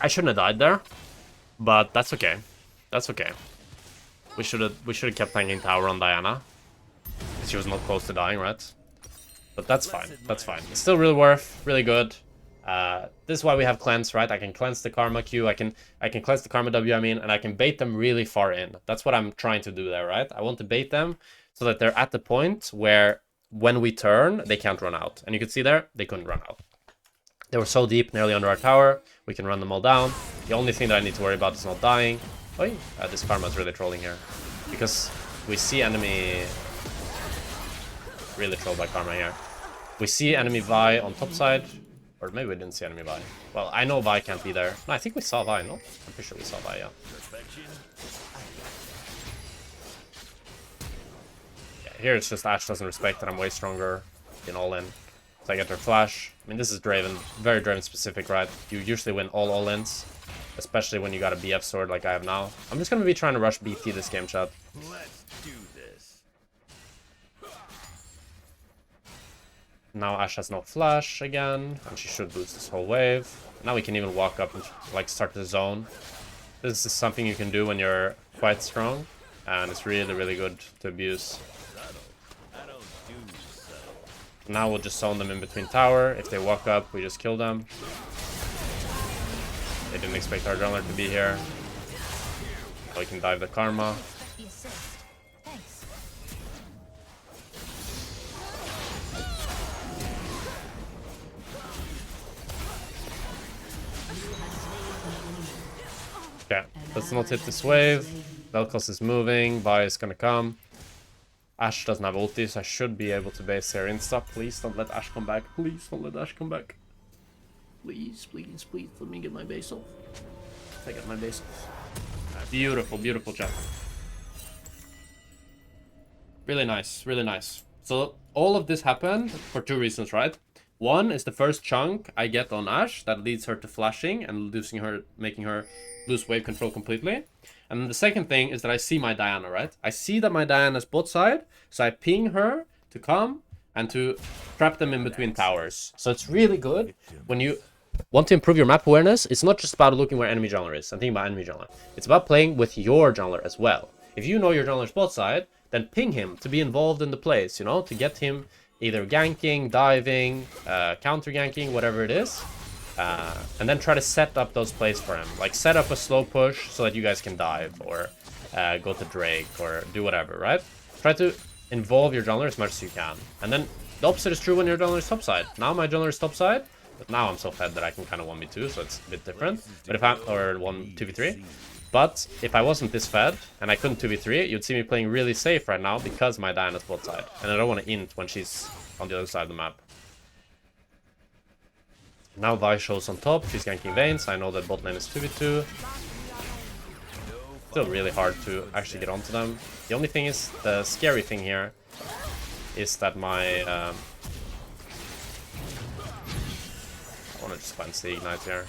shouldn't have died there, but that's okay. That's okay. We should have kept hanging tower on Diana. She was not close to dying, right? But that's fine. That's fine. It's still really really good. This is why we have cleanse, right? I can cleanse the Karma Q. I can cleanse the Karma W, I mean, and I can bait them really far in. That's what I'm trying to do there, right? I want to bait them so that they're at the point where when we turn, they can't run out. And you can see there, they couldn't run out. They were so deep, nearly under our tower. We can run them all down. The only thing that I need to worry about is not dying. Oh, this Karma is really trolling here. Because we see enemy really trolled by Karma here. We see enemy Vi on top side. Or maybe we didn't see enemy Vi. Well, I know Vi can't be there. No, I think we saw Vi, no? I'm pretty sure we saw Vi, yeah. Yeah, here it's just Ashe doesn't respect that I'm way stronger in all-in. So I get their flash. I mean, this is Draven. Very Draven specific, right? You usually win all-ins. Especially when you got a BF sword like I have now. I'm just gonna be trying to rush BT this game, chat. Let's do this. Now Ashe has no flash again, and she should boost this whole wave. Now we can even walk up and like start the zone. This is something you can do when you're quite strong, and it's really, really good to abuse. Now we'll just zone them in between tower. If they walk up, we just kill them. They didn't expect our jungler to be here. So we can dive the Karma. Okay, let's not hit this wave. Vel'Koz is moving. Vi is gonna come. Ashe doesn't have ulti, so I should be able to base here insta. Please don't let Ashe come back. Please don't let Ashe come back. Please, please, please, let me get my base off. I got my base off. Beautiful, beautiful chat. Really nice, really nice. So all of this happened for two reasons, right? One is the first chunk I get on Ashe that leads her to flashing and losing her, making her lose wave control completely. And then the second thing is that I see my Diana, right? I see that my Diana's bot side, so I ping her to come and to trap them in between towers. So it's really good when you want to improve your map awareness. It's not just about looking where enemy jungler is and thinking about enemy jungler. It's about playing with your jungler as well. If you know your jungler's bot side, then ping him to be involved in the plays, you know, to get him either ganking, diving, counter ganking, whatever it is. And then try to set up those plays for him. Like set up a slow push so that you guys can dive or go to Drake or do whatever, right? Try to involve your jungler as much as you can. And then the opposite is true when your jungler is topside. Now my jungler is topside, but now I'm so fed that I can kind of 1v2, so it's a bit different. But if I'm, or 2v3. But if I wasn't this fed and I couldn't 2v3, you'd see me playing really safe right now because my Diana's bot side. And I don't want to int when she's on the other side of the map. Now Vi shows on top, she's ganking Vayne, I know that bot lane is 2v2. Still really hard to actually get onto them. The only thing is, the scary thing here is that my... I want to just cleanse the ignite here.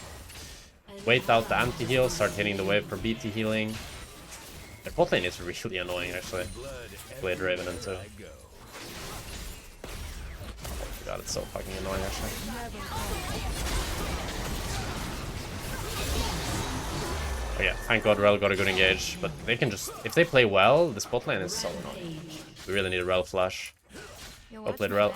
Wait out the anti-heal, start hitting the wave for BT healing. Their bot lane is really annoying actually. Play Draven into. Oh my god, it's so fucking annoying actually. Oh yeah, thank god Rel got a good engage, but they can just, if they play well, this bot lane is so annoying. We really need a Rel flash. Go play Rel.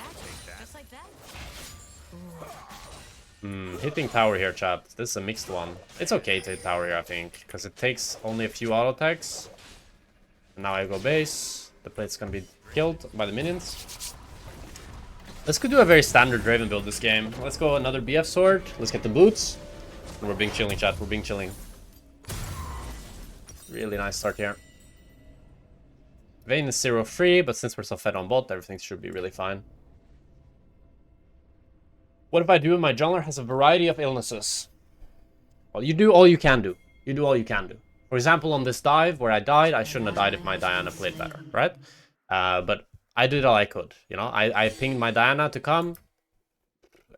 Hitting tower here, chat. This is a mixed one. It's okay to hit tower here, I think, because it takes only a few auto attacks. Now I go base. The plate's gonna be killed by the minions. Let's go do a very standard Draven build this game. Let's go another BF sword. Let's get the boots. And we're being chilling, chat. We're being chilling. Really nice start here. Vayne is 0 free, but since we're so fed on bot, everything should be really fine. What if I do? My jungler has a variety of illnesses. Well, you do all you can do. You do all you can do. For example, on this dive where I died, I shouldn't have died if my Diana played better, right? But I did all I could, you know? I pinged my Diana to come,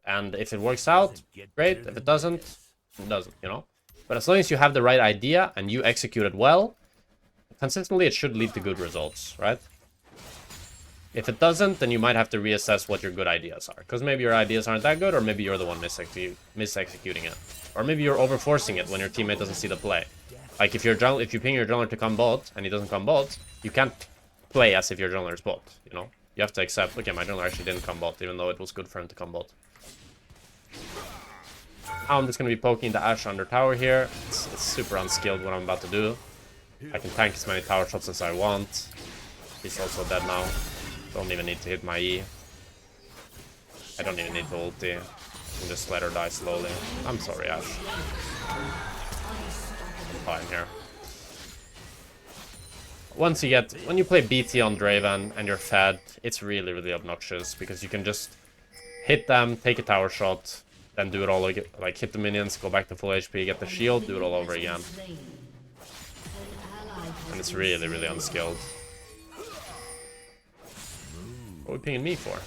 and if it works out, great. If it doesn't, it doesn't, you know? But as long as you have the right idea and you execute it well, consistently it should lead to good results, right? If it doesn't, then you might have to reassess what your good ideas are. Because maybe your ideas aren't that good, or maybe you're the one misexecuting it. Or maybe you're overforcing it when your teammate doesn't see the play. Like if you ping your jungler to come bot, and he doesn't come bot, you can't play as if your jungler is bot, you know? You have to accept, okay, my jungler actually didn't come bot, even though it was good for him to come bot. Now I'm just going to be poking the Ashe under tower here. It's super unskilled what I'm about to do. I can tank as many tower shots as I want. He's also dead now. Don't even need to hit my E. I don't even need to ulti. I can just let her die slowly. I'm sorry, Ashe. I'm fine here. When you play BT on Draven and you're fed, it's really, really obnoxious because you can just hit them, take a tower shot, then do it all again. Like hit the minions, go back to full HP, get the shield, do it all over again. And it's really, really unskilled. What are we pinging me for?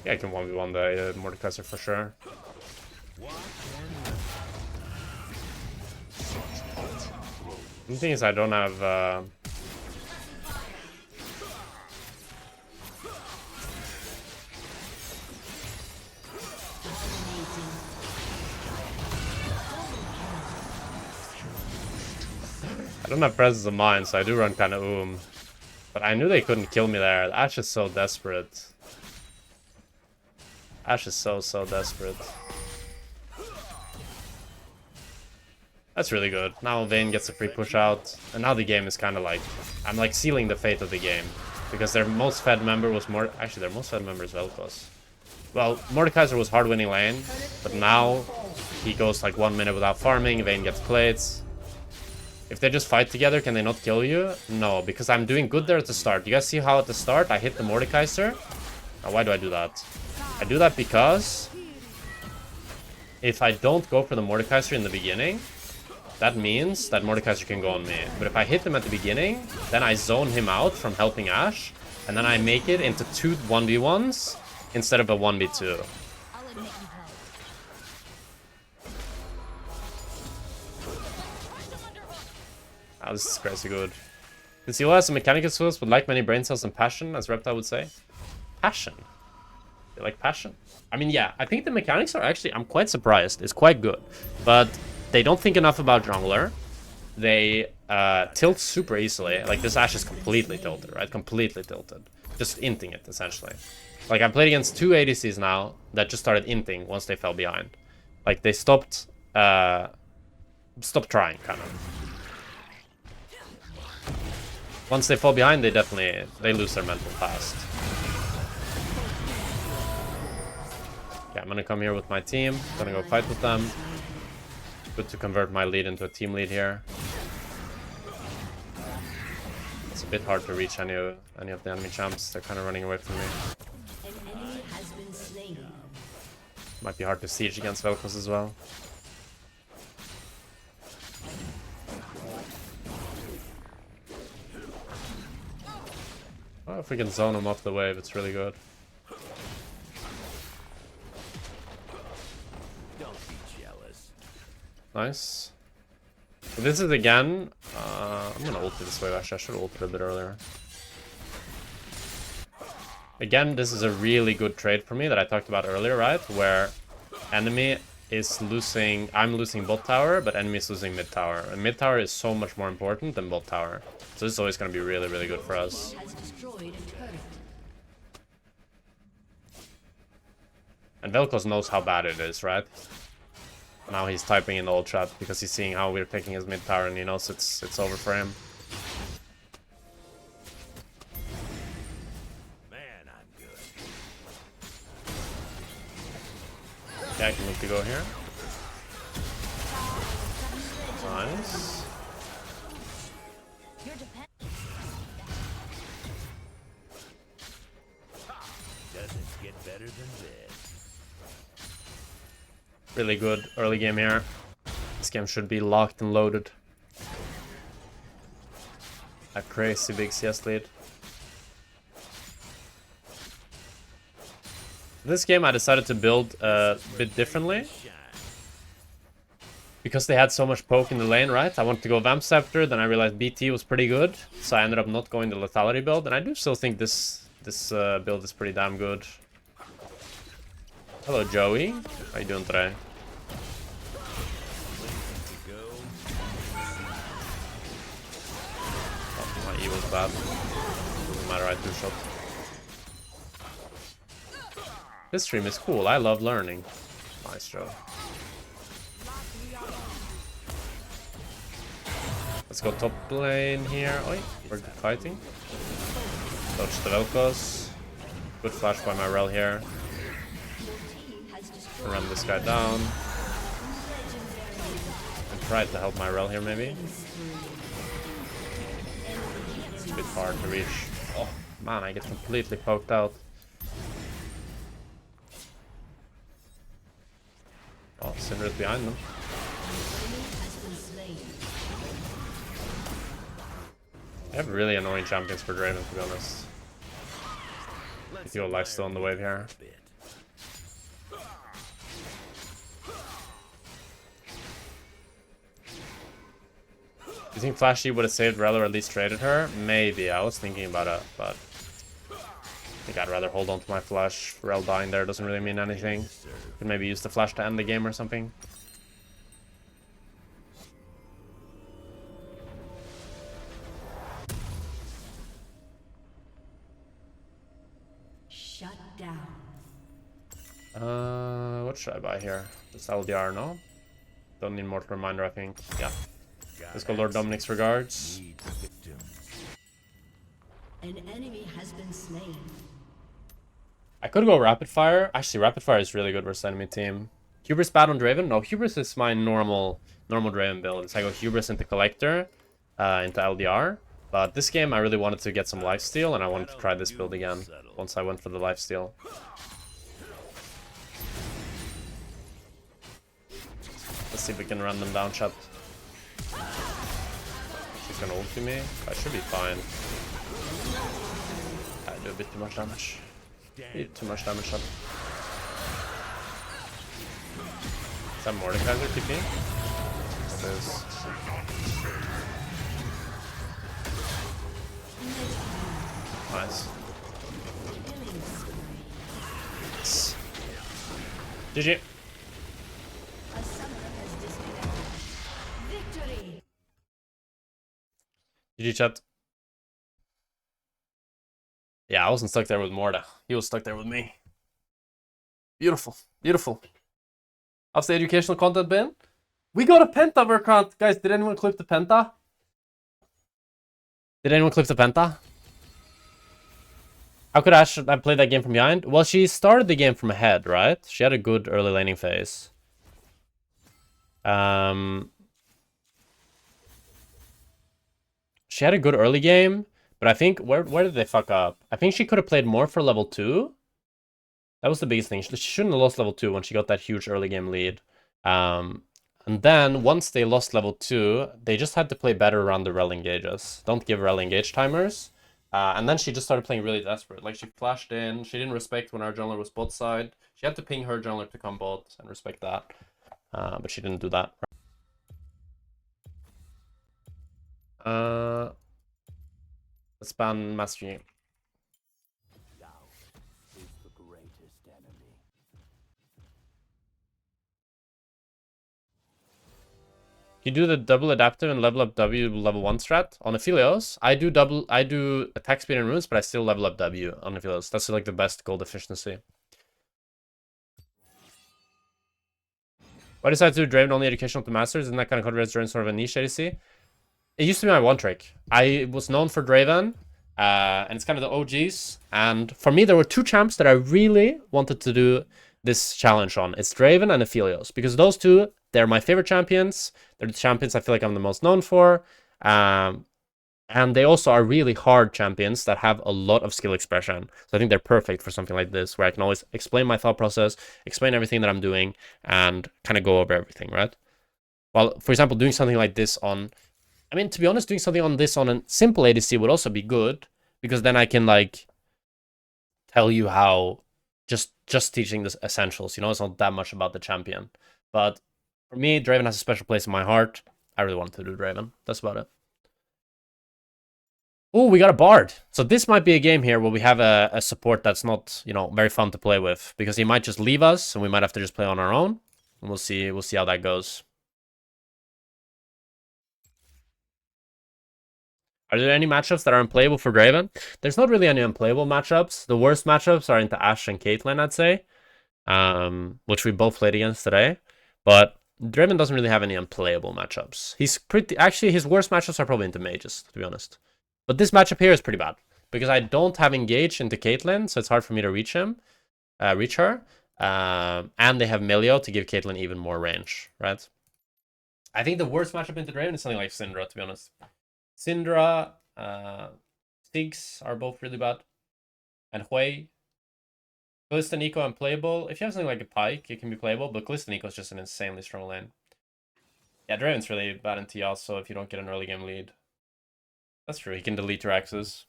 Yeah, I can 1v1 the Mordekaiser for sure. The thing is, I don't have... I don't have presence of mind, so I do run kind of But I knew they couldn't kill me there. Ashe is so desperate. Ashe is so desperate. That's really good. Now Vayne gets a free push out. And now the game is kind of like... I'm like sealing the fate of the game. Because their most fed member was more... Actually, their most fed member is Vel'Koz. Well, Mordekaiser was hard winning lane. But now he goes like 1 minute without farming. Vayne gets plates. If they just fight together, can they not kill you? No, because I'm doing good there at the start. You guys see how at the start I hit the Mordekaiser? Now, why do I do that? I do that because if I don't go for the Mordekaiser in the beginning, that means that Mordekaiser can go on me. But if I hit him at the beginning, then I zone him out from helping Ashe, and then I make it into 2 1v1s instead of a 1v2. Oh, this is crazy good. This heal has some mechanical skills, but like many brain cells and passion, as Reptile would say. Passion? You like passion? I mean, yeah, I think the mechanics are actually, I'm quite surprised. It's quite good. But they don't think enough about jungler. They tilt super easily. Like, this Ashe is completely tilted, right? Completely tilted. Just inting it, essentially. Like, I played against 2 ADCs now that just started inting once they fell behind. Like, they stopped trying, kind of. Once they fall behind, they lose their mental fast. Okay, I'm gonna come here with my team. Gonna go fight with them. Good to convert my lead into a team lead here. It's a bit hard to reach any of the enemy champs. They're kind of running away from me. Might be hard to siege against Vel'Koz as well. Well, if we can zone him off the wave, it's really good. Don't be jealous. Nice. So this is again... I'm gonna ult this way, actually. I should have ulted a bit earlier. Again, this is a really good trade for me that I talked about earlier, right? Where enemy is losing... I'm losing bot tower, but enemy is losing mid tower. And mid tower is so much more important than bot tower. So this is always gonna be really, really good for us. And Vel'Koz knows how bad it is, right? Now he's typing in the ult chat because he's seeing how we're taking his mid tower and he knows it's over for him. Man, I'm good. Yeah, I can look to go here. Nice. Doesn't get better than this. Really good early game here. This game should be locked and loaded. A crazy big CS lead. This game I decided to build a bit differently. Because they had so much poke in the lane, right? I wanted to go Jackspektra, then I realized BT was pretty good. So I ended up not going the lethality build. And I do still think this build is pretty damn good. Hello, Joey. How you doing today? Oh, my E was bad. Doesn't matter, I two-shot. This stream is cool. I love learning. Nice, Joe. Let's go top lane here. Oi, we're fighting. Dodge the Vel'Koz. Good flash by my rel here. Run this guy down. try to help my rel here, maybe. It's a bit hard to reach. Oh, man, I get completely poked out. Oh, Syndra is behind them. I have really annoying champions for Draven, to be honest. If your life's still on the wave here. You think Flashy would have saved Rel or at least traded her? Maybe. I was thinking about it, but I think I'd rather hold on to my flash. Rel dying there doesn't really mean anything. Could maybe use the flash to end the game or something. Shut down. What should I buy here? Just LDR, no? Don't need Mortal Reminder, I think. Yeah. Let's go Lord Dominic's regards. An enemy has been slain. I could go Rapid Fire. Actually, Rapid Fire is really good versus enemy team. Hubris bad on Draven? No, Hubris is my normal Draven build. So I go Hubris into Collector, into LDR. But this game, I really wanted to get some lifesteal, and I wanted to try this build again once I went for the lifesteal. Let's see if we can run them down, chat. She's gonna ulti me. I should be fine. I do a bit too much damage. Too much damage, chat. Is that Mordekaiser TP? It is. Nice. GG. GG, chat. Yeah, I wasn't stuck there with Morda. He was stuck there with me. Beautiful. Beautiful. How's the educational content been? We got a Penta account. Guys, did anyone clip the Penta? Did anyone clip the Penta? How could Ashe have played that game from behind? Well, she started the game from ahead, right? She had a good early laning phase. She had a good early game, but I think... Where did they fuck up? I think she could have played more for level 2. That was the biggest thing. She shouldn't have lost level 2 when she got that huge early game lead. And then, once they lost level 2, they just had to play better around the rel engages. Don't give rel engage timers. And then she just started playing really desperate. Like, she flashed in. She didn't respect when our jungler was bot side. She had to ping her jungler to come bot and respect that. But she didn't do that. Let's ban Master Yi. You do the double adaptive and level up W level 1 strat on Aphelios. I do attack speed and runes, but I still level up W on Aphelios. That's like the best gold efficiency. Why decide to do Draven only educational to masters? Isn't that kind of controversial during sort of a niche ADC? It used to be my one trick. I was known for Draven, and it's kind of the OGs. And for me, there were 2 champs that I really wanted to do this challenge on. It's Draven and Aphelios, because those 2, they're my favorite champions. They're the champions I feel like I'm the most known for. And they also are really hard champions that have a lot of skill expression. So I think they're perfect for something like this, where I can always explain my thought process, explain everything that I'm doing, and kind of go over everything, right? Well, for example, doing something like this on... I mean, to be honest, doing something on this on a simple ADC would also be good, because then I can, like, tell you how... Just teaching the essentials, you know? It's not that much about the champion. But for me, Draven has a special place in my heart. I really wanted to do Draven. That's about it. Oh, we got a Bard. So this might be a game here where we have a support that's not, you know, very fun to play with, because he might just leave us and we might have to just play on our own. And we'll see how that goes. Are there any matchups that are unplayable for Draven? There's not really any unplayable matchups. The worst matchups are into Ashe and Caitlyn, I'd say. Which we both played against today. But Draven doesn't really have any unplayable matchups. Actually, his worst matchups are probably into mages, to be honest. But this matchup here is pretty bad, because I don't have engage into Caitlyn, so it's hard for me to reach her. And they have Melio to give Caitlyn even more range, right? I think the worst matchup into Draven is something like Syndra, to be honest. Syndra, Ziggs are both really bad. And Hui. Kalista, Nico, unplayable. If you have something like a Pyke, it can be playable, but Kalista, Nico is just an insanely strong lane. Yeah, Draven's really bad in T also if you don't get an early game lead. That's true, he can delete your axes.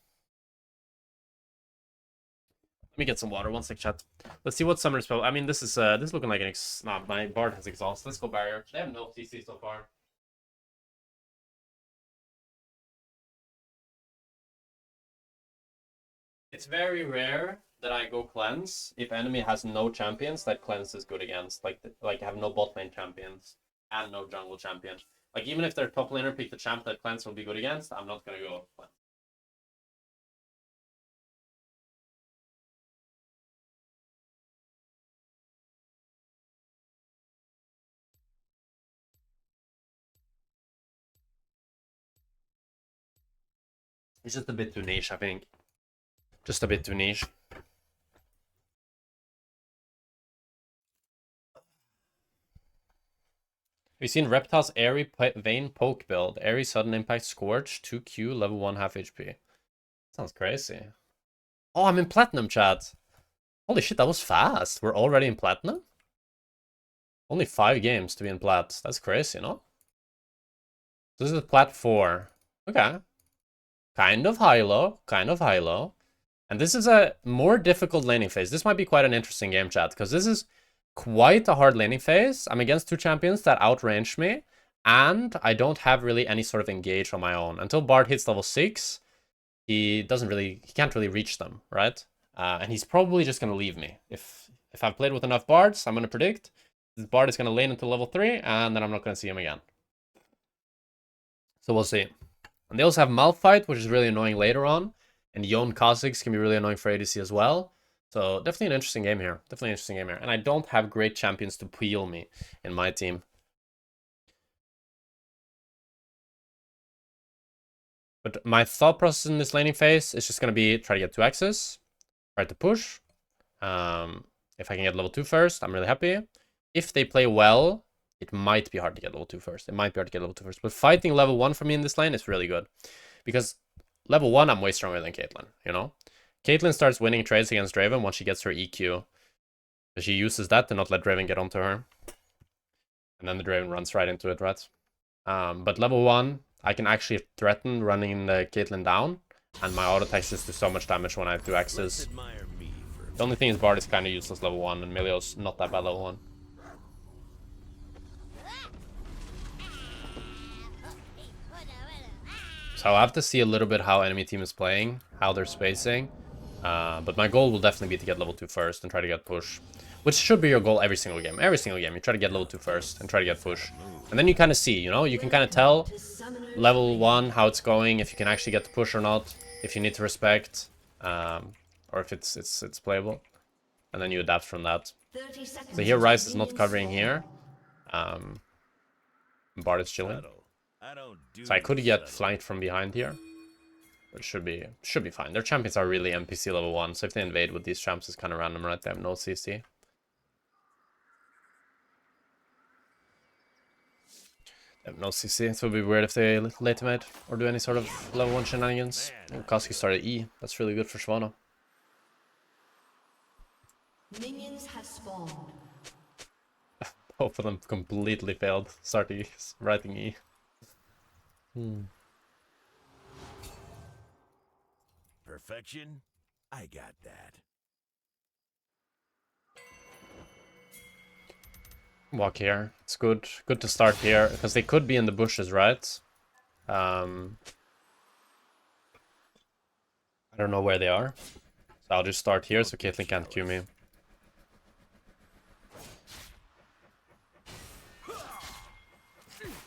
Let me get some water, one sec, chat. Let's see what summoner spell. I mean, this is looking like an nah, my Bard has exhaust. Let's go barrier. They have no CC so far. It's very rare that I go cleanse if enemy has no champions that cleanse is good against. Like have no bot lane champions and no jungle champion. Like even if their top laner pick the champ that cleanse will be good against, I'm not gonna go cleanse. It's just a bit too niche, I think. Just a bit too niche. We've seen Reptile's Airy Vayne Poke build. Airy Sudden Impact Scorch, 2Q, level 1, half HP. Sounds crazy. Oh, I'm in Platinum, chat. Holy shit, that was fast. We're already in Platinum? Only 5 games to be in Plat. That's crazy, no? This is Plat 4. Okay. Kind of high-low. Kind of high-low. And this is a more difficult laning phase. This might be quite an interesting game, chat, because this is quite a hard laning phase. I'm against 2 champions that outrange me, and I don't have really any sort of engage on my own. Until Bard hits level 6, he can't really reach them, right? And he's probably just going to leave me. If I've played with enough Bards, I'm going to predict this Bard is going to lane until level 3, and then I'm not going to see him again. So we'll see. And they also have Malphite, which is really annoying later on. And Yone Kha'Zix can be really annoying for ADC as well. So definitely an interesting game here. Definitely an interesting game here. And I don't have great champions to peel me in my team. But my thought process in this laning phase is just going to be try to get 2 axes. Try to push. If I can get level 2 first, I'm really happy. If they play well, it might be hard to get level 2 first. It might be hard to get level 2 first. But fighting level 1 for me in this lane is really good. Because level 1, I'm way stronger than Caitlyn, you know? Caitlyn starts winning trades against Draven once she gets her EQ. So she uses that to not let Draven get onto her. And then the Draven runs right into it, right? But level 1, I can actually threaten running the Caitlyn down. And my auto attacks just do so much damage when I have 2 axes. The only thing is Bard is kind of useless level 1, and Melio's not that bad level 1. So I'll have to see a little bit how enemy team is playing, how they're spacing. But my goal will definitely be to get level 2 first and try to get push. Which should be your goal every single game. Every single game, you try to get level 2 first and try to get push. And then you kind of see, you know, you can kind of tell level 1 how it's going, if you can actually get the push or not, if you need to respect, or if it's playable. And then you adapt from that. So here Ryze is not covering here. Bard is chilling. So I could get flanked from behind here. But should be fine. Their champions are really NPC level 1, so if they invade with these champs, it's kind of random, right? They have no CC. They have no CC, so it would be weird if they late mid or do any sort of level 1 shenanigans. And Koski started E. That's really good for Shyvana. Minions have spawned. Both of them completely failed starting writing E. Perfection? I got that. Walk here. It's good. Good to start here, because they could be in the bushes, right? I don't know where they are. So I'll just start here so Caitlyn can't Q me.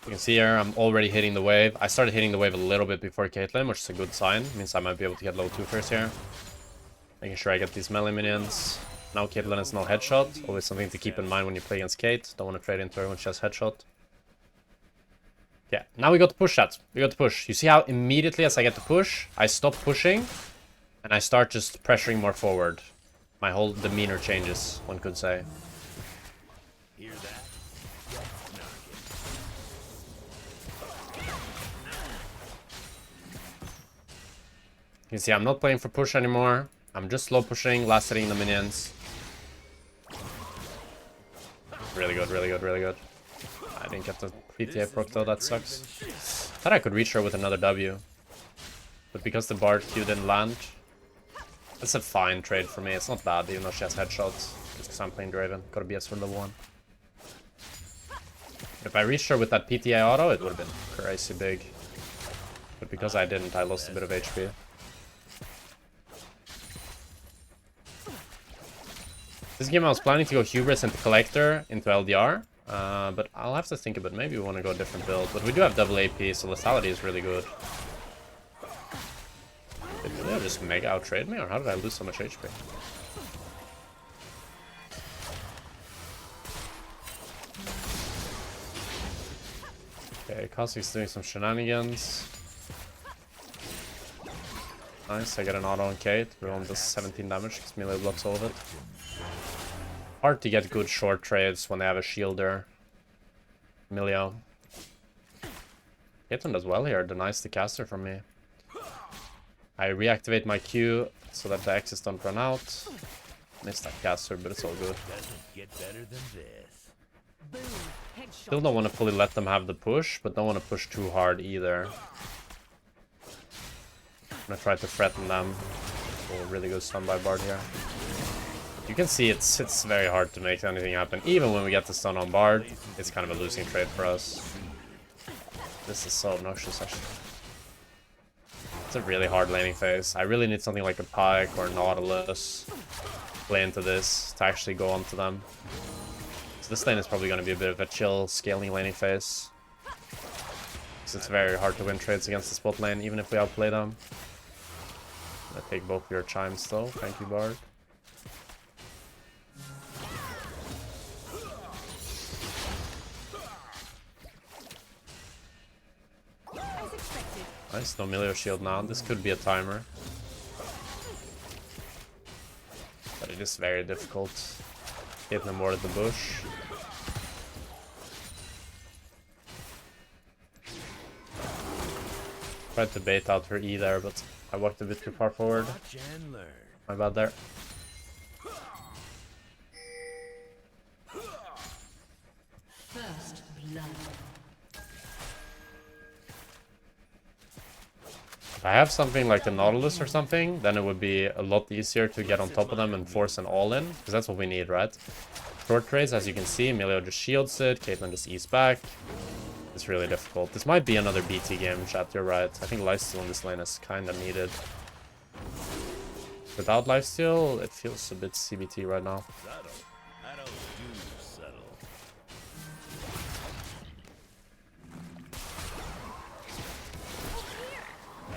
You can see here, I'm already hitting the wave. I started hitting the wave a little bit before Caitlyn, which is a good sign. It means I might be able to get level 2 first here. Making sure I get these melee minions. Now Caitlyn has no headshot. Always something to keep in mind when you play against Kate. Don't want to trade into her when she has headshot. Yeah, now we got to push that. We got to push. You see how immediately as I get to push, I stop pushing. And I start just pressuring more forward. My whole demeanor changes, one could say. Hear that? You can see I'm not playing for push anymore. I'm just slow pushing, last hitting the minions. Really good, really good, really good. I didn't get the PTA proc though, that sucks. Thought I could reach her with another W. But because the Bard Q didn't land, that's a fine trade for me. It's not bad, even though she has headshots. Just because I'm playing Draven. Gotta be for level 1. If I reached her with that PTA auto, it would have been crazy big. But because I didn't, I lost a bit of HP. This game I was planning to go Hubris into Collector into LDR. But I'll have to think about it. Maybe we want to go a different build. But we do have double AP, so lethality is really good. Did they just mega outtrade me, or how did I lose so much HP? Okay, Kha'Zix's doing some shenanigans. Nice, I get an auto on Kate. We're on this 17 damage because melee blocks all of it. Hard to get good short trades when they have a shielder. Emilio. Caitlyn does well here, denies the caster from me. I reactivate my Q so that the X's don't run out. Missed that caster, but it's all good. Doesn't get better than this. Still don't want to fully let them have the push, but don't want to push too hard either. I'm gonna try to threaten them. Oh, really good stun by Bard here. You can see it's very hard to make anything happen. Even when we get the stun on Bard, it's kind of a losing trade for us. This is so obnoxious, actually. It's a really hard laning phase. I really need something like a Pike or Nautilus play into this to actually go onto them. So this lane is probably going to be a bit of a chill scaling laning phase. Because it's very hard to win trades against the spot lane, even if we outplay them. I'm going to take both of your chimes though. Thank you, Bard. Nice, no Emilio shield now. This could be a timer. But it is very difficult. Hit them more at the bush. Tried to bait out her E there, but I walked a bit too far forward. My bad there. First blood. If I have something like the Nautilus or something, then it would be a lot easier to get on top of them and force an all-in, because that's what we need, right? Short trades, as you can see, Emilio just shields it, Caitlyn just eats back. It's really difficult. This might be another BT game, chat, you're right. I think lifesteal in this lane is kind of needed. Without lifesteal, it feels a bit CBT right now. I don't do subtle.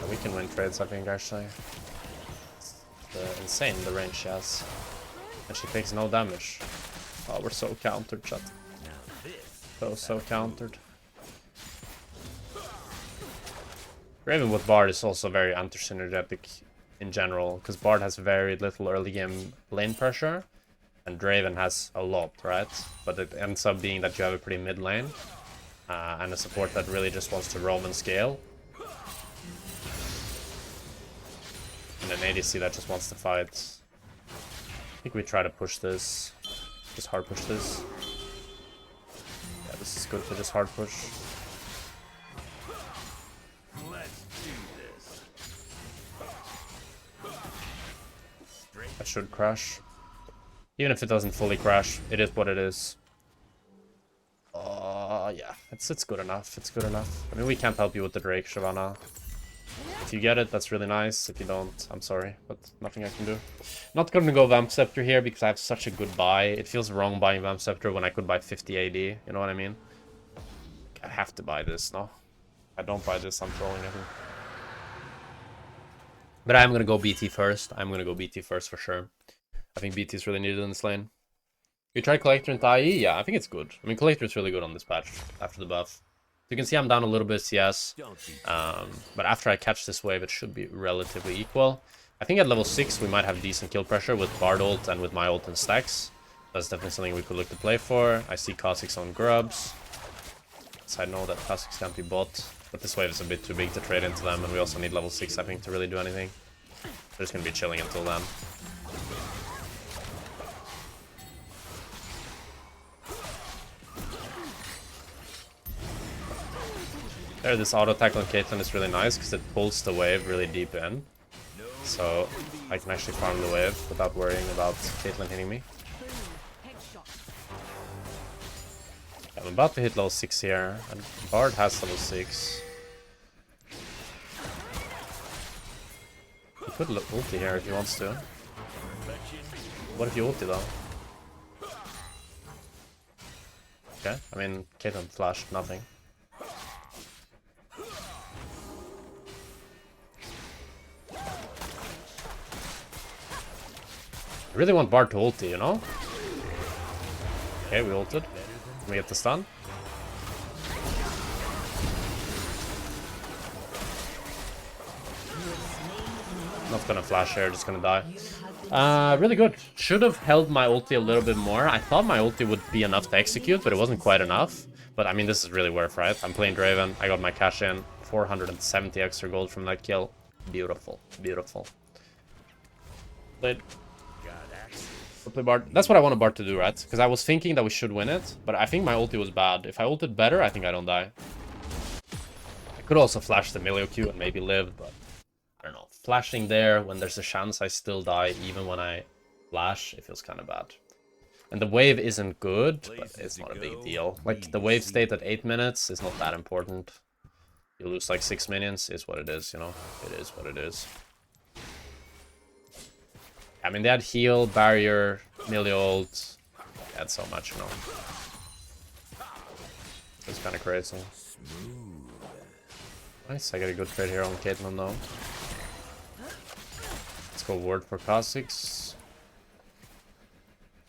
We can win trades, I think, actually. It's insane, the range she has. And she takes no damage. Oh, we're so countered, chat. So countered. Draven with Bard is also very anti-synergetic in general, because Bard has very little early game lane pressure, and Draven has a lot, right? But it ends up being that you have a pretty mid lane, and a support that really just wants to roam and scale. And an ADC that just wants to fight. I think we try to push this. Just hard push this. Yeah, this is good to just hard push. Let's do this. That should crash. Even if it doesn't fully crash, it is what it is. Yeah, it's good enough. It's good enough. I mean, we can't help you with the Drake, Shyvana. If you get it, that's really nice. If you don't, I'm sorry, but nothing I can do. Not gonna go Vamp Scepter here because I have such a good buy. It feels wrong buying Vamp Scepter when I could buy 50 AD, you know what I mean? I have to buy this, no? If I don't buy this, I'm trolling, I think. But I'm gonna go BT first. I'm gonna go BT first for sure. I think BT is really needed in this lane. You try Collector into IE? Yeah, I think it's good. I mean, Collector is really good on this patch after the buff. You can see I'm down a little bit CS, but after I catch this wave, it should be relatively equal. I think at level 6, we might have decent kill pressure with Bard ult and with my ult and stacks. That's definitely something we could look to play for. I see Kha'Zix on grubs. So I know that Kha'Zix can't be bought, but this wave is a bit too big to trade into them, and we also need level 6, I think, to really do anything. They're just gonna be chilling until then. There, this auto attack on Caitlyn is really nice because it pulls the wave really deep in. So I can actually farm the wave without worrying about Caitlyn hitting me. I'm about to hit level 6 here, and Bard has level 6. He could ulti here if he wants to. What if you ulti though? Okay, I mean, Caitlyn flashed, nothing. I really want Bard to ulti, you know? Okay, we ulted. Can we get the stun? Not gonna flash here, just gonna die. Really good. Should have held my ulti a little bit more. I thought my ulti would be enough to execute, but it wasn't quite enough. But I mean, this is really worth, right? I'm playing Draven. I got my cash in. 470 extra gold from that kill. Beautiful. Beautiful. Played. Play Bard. That's what I wanted Bard to do, right? Because I was thinking that we should win it, but I think my ulti was bad. If I ulted better, I think I don't die. I could also flash the Milio Q and maybe live, but I don't know. Flashing there when there's a chance I still die, even when I flash, it feels kind of bad. And the wave isn't good, but it's not a big deal. Like, the wave state at 8 minutes is not that important. You lose like 6 minions, is what it is, you know? It is what it is. I mean, they had heal, barrier, melee ult. They had so much, you know. It's kind of crazy. Nice, I got a good trade here on Caitlyn though. Let's go ward for Kha'Zix.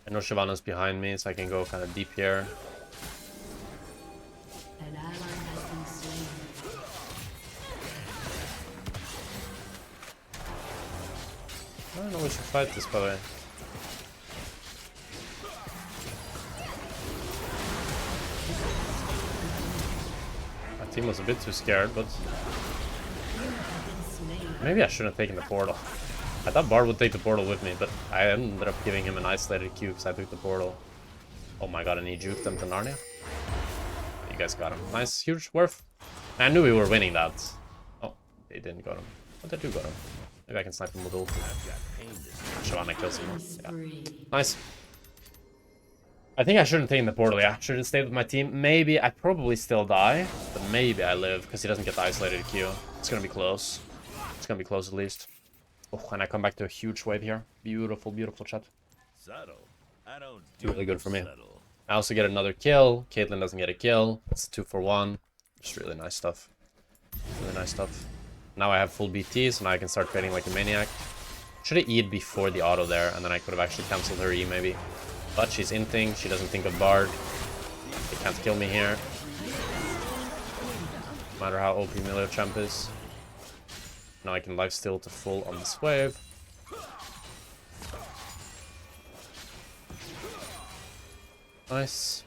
I know Shyvana's behind me, so I can go kind of deep here. An ally has been slain. I don't know we should fight this, by the way. My team was a bit too scared, but maybe I shouldn't have taken the portal. I thought Bard would take the portal with me, but I ended up giving him an isolated Q because I took the portal. Oh my god, and he juked them to Narnia. You guys got him. Nice, huge, worth. I knew we were winning that. Oh, they didn't got him. But they do got him. Maybe I can snipe him with ulti. Shyvana kills him. Yeah. Nice. I think I shouldn't take the portal, yeah. Should have stayed with my team. Maybe I probably still die, but maybe I live because he doesn't get the isolated Q. It's gonna be close. It's gonna be close at least. Oh, and I come back to a huge wave here. Beautiful, beautiful chat. Subtle. I don't Really good for me. subtle. I also get another kill. Caitlyn doesn't get a kill. It's 2 for 1. Just really nice stuff. Really nice stuff. Now I have full BT, so now I can start trading like a maniac. Should have E'd before the auto there, and then I could have actually cancelled her E maybe. But she's inting, she doesn't think of Bard. They can't kill me here. No matter how OP Milio champ is. Now I can lifesteal to full on this wave. Nice.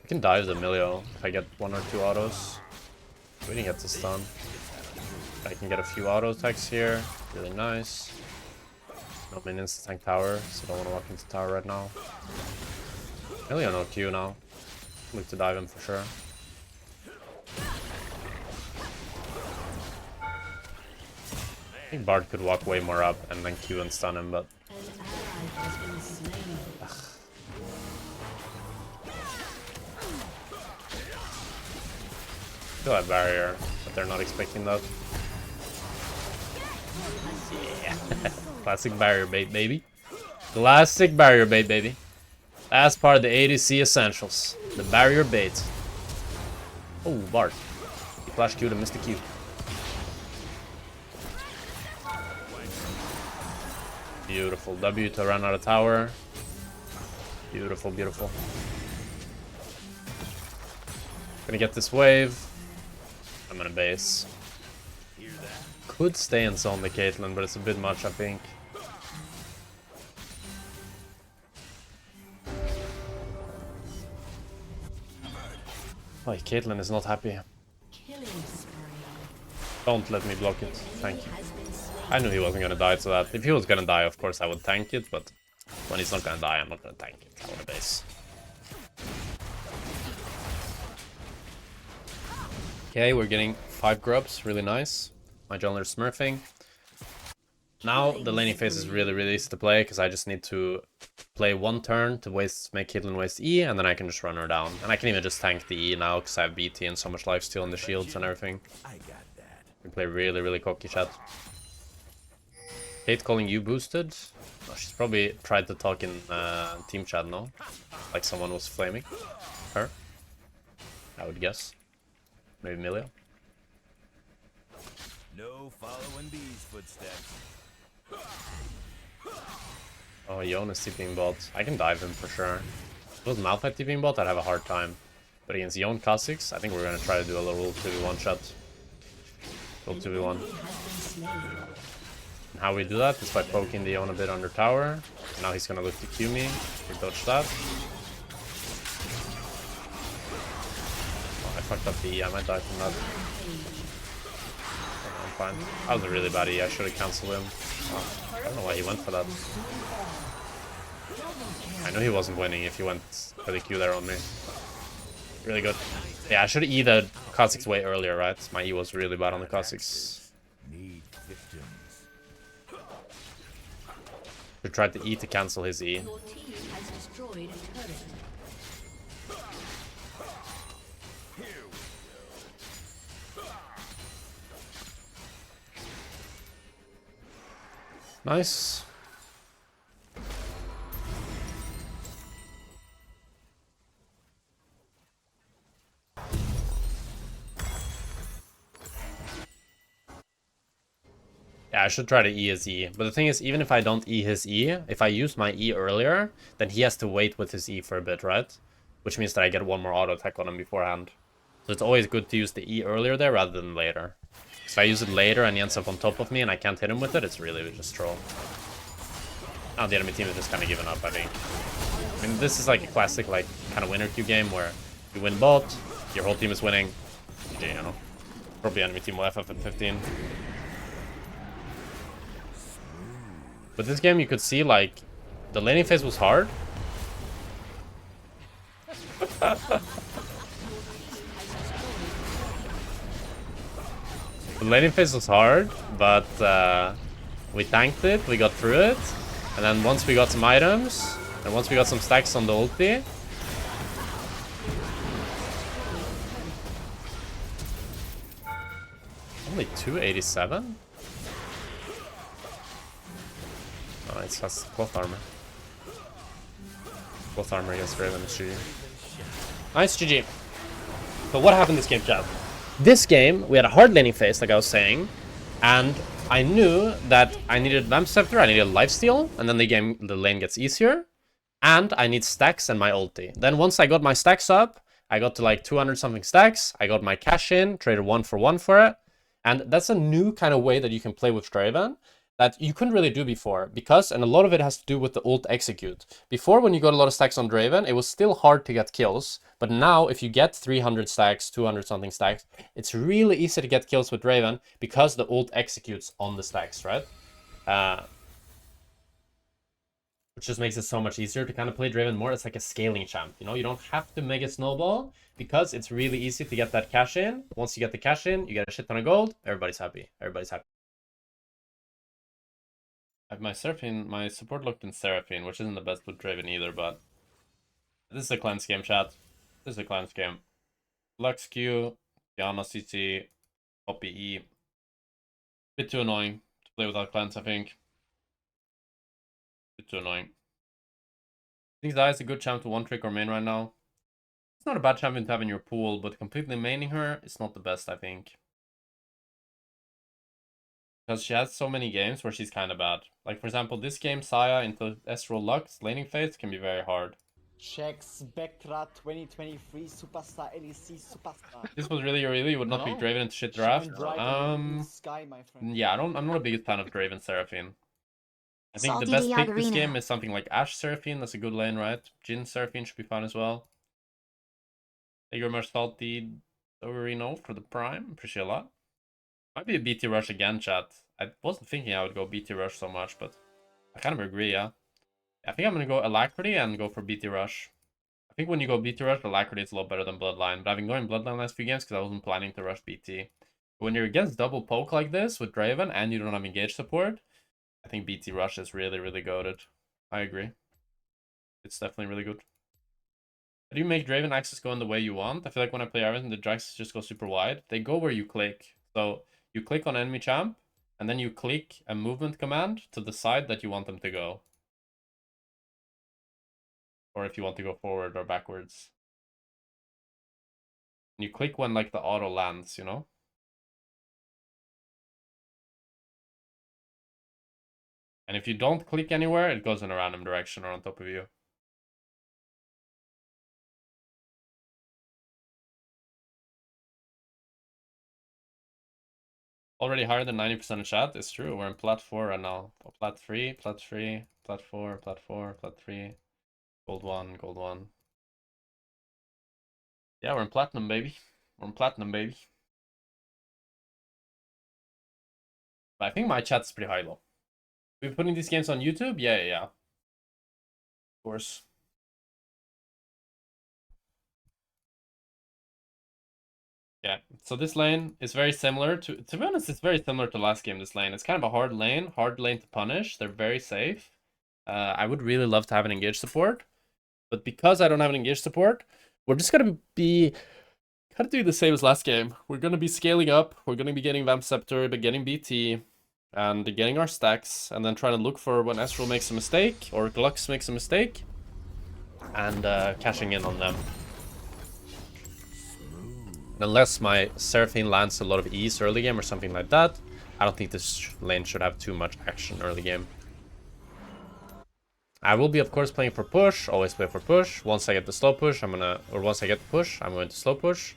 I can dive the Milio if I get 1 or 2 autos. We didn't get the stun. I can get a few auto attacks here. Really nice. No minions to tank tower, so don't want to walk into tower right now. Milio no Q now. Look to dive him for sure. I think Bard could walk way more up and then Q and stun him, but An ally has been slain. still have barrier, but they're not expecting that. Yeah. Classic barrier bait, baby. Classic barrier bait, baby. That's part of the ADC essentials. The barrier bait. Oh, Bard. He flash Q'd and missed the Q. Beautiful. W to run out of tower. Beautiful, beautiful. Gonna get this wave. I'm gonna base. Could stay and zone the Caitlyn, but it's a bit much, I think. Oh, Caitlyn is not happy. Killing spree. Don't let me block it. Thank you. Has been slain. I knew he wasn't gonna die to that. If he was gonna die, of course I would tank it, but when he's not gonna die, I'm not gonna tank it. I want a base. Okay, we're getting 5 grubs, really nice. My jungler's smurfing. Now the laning phase is really easy to play because I just need to play 1 turn to make Caitlyn waste E, and then I can just run her down. And I can even just tank the E now because I have BT and so much lifesteal on the shields and everything. I got that. We play really cocky chat. Kate calling you boosted? Oh, she's probably tried to talk in team chat, no? Like someone was flaming her, I would guess. Maybe Millia. No following these footsteps. Oh, Yone is TPing bot. I can dive him for sure. If it was Malphite TPing bot, I'd have a hard time. But against Yone Kha'Zix, I think we're gonna try to do a little 2v1 shot. Little 2v1. And how we do that is by poking the Yone a bit under tower. Now he's gonna look to Q me. We dodge that. Oh, I fucked up the E. I might die from that. Oh, I'm fine. That was a really bad E. I should have cancelled him. Oh, I don't know why he went for that. I knew he wasn't winning if he went for the Q there on me. Really good. Yeah, I should have E the Kha'Zix way earlier, right? My E was really bad on the Kha'Zix. Need victims. Should try to E to cancel his E. Your team has destroyed a turret. Nice. Yeah, I should try to E his E. But the thing is, even if I don't E his E, if I use my E earlier, then he has to wait with his E for a bit, right? Which means that I get 1 more auto attack on him beforehand. So it's always good to use the E earlier there rather than later. If I use it later and he ends up on top of me and I can't hit him with it, it's really just troll. Now the enemy team is just kind of giving up, I think. I mean, this is like a classic, like, kind of winner queue game where you win bot, your whole team is winning. You know, probably enemy team will FF at 15. But this game, you could see, like, the laning phase was hard. The laning phase was hard, but we tanked it, we got through it. And then once we got some items, and once we got some stacks on the ulti, only 287? Oh, it has cloth armor. Cloth armor against Draven is GG. Nice, GG. But what happened this game, chat? This game, we had a hard laning phase, like I was saying, and I knew that I needed Jackspektra, I needed lifesteal, and then the lane gets easier, and I need stacks and my ulti. Then once I got my stacks up, I got to like 200 something stacks, I got my cash in, traded 1 for 1 for it, and that's a new kind of way that you can play with Draven that you couldn't really do before, because, and a lot of it has to do with the ult execute. Before, when you got a lot of stacks on Draven, it was still hard to get kills, but now if you get 300 stacks, 200 something stacks, it's really easy to get kills with Draven because the ult executes on the stacks, right? Which just makes it so much easier to kind of play Draven more. It's like a scaling champ, you know? You don't have to make it snowball because it's really easy to get that cash in. Once you get the cash in, you get a shit ton of gold, everybody's happy. Everybody's happy. I have my Seraphine, my support locked in Seraphine, which isn't the best with Draven either, but this is a cleanse game, chat. This is a cleanse game. Lux Q, Diana CC, Poppy E. Bit too annoying to play without cleanse, I think. Bit too annoying. I think Xayah is a good champ to one trick or main right now. It's not a bad champion to have in your pool, but completely maining her is not the best, I think. Because she has so many games where she's kind of bad. Like, for example, this game, Xayah into Ezreal Lux, laning phase can be very hard. Jackspektra 2023 Superstar LEC Superstar. This was really, you would not pick Draven into shit draft. Sky, my friend. Yeah, I'm not a big fan of Draven Seraphine. I think the best pick this game is something like Ashe Seraphine. That's a good lane, right? Jhin Seraphine should be fun as well. Thank you very much, Salty Dorino, for the prime. Appreciate a lot. Might be a BT rush again, chat. I wasn't thinking I would go BT Rush so much, but I kind of agree, yeah. I think I'm going to go Alacrity and go for BT Rush. I think when you go BT Rush, Alacrity is a lot better than Bloodline. But I've been going Bloodline last few games because I wasn't planning to rush BT. But when you're against double poke like this with Draven and you don't have engage support, I think BT Rush is really, really goated. I agree. It's definitely really good. How do you make Draven axes go in the way you want? I feel like when I play Arvin, the Jax just go super wide. They go where you click. So you click on enemy champ, and then you click a movement command to the side that you want them to go. Or if you want to go forward or backwards. And you click when like the auto lands, you know? And if you don't click anywhere, it goes in a random direction or on top of you. Already higher than 90% of chat. It's true. We're in plat 4 right now. Oh, plat 3, plat 3, plat 4, plat 4, plat 3. Gold 1, gold 1. Yeah, we're in platinum, baby. We're in platinum, baby. But I think my chat's pretty high, though. We're putting these games on YouTube? Yeah. Of course. Yeah, so this lane is very similar to be honest, it's very similar to last game, this lane. It's kind of a hard lane to punish. They're very safe. I would really love to have an engage support, but because I don't have an engage support, we're just gonna be kind of doing the same as last game. We're gonna be scaling up, we're gonna be getting Vamp Scepter, but getting BT, and getting our stacks, and then trying to look for when Ezreal makes a mistake, or Glux makes a mistake, and cashing in on them. Unless my Seraphine lands a lot of E's early game or something like that, I don't think this lane should have too much action early game. I will be, of course, playing for push. Always play for push. Once I get the slow push, once I get the push, I'm going to slow push.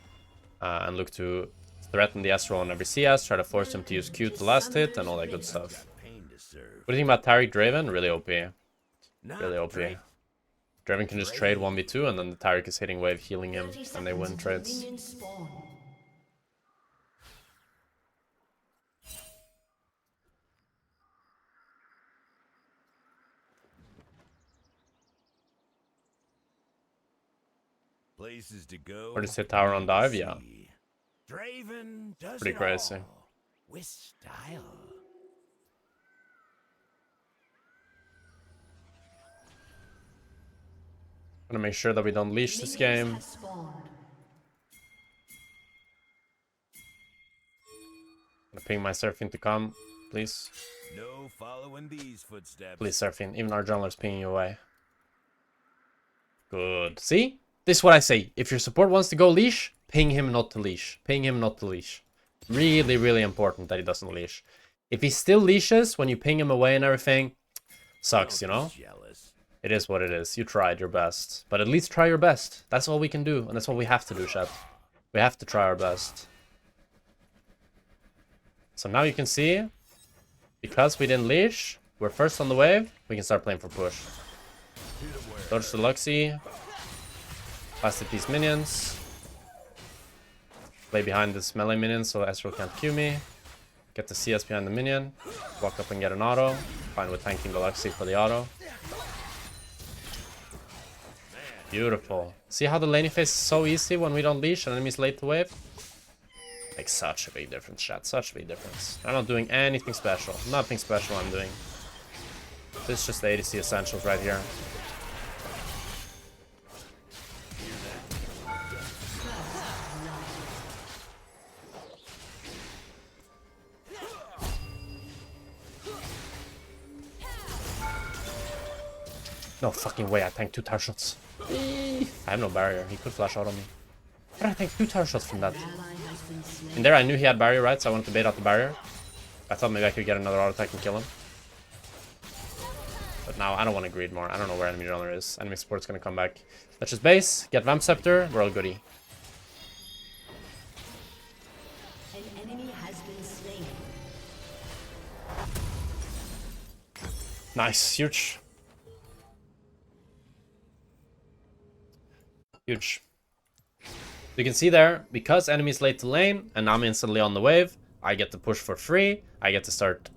And look to threaten the Ezreal on every CS, try to force him to use Q to last hit, and all that good stuff. What do you think about Taric Draven? Really OP. Really OP. Draven can just trade 1v2, and then the Taric is hitting wave, healing him, and they win trades. Places to go. Or just hit tower on dive, yeah. Draven does Pretty it crazy. all with style. Gonna make sure that we don't leash this game. Gonna ping my Seraphine to come, please. No following these footsteps. Please, Seraphine. Even our jungler's pinging you away. Good. See? This is what I say. If your support wants to go leash, ping him not to leash. Ping him not to leash. Really, really important that he doesn't leash. If he still leashes when you ping him away and everything, sucks, you know? It is what it is. You tried your best. But at least try your best. That's all we can do. And that's what we have to do, chat. We have to try our best. So now you can see, because we didn't leash, we're first on the wave, we can start playing for push. Dodge the Luxie. Last hit these minions. Play behind this melee minion so Ezreal can't Q me. Get the CS behind the minion. Walk up and get an auto. Fine with tanking the Luxie for the auto. Beautiful. See how the laning phase is so easy when we don't leash and enemies late to wave? Makes such a big difference, chat. Such a big difference. I'm not doing anything special. Nothing special I'm doing. This is just the ADC essentials right here. No fucking way I tanked 2 tower shots. I have no barrier. He could flash out on me. How did I tank 2 tower shots from that? In there I knew he had barrier, right? So I wanted to bait out the barrier. I thought maybe I could get another auto attack and kill him. But now I don't want to greed more. I don't know where enemy jungler is. Enemy support's gonna come back. Let's just base, get Vamp Scepter, we're all goody. An enemy has been slain. Nice, huge. Huge. You can see there, because enemies late to lane, and I'm instantly on the wave, I get to push for free. I get to start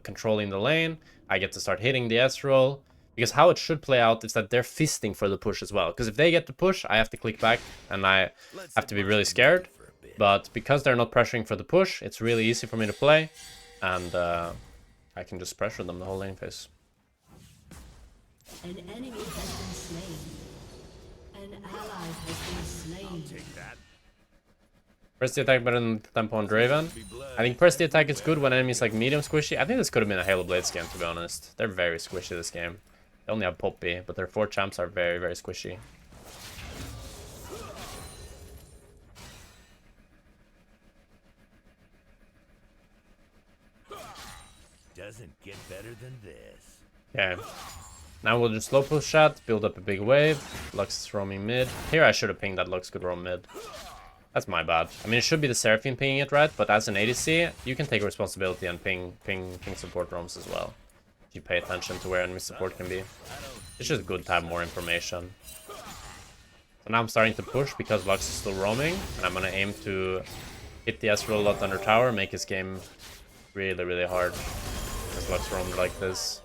controlling the lane. I get to start hitting the Ezreal. Because how it should play out is that they're fisting for the push as well. Because if they get the push, I have to click back and I have to be really scared. But because they're not pressuring for the push, it's really easy for me to play. And I can just pressure them the whole lane phase. An enemy has been slain. An ally has been slain. Take that. Press the attack better than tempo on Draven. I think press the attack is good when enemies like medium squishy. I think this could have been a Halo Blades game, to be honest. They're very squishy this game. They only have Poppy, but their 4 champs are very, very squishy. Doesn't get better than this. Okay. Now we'll just slow push chat, build up a big wave. Lux is roaming mid. Here I should have pinged that Lux could roam mid. That's my bad. I mean, it should be the Seraphine pinging it, right? But as an ADC, you can take responsibility and ping support roams as well. If you pay attention to where enemy support can be. It's just good to have more information. So now I'm starting to push because Lux is still roaming. And I'm going to aim to hit the Ezreal a lot under tower, make his game really, really hard. Because Lux roamed like this.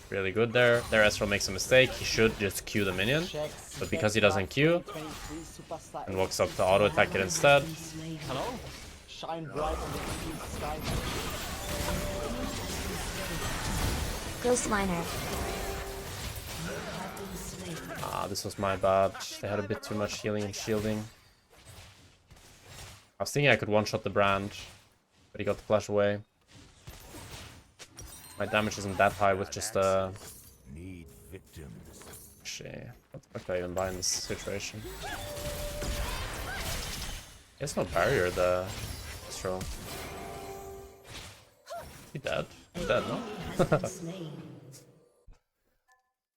Really good there. Their Ezreal makes a mistake. He should just Q the minion. But because he doesn't Q, and walks up to auto attack it instead. Hello? Shine bright on the sky. Ghost Liner. Ah, this was my bad. They had a bit too much healing and shielding. I was thinking I could one-shot the brand, but he got the flash away. My damage isn't that high with just Need victims. Shit. What the fuck do I even buy in this situation? There's no barrier, the Ezreal. He dead? He's dead, no?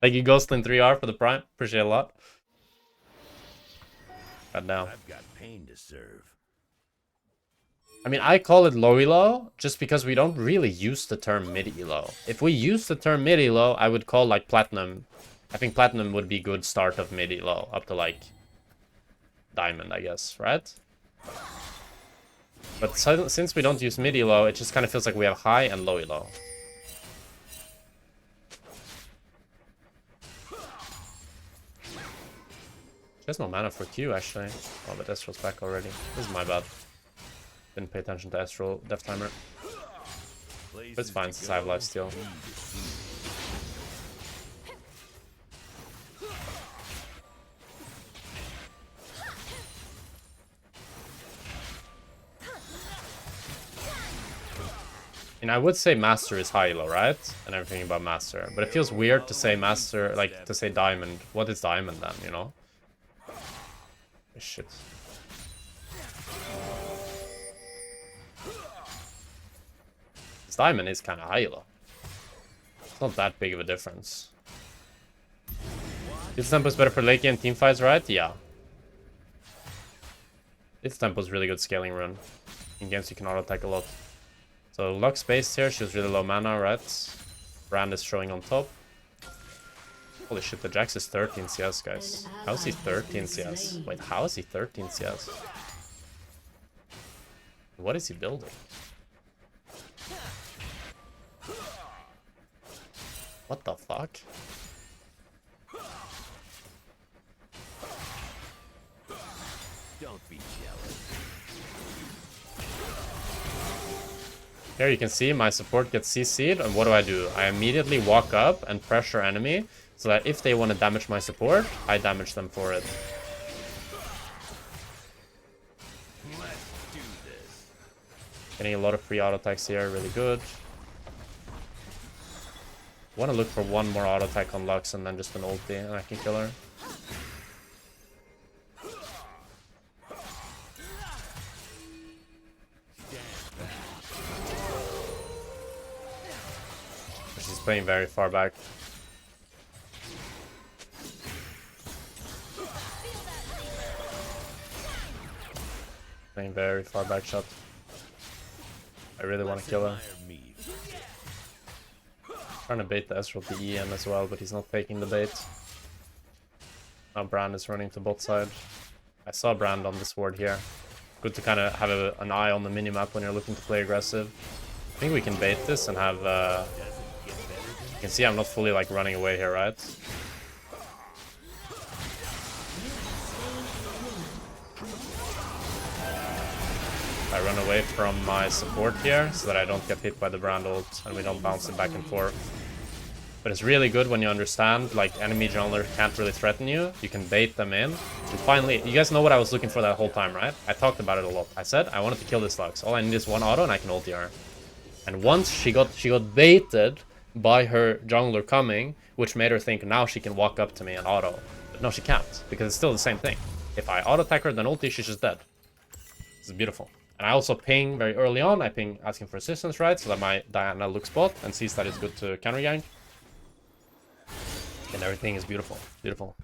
Thank you, Ghostlin 3R for the prime. Appreciate it a lot. God damn. I've got pain to serve. I mean, I call it low elo just because we don't really use the term mid elo. If we use the term mid elo, I would call like platinum. I think platinum would be good start of mid elo up to like diamond, I guess, right? But since we don't use mid elo, it just kind of feels like we have high and low elo. There's no mana for Q actually. Oh, but Ezreal's back already. This is my bad. Didn't pay attention to Ezreal Death Timer. But it's fine since I have lifesteal. And I would say Master is high elo, right? And everything about Master. But it feels weird to say Master, like to say Diamond. What is Diamond then, you know? Shit. This Diamond is kind of high elo. It's not that big of a difference. This tempo is better for late game teamfights, right? Yeah. This tempo is really good scaling run. In games you can auto attack a lot. So Lux based here, she was really low mana, right? Brand is showing on top. Holy shit, the Jax is 13 CS, guys. How is he 13 CS? Wait, how is he 13 CS? What is he building? What the fuck? Don't be jealous. Here you can see my support gets CC'd, and what do? I immediately walk up and pressure enemy, so that if they want to damage my support, I damage them for it. Let's do this. Getting a lot of free auto attacks here, really good. Want to look for one more auto attack on Lux and then just an ulti, and I can kill her. She's playing very far back. Playing very far back shot. I really want to kill her. Trying to bait the Ezreal to EN as well, but he's not taking the bait. Now Brand is running to bot side. I saw Brand on this ward here. Good to kind of have an eye on the minimap when you're looking to play aggressive. I think we can bait this and have... you can see I'm not fully like running away here, right? I run away from my support here so that I don't get hit by the brand ult and we don't bounce it back and forth. But it's really good when you understand, like, enemy jungler can't really threaten you. You can bait them in. And finally, you guys know what I was looking for that whole time, right? I talked about it a lot. I said I wanted to kill this Lux. All I need is one auto and I can ulti her. And once she got baited by her jungler coming, which made her think now she can walk up to me and auto. But no, she can't, because it's still the same thing. If I auto attack her, then ulti, she's just dead. This is beautiful. And I also ping very early on. I ping asking for assistance, right? So that my Diana looks bot and sees that it's good to counter gank. And everything is beautiful. Beautiful.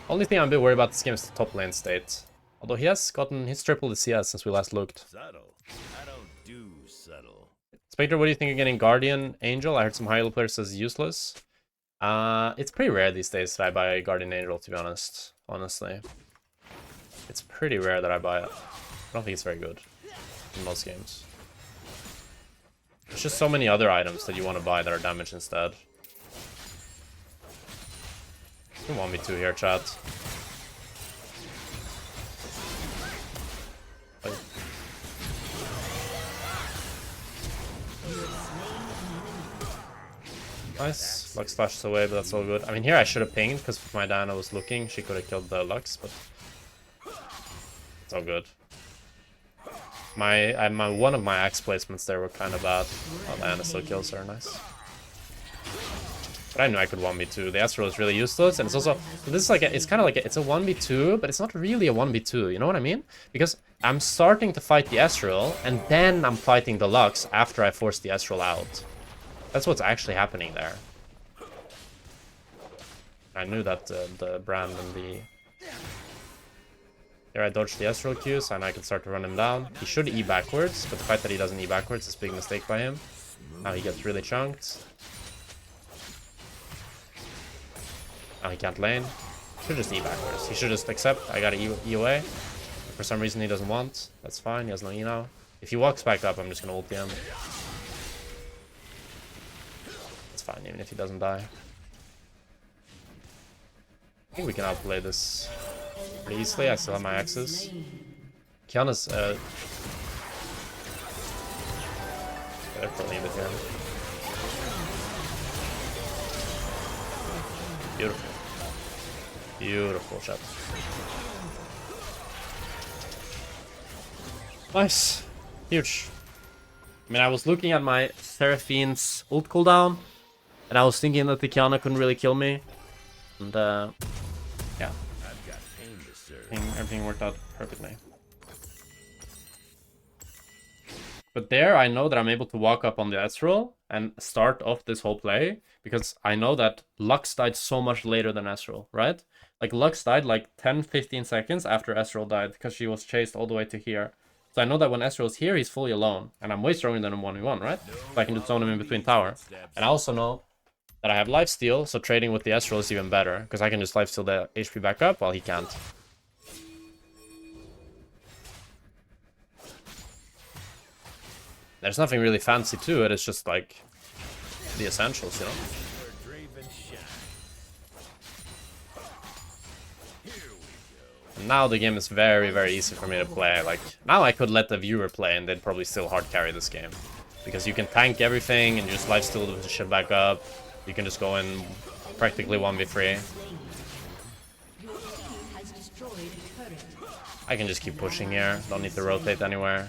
Only thing I'm a bit worried about this game is the top lane state. Although he's tripled the CS since we last looked. Subtle. I don't do subtle. Spectre, what do you think of getting Guardian Angel? I heard some high-level players says useless. It's pretty rare these days that I buy Guardian Angel, to be honest. Honestly. It's pretty rare that I buy it. I don't think it's very good in most games. There's just so many other items that you want to buy that are damage instead. 1v2 here, chat. Nice. Lux flashes away, but that's all good. I mean, here I should have pinged, because if my Diana was looking, she could have killed the Lux, but it's all good. One of my axe placements there were kind of bad. Oh, Diana still kills her, nice. But I knew I could 1v2. The Ezreal is really useless, and it's also... This is like it's kind of like it's a 1v2, but it's not really a 1v2, you know what I mean? Because I'm starting to fight the Ezreal, and then I'm fighting the Lux after I force the Ezreal out. That's what's actually happening there. I knew that the brand and the... Here I dodged the Ezreal Qs, and I can start to run him down. He should E backwards, but the fact that he doesn't E backwards is a big mistake by him. Now he gets really chunked. Now he can't lane. Should just E backwards. He should just accept. I gotta E away. For some reason he doesn't want. That's fine. He has no E now. If he walks back up, I'm just gonna ulti him. It's fine, even if he doesn't die. I think we can outplay this pretty easily. I still have my axes. Kiana's better for a bit here. Beautiful. Beautiful shot. Nice. Huge. I mean, I was looking at my Seraphine's ult cooldown, and I was thinking that the Kiana couldn't really kill me. And, yeah. I've got pain to serve. Everything worked out perfectly. But there, I know that I'm able to walk up on the Ezreal and start off this whole play, because I know that Lux died so much later than Ezreal, right? Like, Lux died like 10-15 seconds after Ezreal died, because she was chased all the way to here. So I know that when Ezreal's here, he's fully alone, and I'm way stronger than him 1v1, right? So I can just zone him in between tower. And I also know that I have lifesteal, so trading with the Ezreal is even better, because I can just lifesteal the HP back up while he can't. There's nothing really fancy to it, it's just like the essentials, you know? And now the game is very, very easy for me to play. Like, now I could let the viewer play and they'd probably still hard carry this game. Because you can tank everything and just lifesteal the shit back up. You can just go in practically 1v3. I can just keep pushing here, don't need to rotate anywhere.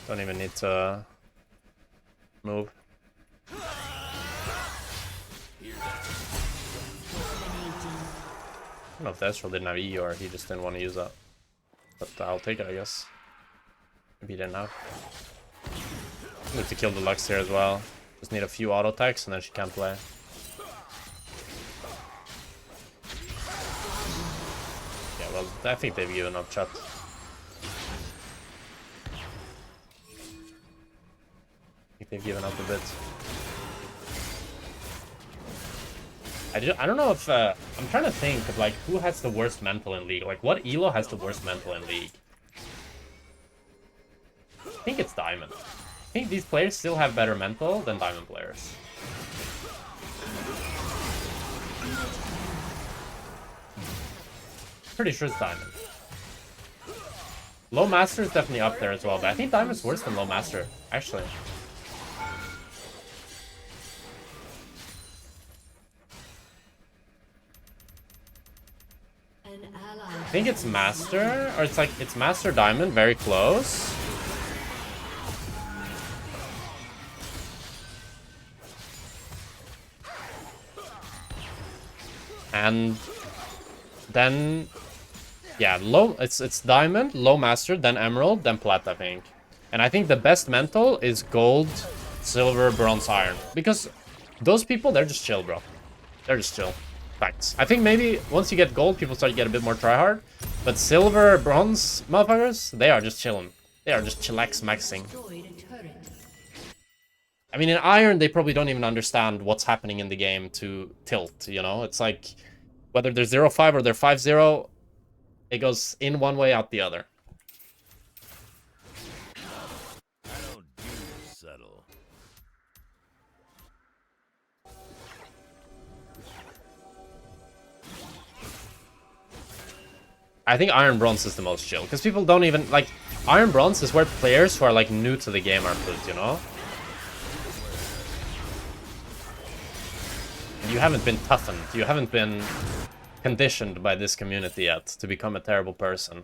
Don't even need to move. I don't know if the Ezreal didn't have E or he just didn't want to use that. But I'll take it, I guess. Maybe he didn't have. I need to kill the Lux here as well. Just need a few auto attacks and then she can't play. Yeah, well, I think they've given up, chat. I think they've given up a bit. I don't know if I'm trying to think of like who has the worst mental in League. Like what elo has the worst mental in League? I think it's Diamond. I think these players still have better mental than Diamond players. Pretty sure it's Diamond. Low Master is definitely up there as well, but I think Diamond's worse than Low Master, actually. I think it's Master, or it's Master Diamond, very close. And then yeah, it's Diamond, Low Master, then Emerald, then Plat, I think. And I think the best mental is Gold, Silver, Bronze, Iron. Because those people, they're just chill, bro. They're just chill. Facts. I think maybe once you get Gold, people start to get a bit more tryhard. But Silver, Bronze motherfuckers, they are just chilling. They are just chillax maxing. I mean, in Iron, they probably don't even understand what's happening in the game to tilt, you know? It's like, whether they're 0-5 or they're 5-0, it goes in one way, out the other. I don't do subtle. I think Iron Bronze is the most chill, because people don't even, like, Iron Bronze is where players who are, like, new to the game are put, you know? You haven't been toughened, you haven't been conditioned by this community yet to become a terrible person.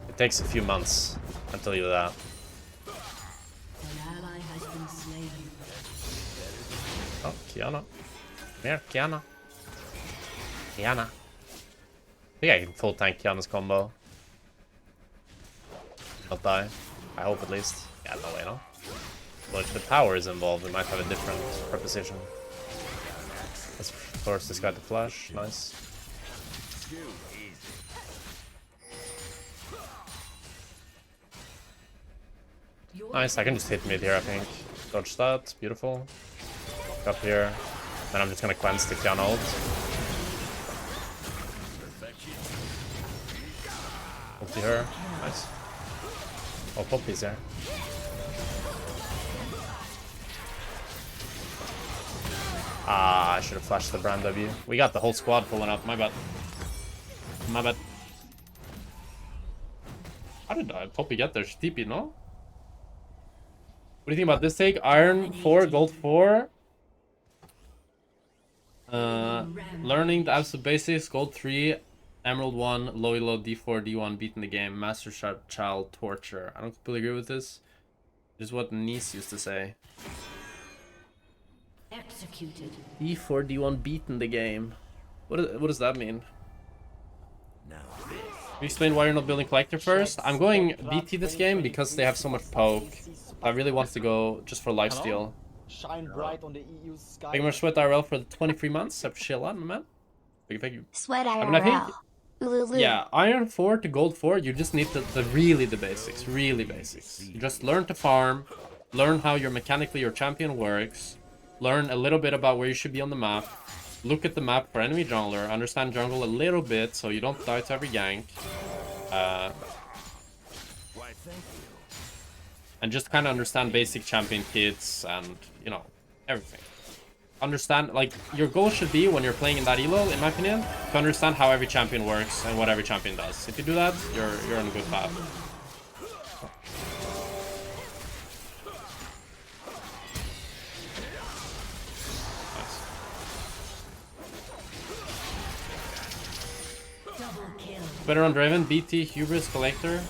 It takes a few months until you do that. An ally has been slain. Oh, Kiana. Come here, Kiana. Kiana. I think I can full tank Kiana's combo. Not die. I hope at least. Yeah, no way, no. Well, if the tower is involved, we might have a different proposition. Let's force this guy to flash. Nice. Nice, I can just hit mid here, I think. Dodge that, beautiful. Up here. Then I'm just gonna cleanse the Kiana ult. Ulti her. Nice. Oh, Poppy's here. Ah, I should have flashed the Brand W. We got the whole squad pulling up. My bad. My bad. How did Poppy get there? She TP, no? What do you think about this take? Iron 4, Gold 4. Learning the absolute basics. Gold 3, Emerald 1, low elo, D4, D1, beating the game. Master Child Torture. I don't completely agree with this. This is what Nice used to say. Executed. D4, D1, beaten the game. What does that mean? Now Can you explain why you're not building Collector first? I'm going BT this game because they have so much poke. I really want to go just for lifesteal. Shine bright on the EU sky. Thank you much, Sweat IRL, for the 23 months. I appreciate a lot, my man. Thank you. Sweat I mean, I IRL. think, Ululu. yeah, Iron 4 to Gold 4, you just need the really the basics. Really basics. You just learn to farm, learn how mechanically your champion works, learn a little bit about where you should be on the map, look at the map for enemy jungler, understand jungle a little bit so you don't die to every gank. why, thank you. And just kind of understand basic champion kits and, you know, everything. Understand, like, your goal should be when you're playing in that elo, in my opinion, to understand how every champion works and what every champion does. If you do that, you're on a good path. Better on Draven, BT, Hubris, Collector.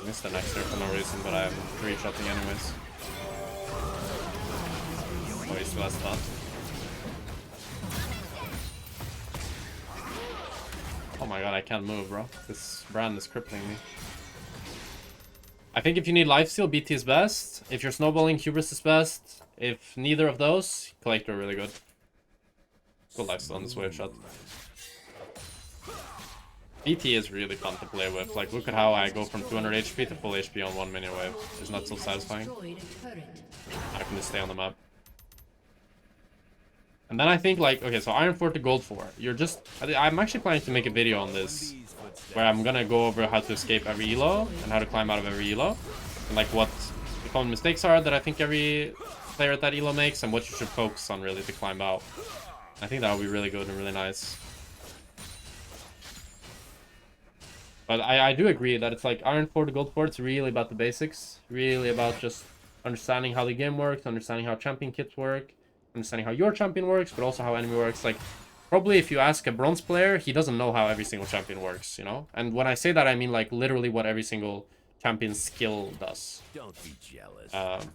I missed the next turn for no reason, but I'm three-shotting anyways. Oh, he's still has that. Oh my god, I can't move, bro. This brand is crippling me. I think if you need lifesteal, BT is best. If you're snowballing, Hubris is best. If neither of those, Collector really good. Good lifesteal on this wave shot. BT is really fun to play with. Like, look at how I go from 200 HP to full HP on one mini wave. It's not so satisfying. I can just stay on the map. And then I think like, okay, so Iron 4 to Gold 4. You're just, I'm actually planning to make a video on this where I'm gonna go over how to escape every elo and how to climb out of every elo. And like what the common mistakes are that I think every player at that elo makes and what you should focus on really to climb out. I think that would be really good and really nice. But I do agree that it's like Iron 4 to Gold 4, it's really about the basics. Really about just understanding how the game works, understanding how champion kits work, understanding how your champion works, but also how enemy works. Like, probably if you ask a bronze player, he doesn't know how every single champion works, you know? And when I say that, I mean like literally what every single champion's skill does. Don't be jealous.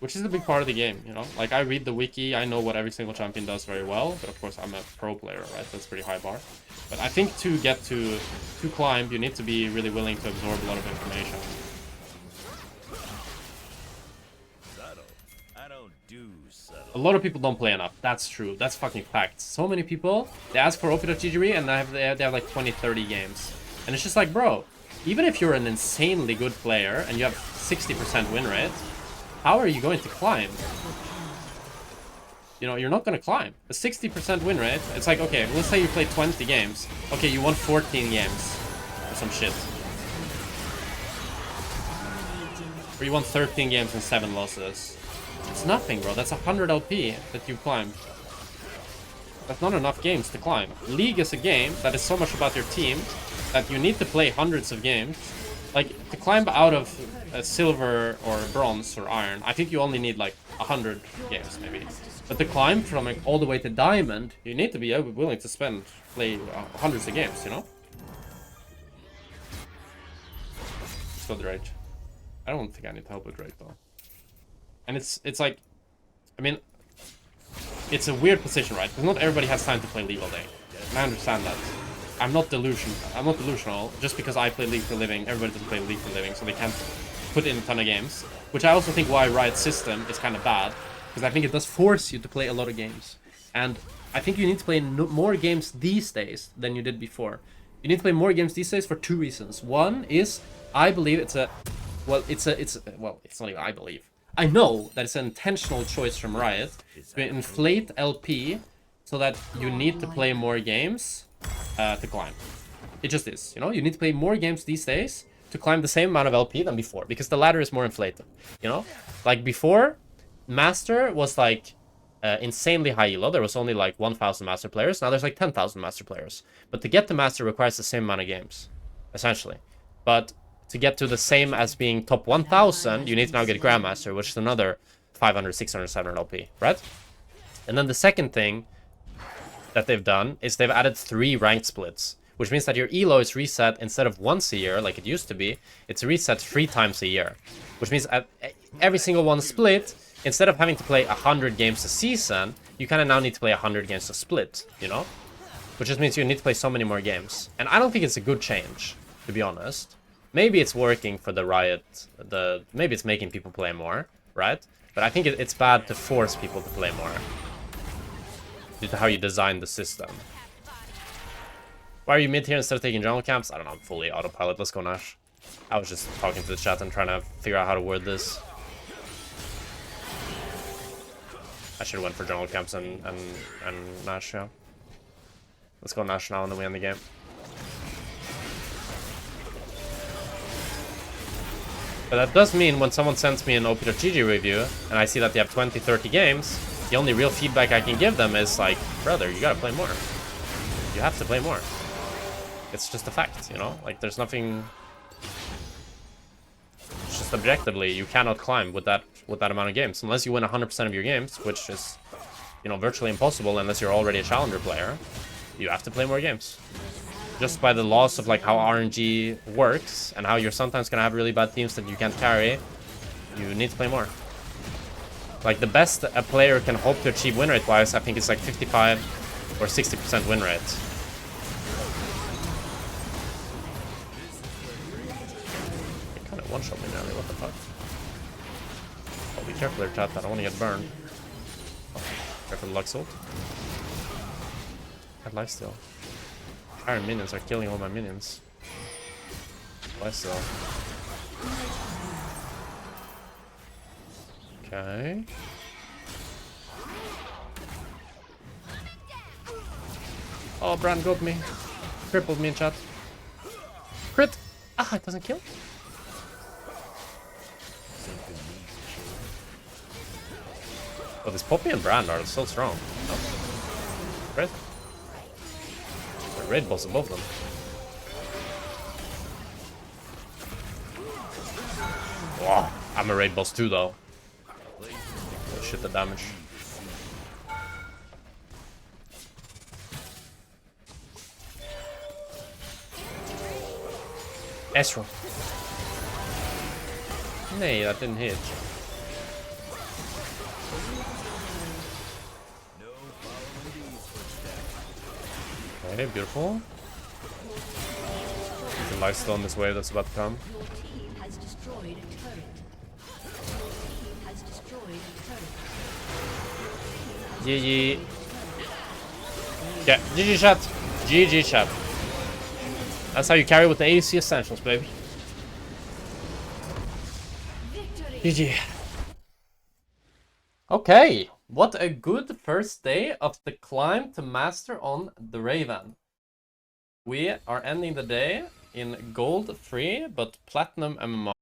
Which is a big part of the game, you know? Like, I read the wiki, I know what every single champion does very well, but of course I'm a pro player, right? That's a pretty high bar. But I think to get to climb, you need to be really willing to absorb a lot of information. Subtle. I don't do subtle. A lot of people don't play enough. That's true. That's fucking fact. So many people, they ask for op.gg and they have like 20, 30 games. And it's just like, bro, even if you're an insanely good player and you have 60% win rate, how are you going to climb? You know, you're not going to climb. A 60% win rate, it's like, okay, let's say you play 20 games. Okay, you won 14 games or some shit. Or you won 13 games and 7 losses. It's nothing, bro. That's 100 LP that you climbed. That's not enough games to climb. League is a game that is so much about your team that you need to play hundreds of games. Like, to climb out of silver or bronze or iron, I think you only need like 100 games maybe. But to climb from like all the way to diamond, you need to be willing to play hundreds of games, you know? Let's go Drake. I don't think I need to help with Drake though. And it's like, I mean, it's a weird position, right? Because not everybody has time to play League all day. And I understand that. I'm not delusional. Just because I play League for a living, everybody doesn't play League for a living, so they can't put in a ton of games. Which I also think why Riot's system is kind of bad, because I think it does force you to play a lot of games. And I think you need to play more games these days than you did before. You need to play more games these days for 2 reasons. One is, I believe it's a... Well, it's not even I believe. I know that it's an intentional choice from Riot to inflate LP so that you need to play more games to climb. It just is, you know? You need to play more games these days to climb the same amount of LP than before, because the ladder is more inflated, you know? Like before, Master was like insanely high elo. There was only like 1,000 Master players. Now there's like 10,000 Master players. But to get to Master requires the same amount of games, essentially. But to get to the same as being top 1,000, you need to now get Grandmaster, which is another 500, 600, 700 LP, right? And then the second thing that they've done is they've added 3 ranked splits, which means that your elo is reset instead of once a year, like it used to be, it's reset 3 times a year. Which means at every single one split, instead of having to play 100 games a season, you kind of now need to play 100 games a split, you know? Which just means you need to play so many more games. And I don't think it's a good change, to be honest. Maybe it's working for the Riot, maybe it's making people play more, right? But I think it's bad to force people to play more due to how you design the system. Why are you mid here instead of taking jungle camps? I don't know, I'm fully autopilot. Let's go Nash. I was just talking to the chat and trying to figure out how to word this. I should have went for jungle camps and Nash, yeah. Let's go Nash now and then we end the game. But that does mean when someone sends me an op.gg review and I see that they have 20, 30 games, the only real feedback I can give them is like, brother, you gotta play more. You have to play more. It's just a fact, you know? Like, there's nothing... It's just objectively, you cannot climb with that amount of games. Unless you win 100% of your games, which is, you know, virtually impossible unless you're already a challenger player. You have to play more games. Just by the laws of like how RNG works and how you're sometimes gonna have really bad teams that you can't carry, you need to play more. Like the best a player can hope to achieve win rate wise, I think it's like 55 or 60% win rate. It kind of one-shot me nearly, what the fuck? Oh, be careful there, chat, I don't want to get burned. Oh, careful the Lux ult. I have lifesteal. Iron minions are killing all my minions. Lifesteal. Okay. Oh, Brand got me. Crippled me in chat. Crit! Ah, it doesn't kill. Oh, this Poppy and Brand are so strong. Oh. Great. Raid boss above them. Wow, I'm a raid boss too, though. Oh shit, the damage. Ezreal. Nee, that didn't hit. Okay, beautiful. You can lifestone this wave that's about to come. Your team has destroyed a turret. Your team has destroyed a turret. GG. Yeah, GG chat. GG chat. That's how you carry with the AC Essentials, baby. GG. Okay, what a good first day of the climb to master on the Draven. We are ending the day in gold 3, but platinum MMR.